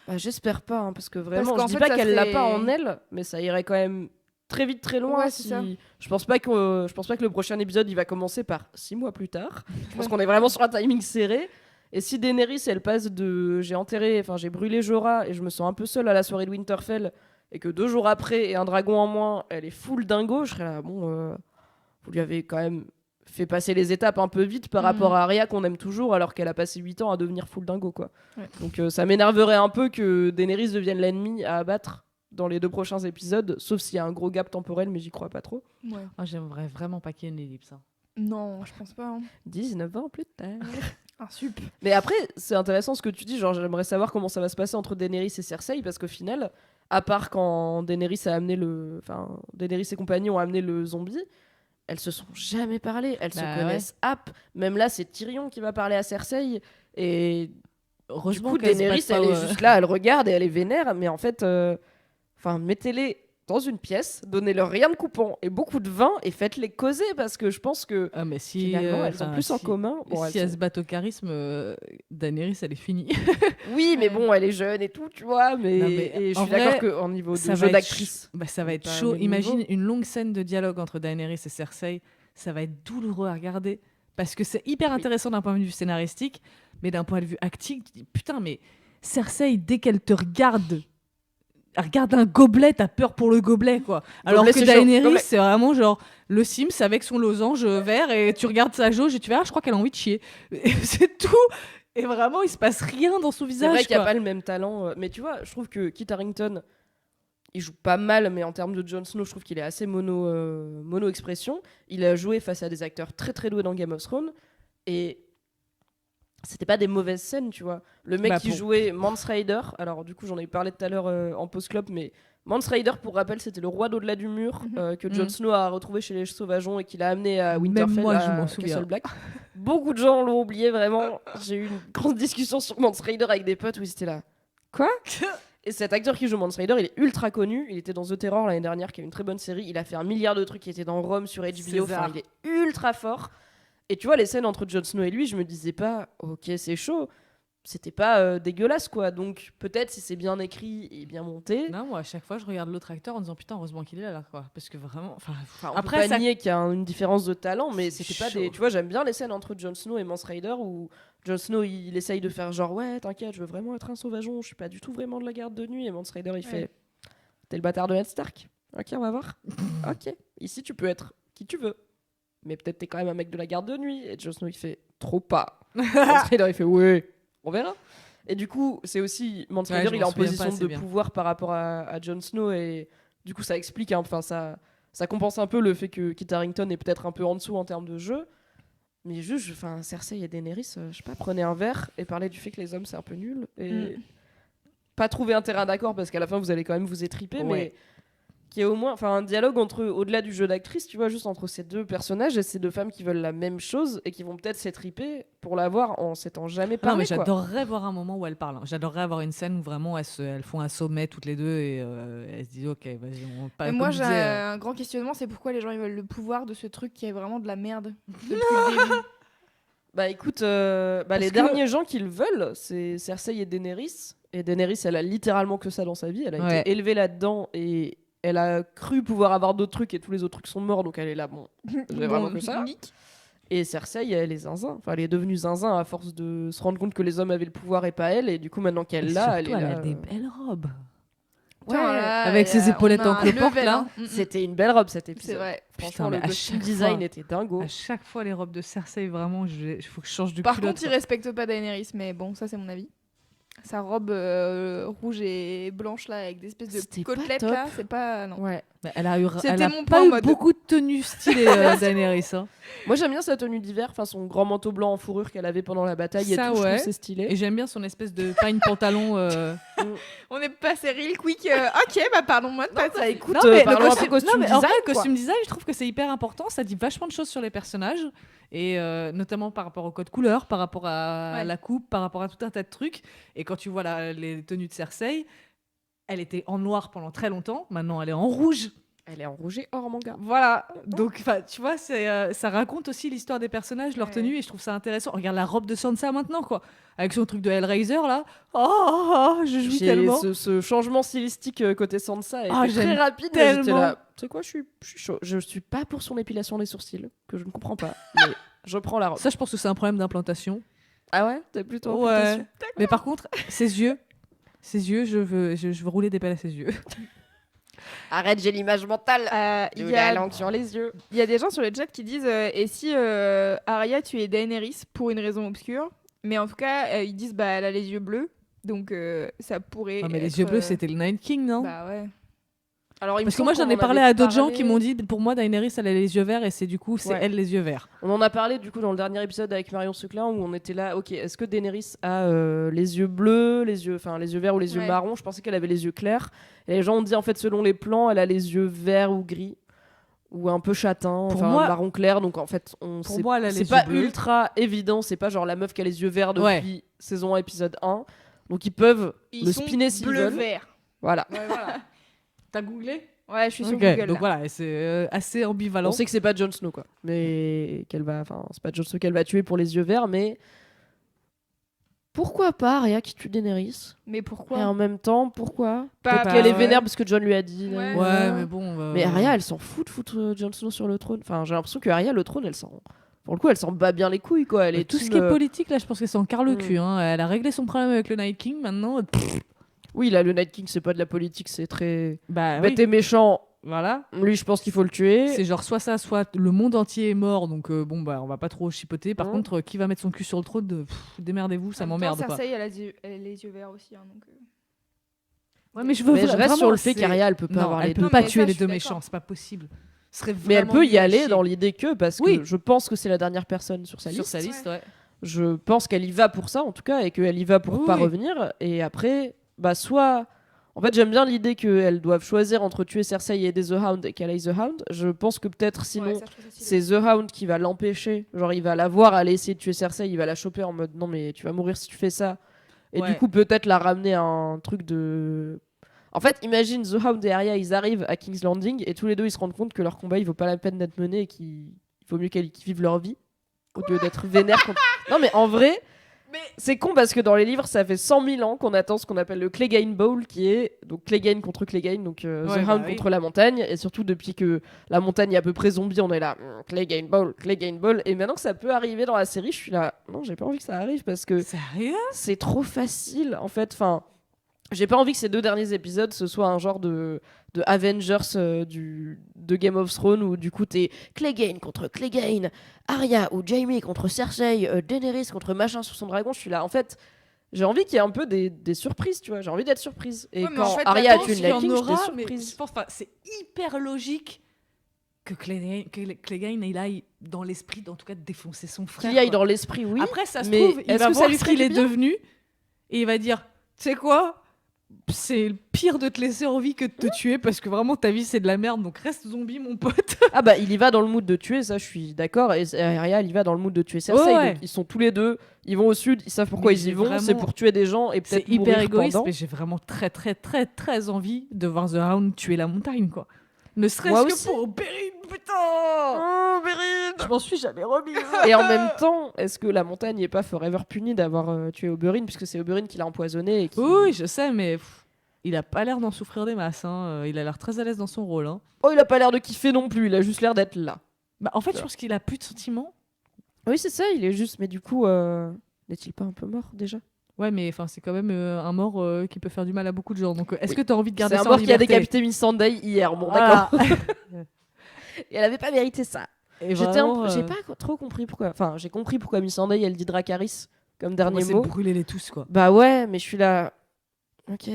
Bah, j'espère pas, hein, parce que vraiment, qu'en je dis fait, pas ça qu'elle l'a serait- pas en elle, mais ça irait quand même très vite, très loin. Ouais, c'est ça. Je pense pas que le prochain épisode il va commencer par 6 mois plus tard. Je pense qu'on est vraiment sur un timing serré. Et si Daenerys elle passe de j'ai brûlé Jorah et je me sens un peu seule à la soirée de Winterfell et que 2 jours après et un dragon en moins, elle est full dingo, je serais là, bon, vous lui avez quand même fait passer les étapes un peu vite par rapport à Arya qu'on aime toujours alors qu'elle a passé 8 ans à devenir full dingo, quoi. Ouais. Donc ça m'énerverait un peu que Daenerys devienne l'ennemi à abattre dans les 2 prochains épisodes, sauf s'il y a un gros gap temporel, mais j'y crois pas trop. Ouais. Ah, j'aimerais vraiment pas qu'il y ait une ellipse. Hein. Non, je pense pas. Hein. 19 ans plus tard. Un sup. Mais après, c'est intéressant ce que tu dis, genre j'aimerais savoir comment ça va se passer entre Daenerys et Cersei, parce qu'au final, à part quand Daenerys et compagnie ont amené le zombie, elles se sont jamais parlé, elles se connaissent même là c'est Tyrion qui va parler à Cersei, et Heureusement du coup qu'elles se Daenerys battent pas, elle est ouais. juste là, elle regarde et elle est vénère, mais en fait, mettez-les dans une pièce, donnez-leur rien de coupant et beaucoup de vin et faites-les causer, parce que je pense que Ah, mais si, finalement elles ont plus en commun. Bon, si elles elles sont- se battent au charisme, Daenerys, elle est finie. Oui, mais bon, elle est jeune et tout, tu vois. Mais, Non, mais et je en suis d'accord vrai, qu'en niveau de ça jeu va être d'actrice, Bah, ça va être pas au chaud. même Imagine niveau. une longue scène de dialogue entre Daenerys et Cersei. Ça va être douloureux à regarder. Parce que c'est hyper intéressant d'un point de vue scénaristique, mais d'un point de vue acting, tu dis, putain, mais Cersei, dès qu'elle te regarde, elle regarde un gobelet, t'as peur pour le gobelet, quoi. Alors Gobelet, que c'est chaud. Daenerys, Gobelet. c'est vraiment genre le Sims avec son losange vert et tu regardes sa jauge et tu fais, ah, je crois qu'elle a envie de chier. C'est tout. Et vraiment, il se passe rien dans son c'est visage. vrai qu'il n'y a quoi. pas le même talent. Mais tu vois, je trouve que Kit Harington, il joue pas mal, mais en termes de Jon Snow, je trouve qu'il est assez mono-expression. Il a joué face à des acteurs très très doués dans Game of Thrones. Et c'était pas des mauvaises scènes, tu vois. Le mec Bah, qui pour- jouait Mance Rayder, alors du coup j'en ai parlé tout à l'heure en post-club, mais Mance Rayder, pour rappel, c'était le roi d'au-delà du mur que Jon Mhm. Snow a retrouvé chez les Sauvageons et qu'il a amené à Même Winterfell, moi, je à m'en souviens. Castle Black. Beaucoup de gens l'ont oublié, vraiment. J'ai eu une grande discussion sur Mance Rayder avec des potes où ils étaient là. Quoi? Et cet acteur qui joue Mance Rayder, il est ultra connu. Il était dans The Terror l'année dernière, qui est une très bonne série. Il a fait 1 milliard de trucs. Il était dans Rome sur HBO. César. Enfin, il est ultra fort. Et tu vois, les scènes entre Jon Snow et lui, je me disais pas, ok, c'est chaud. C'était pas dégueulasse, quoi. Donc, peut-être si c'est bien écrit et bien monté. Non, moi, à chaque fois, je regarde l'autre acteur en disant, putain, heureusement qu'il est là, quoi. Parce que vraiment. Enfin, on Après, peut pas ça- nier qu'il y a une différence de talent, mais C'est c'était pas chaud. des. Tu vois, j'aime bien les scènes entre Jon Snow et Mance Rayder où Jon Snow il essaye de faire genre ouais, t'inquiète, je veux vraiment être un sauvageon, je suis pas du tout vraiment de la garde de nuit. Et Mance Rayder il fait t'es le bâtard de Ned Stark. Ok, on va voir. Ok, ici tu peux être qui tu veux, mais peut-être t'es quand même un mec de la garde de nuit. Et Jon Snow il fait trop pas. Mance Rayder il fait ouais, on verra. Et du coup, c'est aussi Mance Ouais, Rayder je il est m'en en souviens pas position assez de bien. pouvoir par rapport à Jon Snow et du coup ça explique, enfin ça compense un peu le fait que Kit Harington est peut-être un peu en dessous en termes de jeu. Mais juste, enfin, Cersei et Daenerys, je sais pas, prenez un verre et parlez du fait que les hommes c'est un peu nul et pas trouver un terrain d'accord parce qu'à la fin vous allez quand même vous étriper, mais qu'il y ait au moins, enfin, un dialogue entre au-delà du jeu d'actrice, tu vois, juste entre ces deux personnages et ces deux femmes qui veulent la même chose et qui vont peut-être s'étriper pour l'avoir en s'étant jamais parlé. Non, mais j'adorerais voir un moment où elles parlent. J'adorerais avoir une scène où vraiment elles font un sommet toutes les deux et elles se disent ok, vas-y, on Mais moi j'ai un grand questionnement, c'est pourquoi les gens ils veulent le pouvoir de ce truc qui est vraiment de la merde depuis le début. Bah écoute, les derniers gens qui le veulent, c'est Cersei et Daenerys. Et Daenerys, elle a littéralement que ça dans sa vie. Elle a été élevée là-dedans et elle a cru pouvoir avoir d'autres trucs et tous les autres trucs sont morts, donc elle est là, bon, j'ai vraiment que ça. Et Cersei, elle est zinzin. Enfin, elle est devenue zinzin à force de se rendre compte que les hommes avaient le pouvoir et pas elle. Et du coup, maintenant qu'elle l'a, elle est là. Elle a des belles robes. Ouais, avec ses épaulettes en cloporte là. C'était une belle robe cet épisode. C'est vrai. Franchement, le costume design était dingo. À chaque fois, les robes de Cersei, vraiment, il faut que je change de Par culotte. contre, il respecte pas Daenerys, mais bon, ça c'est mon avis. Sa robe rouge et blanche là, avec des espèces de côtelettes là, c'est pas. Non. Ouais. Bah, elle a mon pas point eu mode. beaucoup de tenues stylées, Daenerys. Hein. Moi j'aime bien sa tenue d'hiver, enfin son grand manteau blanc en fourrure qu'elle avait pendant la bataille Ça, et tout, je trouve c'est stylé. Et j'aime bien son espèce de pas une pantalon. On est passé real quick. Ok, bah pardon, moi de pas ça. Écoute, Non, mais parlons le un peu costume non, mais design. en vrai, le quoi. costume design, je trouve que c'est hyper important. Ça dit vachement de choses sur les personnages. Et notamment par rapport au code couleur, par rapport à la coupe, par rapport à tout un tas de trucs. Et quand tu vois les tenues de Cersei, elle était en noir pendant très longtemps. Maintenant, elle est en rouge. Elle est en rouge et or manga. Voilà. Donc, tu vois, ça raconte aussi l'histoire des personnages, leur tenue. Et je trouve ça intéressant. Regarde la robe de Sansa maintenant, quoi. Avec son truc de Hellraiser, là. Oh, je jouis tellement. Ce changement stylistique côté Sansa est très j'aime rapide. tellement. J'étais là, tu sais quoi, je suis chaud. Je suis pas pour son épilation des sourcils, que je ne comprends pas. Mais je prends la robe. Ça, je pense que c'est un problème d'implantation. Ah ouais, t'es plutôt Ouais. implantation. Mais par contre, ses yeux, je veux rouler des pelles à ses yeux. Arrête, j'ai l'image mentale. Il y la a langue sur les yeux. Il y a des gens sur le chat qui disent et si Arya tuait Daenerys pour une raison obscure, mais en tout cas ils disent bah elle a les yeux bleus, donc ça pourrait. Non, mais être, les yeux bleus, c'était le Night King, non? Bah ouais. Alors, Parce que moi j'en ai parlé à d'autres gens qui m'ont dit pour moi Daenerys elle a les yeux verts et c'est du coup c'est elle les yeux verts. On en a parlé du coup dans le dernier épisode avec Marion Seclin où on était là, ok, est-ce que Daenerys a les yeux bleus, les yeux verts ou les yeux marrons? Je pensais qu'elle avait les yeux clairs. Et les gens ont dit en fait selon les plans elle a les yeux verts ou gris ou un peu châtain, moi, marron clair. Donc en fait c'est pas ultra évident, c'est pas genre la meuf qui a les yeux verts depuis saison 1 épisode 1. Donc ils peuvent le spinner s'ils veulent. Bleu-vert. Voilà. Ouais, voilà. T'as googlé? Ouais, je suis sur Google. Donc voilà, c'est assez ambivalent. On sait que c'est pas Jon Snow quoi, mais c'est pas Jon Snow qu'elle va tuer pour les yeux verts, mais pourquoi pas Arya qui tue Daenerys? Mais pourquoi? Et en même temps, pourquoi? Pas- Peut-être qu'elle est vénère parce que John lui a dit. Ouais. Ouais, mais bon. Mais Arya, elle s'en fout de foutre Jon Snow sur le trône. Enfin, j'ai l'impression que Arya, le trône, pour le coup, elle s'en bat bien les couilles quoi. Elle est tout ce qui est politique là, je pense qu'elle s'en carre le cul. Hein. Elle a réglé son problème avec le Night King. Maintenant, oui, là, le Night King, c'est pas de la politique, c'est très bête et méchant. Voilà. Lui, je pense qu'il faut le tuer. C'est genre soit ça, soit le monde entier est mort. Donc on va pas trop chipoter. Par contre, qui va mettre son cul sur le trône, démerdez-vous, ça m'emmerde quoi. Cersei, elle a les yeux verts aussi. Hein, donc, Ouais, mais je reste sur le fait qu'Arya, elle peut pas avoir les deux. Elle peut pas tuer ça, les je suis deux d'accord. méchants, c'est pas possible. Mais elle peut y aller dans l'idée que parce que je pense que c'est la dernière personne sur sa liste. Sur sa liste, ouais. Je pense qu'elle y va pour ça en tout cas et qu'elle y va pour pas revenir. Et après, soit. En fait, j'aime bien l'idée qu'elles doivent choisir entre tuer Cersei et The Hound et qu'elle aille The Hound. Je pense que peut-être sinon, c'est The Hound qui va l'empêcher. Genre, il va la voir aller essayer de tuer Cersei, il va la choper en mode non, mais tu vas mourir si tu fais ça. Et du coup, peut-être la ramener à un truc de. En fait, imagine The Hound et Arya, ils arrivent à King's Landing et tous les deux ils se rendent compte que leur combat il vaut pas la peine d'être mené et qu'il vaut mieux qu'ils vivent leur vie au lieu d'être vénères contre. Non, mais en vrai. C'est con parce que dans les livres, ça fait 100 000 ans qu'on attend ce qu'on appelle le Clegane Bowl, qui est donc Clegane contre Clegane, donc The Hound contre la montagne. Et surtout, depuis que la montagne est à peu près zombie, on est là, Clegane Bowl, Clegane Bowl. Et maintenant que ça peut arriver dans la série, je suis là, non, j'ai pas envie que ça arrive parce que c'est trop facile en fait. Enfin, j'ai pas envie que ces 2 derniers épisodes ce soit un genre de Avengers de Game of Thrones où du coup t'es Clegane contre Clegane, Arya ou Jaime contre Cersei, Daenerys contre machin sur son dragon. Je suis là, en fait, J'ai envie qu'il y ait un peu des surprises, tu vois. J'ai envie d'être surprise. Et Ouais, mais quand en fait, Arya a attends, tué Il le y Night en King, j'étais aura, mais surprise. je pense pas. C'est hyper logique que Clegane il aille dans l'esprit, en tout cas, de défoncer son frère. Qu'il y aille quoi. dans l'esprit, oui. Après, ça se mais trouve, elle il va va voir voir ce qu'il qu'il est est bien. devenu et il va dire, tu sais quoi, c'est le pire de te laisser en vie que de te tuer parce que vraiment ta vie c'est de la merde, donc reste zombie mon pote. Ah bah il y va dans le mood de tuer, ça je suis d'accord. Et Arya, il y va dans le mood de tuer Cersei. Ouais. Donc ils sont tous les deux, ils vont au sud, ils savent pourquoi Mais ils y j'ai vont, vraiment- c'est pour tuer des gens et C'est peut-être hyper mourir égoïste, pendant. mais j'ai vraiment très très très très envie de voir The Hound tuer la montagne quoi. Ne serait-ce Moi que aussi. pour Bérine, putain. Oh, Bérine, je m'en suis jamais remise. Et en même temps, est-ce que la montagne n'est pas forever punie d'avoir tué Oberyn, puisque c'est Oberyn qui l'a empoisonné et qui... Oui, je sais, mais il a pas l'air d'en souffrir des masses. Hein. Il a l'air très à l'aise dans son rôle. Hein. Oh, il a pas l'air de kiffer non plus, il a juste l'air d'être là. Bah, en fait, je pense qu'il a plus de sentiments. Oui, c'est ça, il est juste... Mais du coup, n'est-il pas un peu mort déjà? Ouais, mais enfin, c'est quand même un mort qui peut faire du mal à beaucoup de gens. Donc, est-ce que tu as envie de garder C'est un ça en mort qui a liberté décapité Miss Sunday hier, bon Voilà. d'accord. Et elle avait pas mérité ça. Et J'ai vraiment, pas trop compris pourquoi. Enfin, j'ai compris pourquoi Miss Sunday elle dit Dracarys comme dernier moi, c'est mot. brûler-les tous, quoi. Bah ouais, mais je suis là. Ok.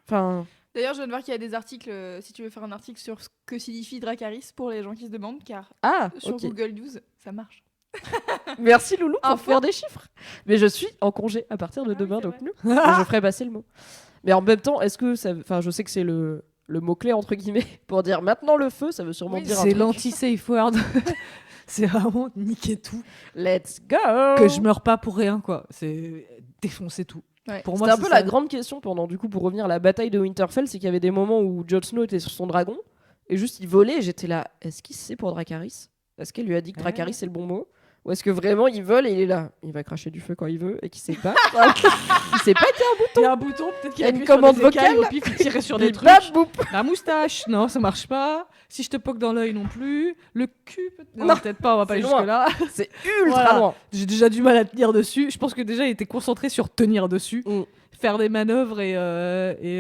Enfin, D'ailleurs, je viens de voir qu'il y a des articles, si tu veux faire un article sur ce que signifie Dracarys pour les gens qui se demandent, car ah, sur ok. Google News, ça marche. Merci Loulou pour Info. faire des chiffres. Mais je suis en congé à partir de Ah oui, demain, c'est donc vrai. nous. Je ferai passer le mot. Mais en même temps, est-ce que ça. Enfin, je sais que c'est le mot-clé entre guillemets pour dire maintenant le feu, ça veut sûrement Oui, dire un C'est truc. l'anti-safe word. C'est vraiment niquer tout. Let's go. Que je meurs pas pour rien, quoi. C'est défoncer tout. Ouais. Pour moi, C'était un peu c'est la ça. grande question pendant, du coup, pour revenir à la bataille de Winterfell, c'est qu'il y avait des moments où Jon Snow était sur son dragon et juste il volait et j'étais là, est-ce qu'il sait pour Dracarys? Est-ce qu'elle lui a dit que Ouais. Dracarys c'est le bon mot? Ou est-ce que vraiment il vole et il est là, il va cracher du feu quand il veut et qu'il sait pas? Il sait pas qu'il y a un bouton. Il y a un bouton, peut-être qu'il Il y a appuie une sur commande des écailles, vocale. au pif, il tirait sur Bip, des trucs. bap, boum. La moustache, non, ça marche pas. Si je te poque dans l'œil non plus. Le cul, peut-être. Non, Non, peut-être pas, on va pas c'est aller loin. jusque-là. C'est ultra Voilà. loin. J'ai déjà du mal à tenir dessus. Je pense que déjà, il était concentré sur tenir dessus. Mm. Faire des manœuvres et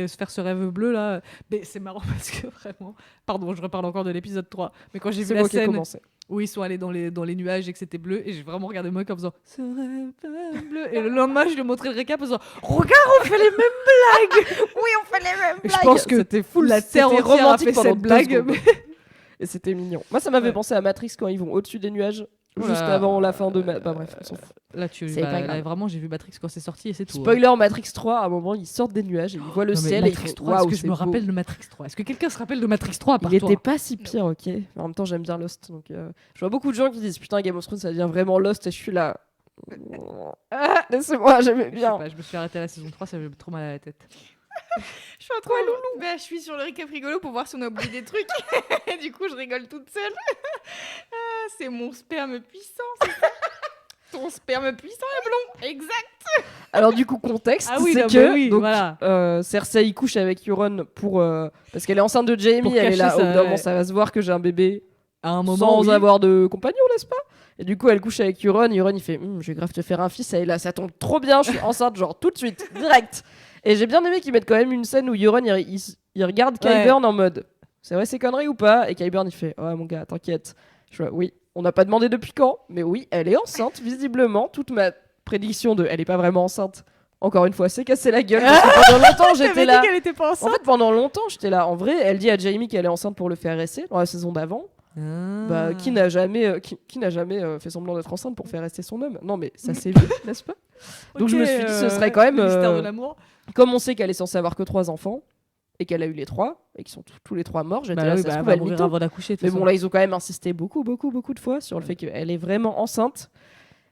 se faire ce rêve bleu là. Mais c'est marrant parce que vraiment. Pardon, je reparle encore de l'épisode 3. Mais quand j'ai vu C'est la moi qui ai scène commencé. où ils sont allés dans les nuages et que c'était bleu, et j'ai vraiment regardé moi comme faisant ce rêve bleu. Et le lendemain, je lui ai montré le récap en faisant regarde, on fait les mêmes blagues. Oui, on fait les mêmes Et je pense que c'était full, la terre c'était entière a romantique fait pendant cette 2 blague. secondes. Mais... Et c'était mignon. Moi, ça m'avait Ouais. pensé à Matrix quand ils vont au-dessus des nuages, Oula. juste avant la fin de. Bah bref, on s'en fout. Là, tu C'est pas grave. là, vraiment, j'ai vu Matrix quand c'est sorti et c'est tout. hein. Spoiler Matrix 3, à un moment, ils sortent des nuages et ils voient le Non, mais ciel et ils Matrix font 3, waouh, est-ce que je c'est me beau. rappelle de Matrix 3? Est-ce que quelqu'un se rappelle de Matrix 3 à part Il toi? était pas si pire, ok. En même temps, j'aime bien Lost. Donc, je vois beaucoup de gens qui disent putain, Game of Thrones, ça devient vraiment Lost et je suis là. Ah, laissez-moi, j'aimais Je sais bien. pas, je me suis arrêtée à la saison 3, ça fait trop mal à la tête. Je suis en train de... Bah, je suis sur le récap rigolo pour voir si on a oublié des trucs. Et du coup, je rigole toute seule. Ah, c'est mon sperme puissant, c'est ça? Ton sperme puissant est blond. Exact. Alors, du coup, contexte, Ah oui, c'est non, que mais oui, donc, voilà. Cersei couche avec Euron pour. Parce qu'elle est enceinte de Jaime, Pour elle est cacher là. sa- Au bout d'un moment, ouais. ça va se voir que j'ai un bébé À un moment, sans oui. avoir de compagnon, n'est-ce pas? Et du coup, elle couche avec Euron. Euron, il fait je vais grave te faire un fils. Elle est là, ça tombe trop bien, je suis enceinte, genre tout de suite, direct. Et j'ai bien aimé qu'ils mettent quand même une scène où Euron il regarde Ouais. Qyburn en mode c'est vrai ces conneries ou pas? Et Qyburn il fait ouais, mon gars, t'inquiète. Je vois, oui, on n'a pas demandé depuis quand, mais oui, elle est enceinte, visiblement. Toute ma prédiction de elle est pas vraiment enceinte, encore une fois, s'est cassé la gueule. Parce que pendant longtemps, j'étais T'avais là. dit qu'elle était pas En enceinte. fait, pendant longtemps, j'étais là. En vrai, elle dit à Jaime qu'elle est enceinte pour le faire rester dans la saison d'avant. Bah, qui n'a jamais, qui n'a jamais fait semblant d'être enceinte pour faire rester son homme? Non, mais ça s'est vu, n'est-ce pas? Donc je me suis dit, ce serait quand même. Le mystère de l'amour. Comme on sait qu'elle est censée avoir que 3 enfants et qu'elle a eu les 3 et qu'ils sont tous les 3 morts, j'étais Bah là, oui, ça bah, se elle trouve, va elle mourir mytho. avant d'accoucher. de toute Mais bon, façon. là, ils ont quand même insisté beaucoup de fois sur le fait qu'elle est vraiment enceinte.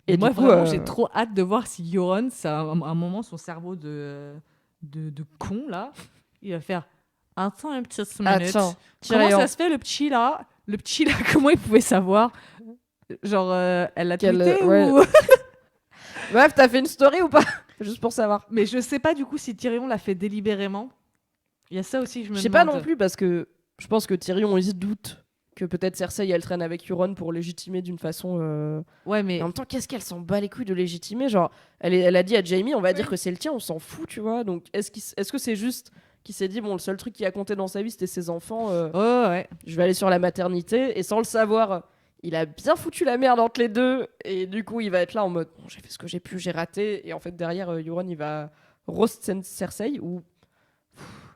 Et Et moi, du coup, vraiment, j'ai trop hâte de voir si Euron, ça, à un moment, son cerveau de con, là, il va faire attends une petite minute. Attends, Comment Tyrion. ça se fait, le petit là, comment il pouvait savoir? Genre, elle l'a Quel, tweeté ouais. ou... Bref, t'as fait une story ou pas? Juste pour savoir. Mais je sais pas du coup si Tyrion l'a fait délibérément. Il y a ça aussi que je me Je sais pas demande. non plus parce que je pense que Tyrion il se doute que peut-être Cersei elle traîne avec Euron pour légitimer d'une façon. Ouais, Et mais en même temps, qu'est-ce qu'elle s'en bat les couilles de légitimer? Genre, elle a dit à Jaime, on va dire que c'est le tien, on s'en fout, tu vois. Donc, est-ce que c'est juste qu'il s'est dit, bon, le seul truc qui a compté dans sa vie, c'était ses enfants, ouais. je vais aller sur la maternité, et sans le savoir, il a bien foutu la merde entre les deux. Et du coup, il va être là en mode bon, j'ai fait ce que j'ai pu, j'ai raté. Et en fait, derrière, Euron, il va roast Cersei. Ou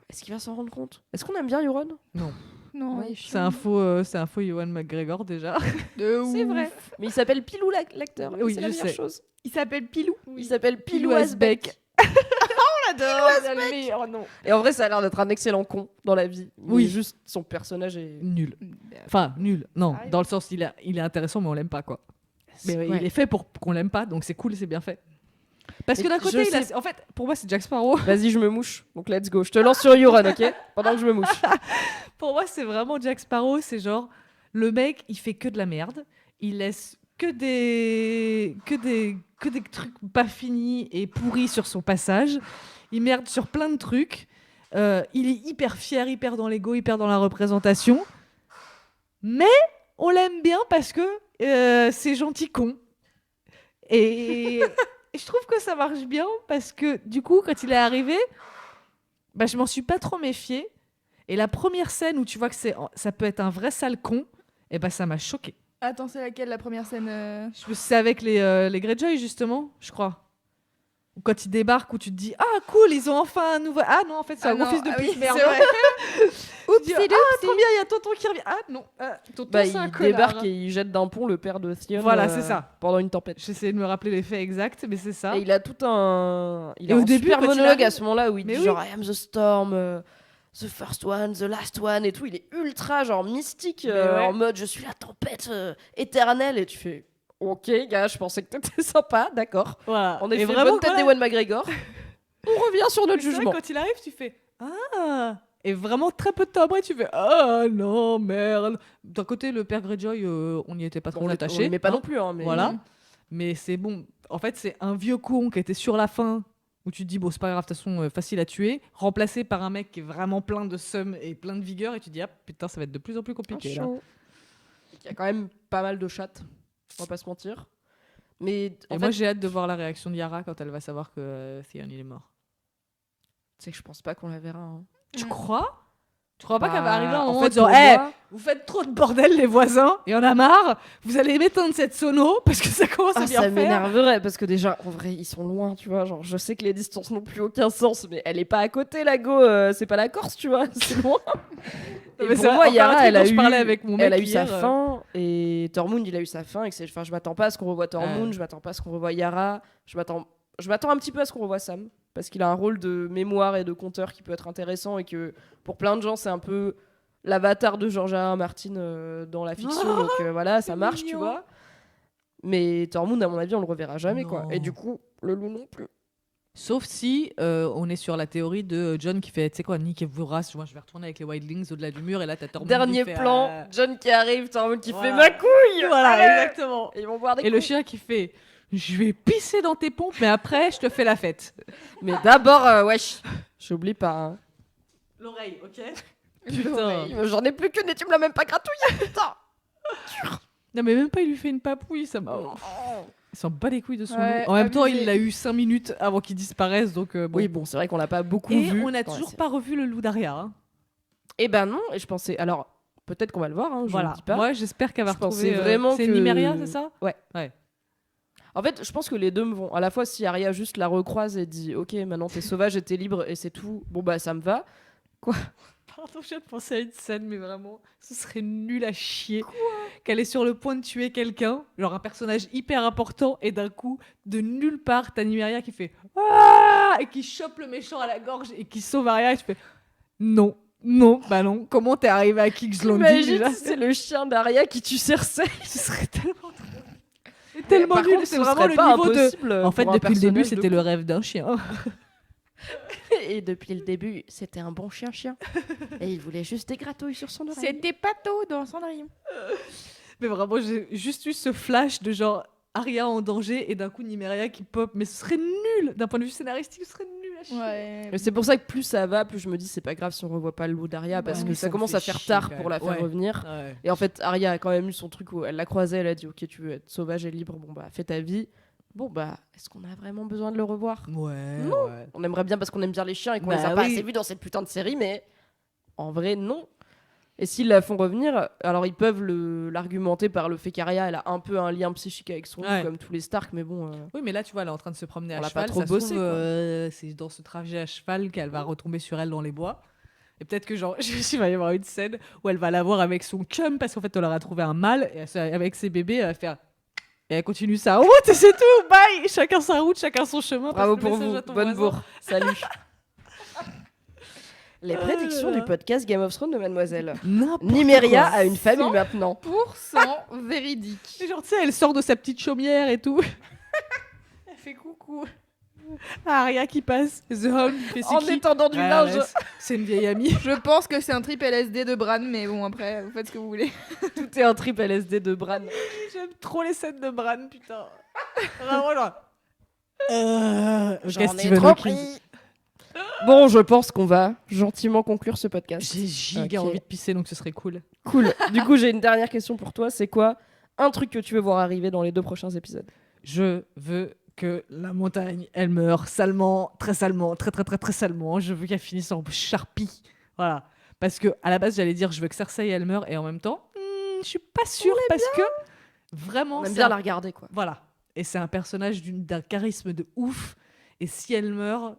est-ce qu'il va s'en rendre compte? Est-ce qu'on aime bien Euron? Non. Non, Ouais, C'est un faux Ewan McGregor déjà. C'est vrai. Mais il s'appelle Pilou, l'acteur. Oui, c'est la je meilleure sais. chose. Il s'appelle Pilou. Il s'appelle Pilou Pilou Asbeck. On l'adore. C'est le meilleur nom. Et en vrai, ça a l'air d'être un excellent con dans la vie. Mais Oui. juste son personnage est. Nul. Enfin, nul. Non, Ah, dans le sens, il est intéressant, mais on l'aime pas, quoi. Mais Ouais. il est fait pour qu'on l'aime pas, donc c'est cool, c'est bien fait. Parce que Mais d'un côté, je sais- en fait, pour moi, c'est Jack Sparrow. Vas-y, je me mouche. Donc let's go. Je te lance sur Euron, ok? Pendant que je me mouche. Pour moi, c'est vraiment Jack Sparrow. C'est genre, le mec, il fait que de la merde. Il laisse que des trucs pas finis et pourris sur son passage. Il merde sur plein de trucs. Il est hyper fier, hyper dans l'ego, hyper dans la représentation. Mais on l'aime bien parce que c'est gentil con. Et je trouve que ça marche bien parce que du coup, quand il est arrivé, bah, je m'en suis pas trop méfiée. Et la première scène où tu vois que ça peut être un vrai sale con, et bah, ça m'a choquée. Attends, c'est laquelle la première scène C'est avec les Greyjoy, justement, je crois. Ou quand ils débarquent, où tu te dis « Ah, cool, ils ont enfin un nouveau... » Ah non, en fait, c'est un gros fils de pute, merde. c'est vrai. Tu dis, ah, trop bien, il y a tonton qui revient. Ah non, tonton, Bah, c'est un il connard. débarque et il jette d'un pont le père de Theon. Voilà, c'est ça. Pendant une tempête. J'essaie de me rappeler les faits exacts, mais c'est ça. Et il a tout un. Il Et a au un début, super quand il monologue arrive- à ce moment-là où il Mais dit oui. genre I am the storm, the first one, the last one et tout. Il est ultra genre mystique Mais ouais. en mode je suis la tempête éternelle et tu fais ok gars, je pensais que t'étais sympa, d'accord. Voilà. En Et effet, vraiment, bonne tête ouais. d'Ewan McGregor. On revient sur notre C'est vrai, jugement. quand il arrive, tu fais Ah. Et vraiment, très peu de temps après, tu fais Ah non, merde. D'un côté, le père Greyjoy, on n'y était pas trop On attaché. l'aimait pas hein. non plus, hein, mais Voilà. Mais c'est bon. En fait, c'est un vieux con qui était sur la fin, où tu te dis, bon, c'est pas grave, de toute façon, facile à tuer, remplacé par un mec qui est vraiment plein de seum et plein de vigueur, et tu te dis, ah putain, ça va être de plus en plus compliqué. Là. chaud. Il y a quand même pas mal de chattes, on va pas se mentir. Mais Et en moi, fait, j'ai hâte de voir la réaction de Yara quand elle va savoir que Theon, il est mort. c'est que je pense pas qu'on la verra. Hein. Tu Mm. crois Tu crois pas Bah, qu'elle va arriver à un en moment fait, en disant, pour Eh, moi- vous faites trop de bordel, les voisins, et on a marre, vous allez m'éteindre cette sono, parce que ça commence à Ah, bien ça faire. m'énerverait parce que déjà, en vrai, ils sont loin, tu vois. Genre, je sais que les distances n'ont plus aucun sens, mais elle est pas à côté, la go. C'est pas la Corse, tu vois. C'est loin. Non, Et mais pour c'est moi, encore un Yara, truc elle dont a je eu, parlais avec mon elle a mec eu sa hier, fin et Tormund, il a eu sa fin. Et que enfin, je m'attends pas à ce qu'on revoie Tormund, je m'attends pas à ce qu'on revoie Yara. Je m'attends un petit peu à ce qu'on revoie Sam parce qu'il a un rôle de mémoire et de conteur qui peut être intéressant et que pour plein de gens, c'est un peu l'avatar de George R. R. Martin dans la fiction. Oh, donc voilà, ça c'est marche, tu mignon. vois. Mais Tormund, à mon avis, on le reverra jamais, quoi. Non. Et du coup, le loup non plus. Sauf si on est sur la théorie de John qui fait, tu sais quoi, Nick et Vourace, moi je vais retourner avec les Wildlings au-delà du mur, et là t'as Tormund Dernier qui fait, plan, John qui arrive, Tormund qui Voilà. fait ma couille. Voilà, Allez. exactement. Et ils vont boire des Et le coups. chien qui fait, je vais pisser dans tes pompes, mais après je te fais la fête. Mais d'abord, wesh, j'oublie pas. Hein. L'oreille, ok. Putain, j'en ai plus qu'une et tu me l'as même pas gratouillée, putain. Non mais même pas il lui fait une papouille, ça m'a... Oh. Il s'en bat les couilles de son Ouais, loup. En même temps, abusé. il l'a eu 5 minutes avant qu'il disparaisse, donc bon. Oui, bon, c'est vrai qu'on l'a pas beaucoup Et vu. on n'a dans la toujours série. pas revu le loup d'Aria. Hein. Eh ben non, et je pensais. Alors, peut-être qu'on va le voir, hein, je Voilà. ne dis pas. Moi, j'espère qu'elle va Je pensais retrouver... vraiment c'est que- Nymeria, c'est ça En fait, je pense que les deux me vont. À la fois, si Arya juste la recroise et dit ok, maintenant t'es sauvage et t'es libre et c'est tout, bon bah ça me va. Pardon, je viens de penser à une scène, mais vraiment, ce serait nul à chier. Qu'elle est sur le point de tuer quelqu'un, genre un personnage hyper important, et d'un coup, de nulle part, t'as Nymeria qui fait Ah et qui chope le méchant à la gorge et qui sauve Arya, et tu fais non, bah non. Comment t'es arrivé à King's Landing Imagine déjà si c'est le chien d'Arya qui tue Cersei. Ce serait tellement drôle. C'est tellement Par nul, contre, c'est ce vraiment serait le pas niveau de. impossible En fait, pour un depuis le début, personnage de c'était le rêve d'un chien. Et depuis le début, c'était un bon chien-chien. Et il voulait juste des gratouilles sur son oreille. C'était Pato dans Cendrillon. Mais vraiment, j'ai juste eu ce flash de genre Arya en danger et d'un coup Nymeria qui pop. Mais ce serait nul d'un point de vue scénaristique, ce serait nul à chier. Ouais. Mais c'est pour ça que plus ça va, plus je me dis c'est pas grave si on revoit pas le loup d'Arya parce Bah que oui, ça ça me commence fait à faire chier, tard quand pour la même. faire Ouais. revenir. Ouais. Et en fait, Arya a quand même eu son truc où elle l'a croisé, elle a dit ok, tu veux être sauvage et libre, bon bah fais ta vie. Bon bah, est-ce qu'on a vraiment besoin de le revoir? Ouais, Non. ouais. On aimerait bien parce qu'on aime bien les chiens et qu'on Bah les a pas oui. assez vus dans cette putain de série, mais en vrai non. Et s'ils la font revenir, alors ils peuvent l'argumenter par le fait qu'Arya elle a un peu un lien psychique avec son loup, comme tous les Stark, mais bon. Oui, mais là tu vois, elle est en train de se promener on à l'a cheval. pas trop Ça se bossé, trouve, c'est dans ce trajet à cheval qu'elle va retomber sur elle dans les bois. Et peut-être que genre, il va y avoir une scène où elle va la voir avec son chum parce qu'en fait, on leur a trouvé un mâle et avec ses bébés, elle va faire. Et elle continue sa route et c'est tout. Bye. Chacun sa route, chacun son chemin. Bravo passe le pour message vous, à ton bonne voisin. bourre. Salut. Les prédictions du podcast Game of Thrones de Mademoiselle. Nymeria a une famille maintenant. % véridique. Et genre, tu sais, elle sort de sa petite chaumière et tout. Elle fait coucou. Arya qui passe. The Hound fait En étendant du linge. C'est une vieille amie. Je pense que c'est un trip LSD de Bran, mais bon, après, vous faites ce que vous voulez. Tout est un trip LSD de Bran. J'aime trop les scènes de Bran, putain. Vraiment, genre. J'en ai trop pris. Bon, je pense qu'on va gentiment conclure ce podcast. J'ai giga envie de pisser, donc ce serait cool. Cool. Du coup, j'ai une dernière question pour toi. C'est quoi un truc que tu veux voir arriver dans les 2 prochains épisodes? Je veux que la montagne, elle meure salement, très salement, très salement. Je veux qu'elle finisse en charpie. Voilà. Parce que à la base, j'allais dire, je veux que Cersei, elle meure, et en même temps, je suis pas sûre parce que vraiment, On aime bien la regarder, quoi. Voilà. Et c'est un personnage d'un charisme de ouf. Et si elle meurt,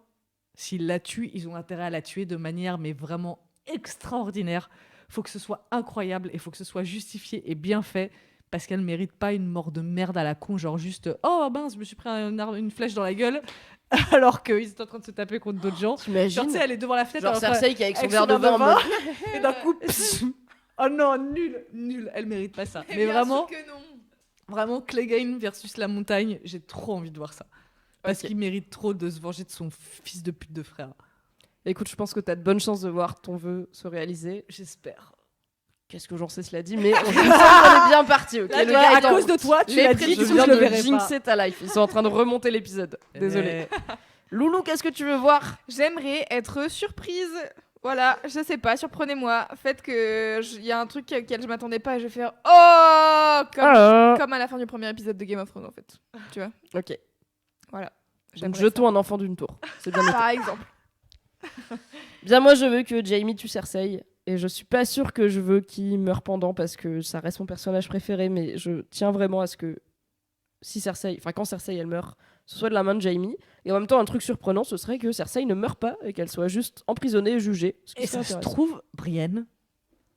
s'ils la tuent, ils ont intérêt à la tuer de manière mais vraiment extraordinaire. Faut que ce soit incroyable et faut que ce soit justifié et bien fait parce qu'elle mérite pas une mort de merde à la con, genre juste oh mince, je me suis pris une flèche dans la gueule alors qu'ils étaient en train de se taper contre d'autres gens. T'imagines? Genre tu sais, elle est devant la fenêtre. Genre Cersei qui avec son avec verre de vin en mode... et d'un coup, oh non, nul, elle mérite pas ça. Et Mais bien vraiment, sûr que non. vraiment Clegane versus la montagne, j'ai trop envie de voir ça. Parce qu'il mérite trop de se venger de son fils de pute de frère. Écoute, je pense que t'as de bonnes chances de voir ton vœu se réaliser. J'espère. Qu'est-ce que j'en sais, cela dit, mais on est bien parti, ok? Là, Le toi, gars à est en- cause de toi, tu Les l'as dit, prédictions, je le de verrai pas. jinxer ta life. Ils sont en train de remonter l'épisode. Désolé. Loulou, qu'est-ce que tu veux voir? J'aimerais être surprise. Voilà, je sais pas, surprenez-moi. Faites que il y a un truc auquel je m'attendais pas et je vais faire oh comme à la fin du premier épisode de Game of Thrones en fait. Tu vois? Ok. Voilà. Donc J'aimerais jetons un enfant d'une tour. C'est bien ça. noté. Par exemple. Bien, moi, je veux que Jaime tue Cersei. Et je suis pas sûre que je veux qu'il meure pendant parce que ça reste mon personnage préféré. Mais je tiens vraiment à ce que si Cersei, enfin quand Cersei elle meurt, ce soit de la main de Jaime. Et en même temps, un truc surprenant, ce serait que Cersei ne meure pas et qu'elle soit juste emprisonnée et jugée. Ce qui Et serait ça se intéressant. trouve, Brienne,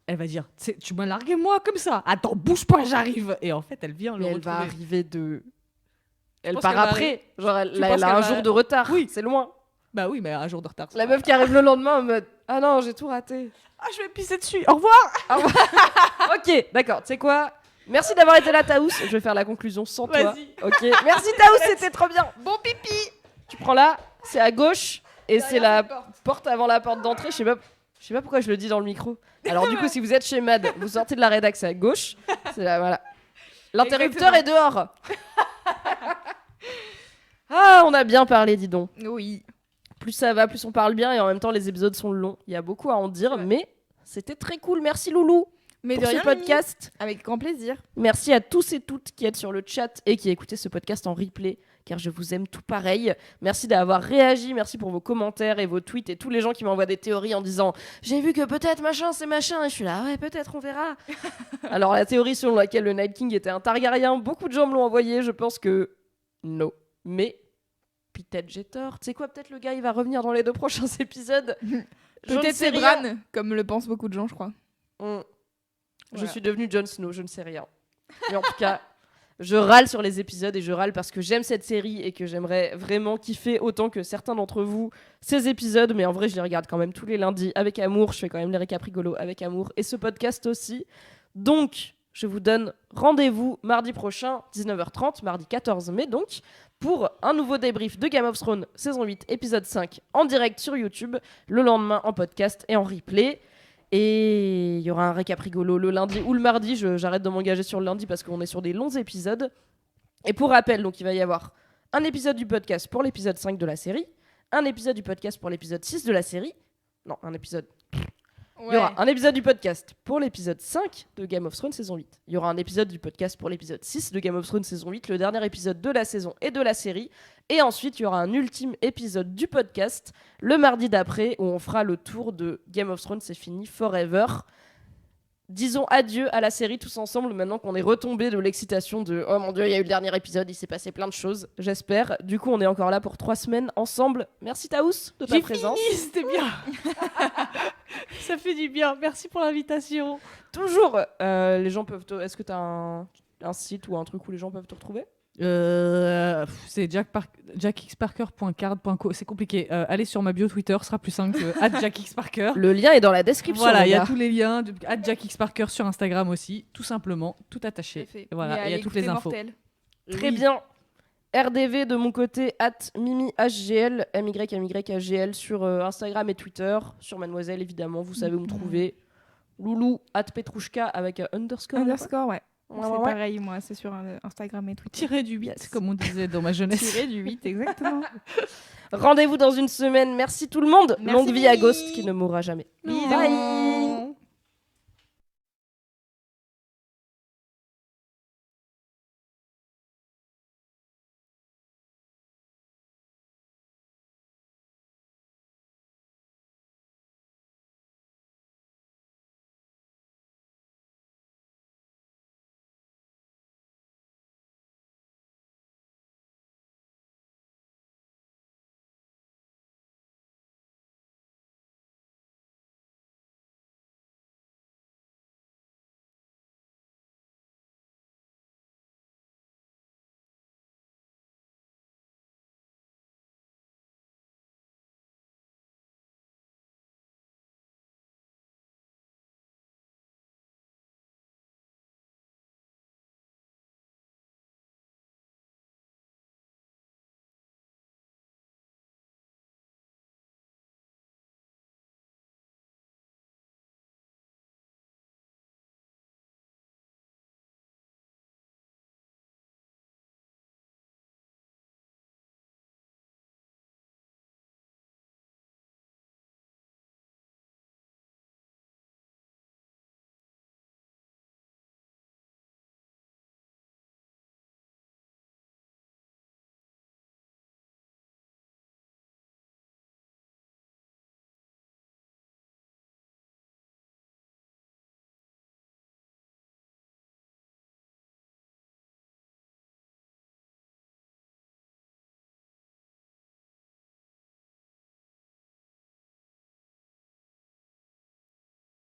elle va dire tu m'as largué moi comme ça. Attends, bouge pas, j'arrive. Et en fait, elle vient le Mais elle retrouver. va arriver de. Elle penses part qu'elle va après. Genre, elle, Tu là, penses elle a qu'elle un va- jour de retard. Oui. C'est loin. Bah oui, mais un jour de retard. La meuf qui arrive le lendemain en mode ah non, j'ai tout raté. Ah, je vais pisser dessus. Au revoir. Ok, d'accord. Tu sais quoi? Merci d'avoir été là, Taous. Je vais faire la conclusion sans toi. Vas-y. Ok. Merci, Taous, c'était trop bien. Bon pipi. Tu prends là, c'est à gauche et c'est la Derrière cette porte avant la porte d'entrée. Je sais pas pourquoi je le dis dans le micro. Alors du coup, si vous êtes chez Mad, vous sortez de la rédac, c'est à gauche. C'est là, voilà. L'interrupteur est dehors. Ah, on a bien parlé, dis donc. Oui. Plus ça va, plus on parle bien et en même temps les épisodes sont longs. Il y a beaucoup à en dire, Ouais. mais c'était très cool. Merci Loulou Mais pour de ce rien, podcast. Mimi. Avec grand plaisir. Merci à tous et toutes qui êtes sur le chat et qui écoutez ce podcast en replay, car je vous aime tout pareil. Merci d'avoir réagi, merci pour vos commentaires et vos tweets et tous les gens qui m'envoient des théories en disant « J'ai vu que peut-être machin, c'est machin » et je suis là « Ouais, peut-être, on verra. » Alors la théorie selon laquelle le Night King était un Targaryen, beaucoup de gens me l'ont envoyé, je pense que non. Mais peut-être j'ai tort. Tu sais quoi, peut-être le gars il va revenir dans les 2 prochains épisodes. Je ne Peut-être sais c'est rien. Bran, comme le pensent beaucoup de gens, je crois. Je Voilà. suis devenue Jon Snow, je ne sais rien. Mais en tout cas, je râle sur les épisodes et je râle parce que j'aime cette série et que j'aimerais vraiment kiffer autant que certains d'entre vous ces épisodes. Mais en vrai, je les regarde quand même tous les lundis avec amour. Je fais quand même les récaps rigolos avec amour et ce podcast aussi. Donc, je vous donne rendez-vous mardi prochain, 19h30, mardi 14 mai donc, pour un nouveau débrief de Game of Thrones, saison 8, épisode 5, en direct sur YouTube, le lendemain en podcast et en replay. Et il y aura un récap rigolo le lundi ou le mardi. J'arrête de m'engager sur le lundi parce qu'on est sur des longs épisodes. Et pour rappel, donc il va y avoir un épisode du podcast pour l'épisode 5 de la série, un épisode du podcast pour l'épisode 6 de la série. Non, un épisode. Il y aura un épisode du podcast pour l'épisode 5 de Game of Thrones saison 8. Il y aura un épisode du podcast pour l'épisode 6 de Game of Thrones saison 8, le dernier épisode de la saison et de la série. Et ensuite, il y aura un ultime épisode du podcast le mardi d'après où on fera le tour de Game of Thrones, c'est fini, forever. disons adieu à la série tous ensemble maintenant qu'on est retombé de l'excitation de oh mon dieu, il y a eu le dernier épisode, il s'est passé plein de choses, j'espère. Du coup, on est encore là pour 3 semaines ensemble. Merci Taous de ta J'ai présence. fini, c'était bien. Ça fait du bien. Merci pour l'invitation. Toujours, les gens peuvent Est-ce que tu as un site ou un truc où les gens peuvent te retrouver? C'est jackxparker.card.co. C'est compliqué. Allez sur ma bio Twitter, ce sera plus simple que @jackxparker. Le lien est dans la description. Voilà, il y a gars. tous les liens. @jackxparker sur Instagram aussi, tout simplement, tout attaché. Tout à fait. Voilà, et il y a toutes les infos. Mortel. Très bien. RDV de mon côté, @mimihgl, MYMYHGL sur Instagram et Twitter. Sur Mademoiselle, évidemment, vous savez où me trouver. Loulou, @petrouchka avec underscore. Underscore, ouais. Ouais, C'est ouais, ouais. pareil, moi, c'est sur Instagram et Twitter. Tiré du 8, Yes. comme on disait dans ma jeunesse. Tiré du 8, exactement. Rendez-vous dans une semaine. Merci tout le monde. Merci. Longue vie à Ghost qui ne mourra jamais. Bisous. Bye.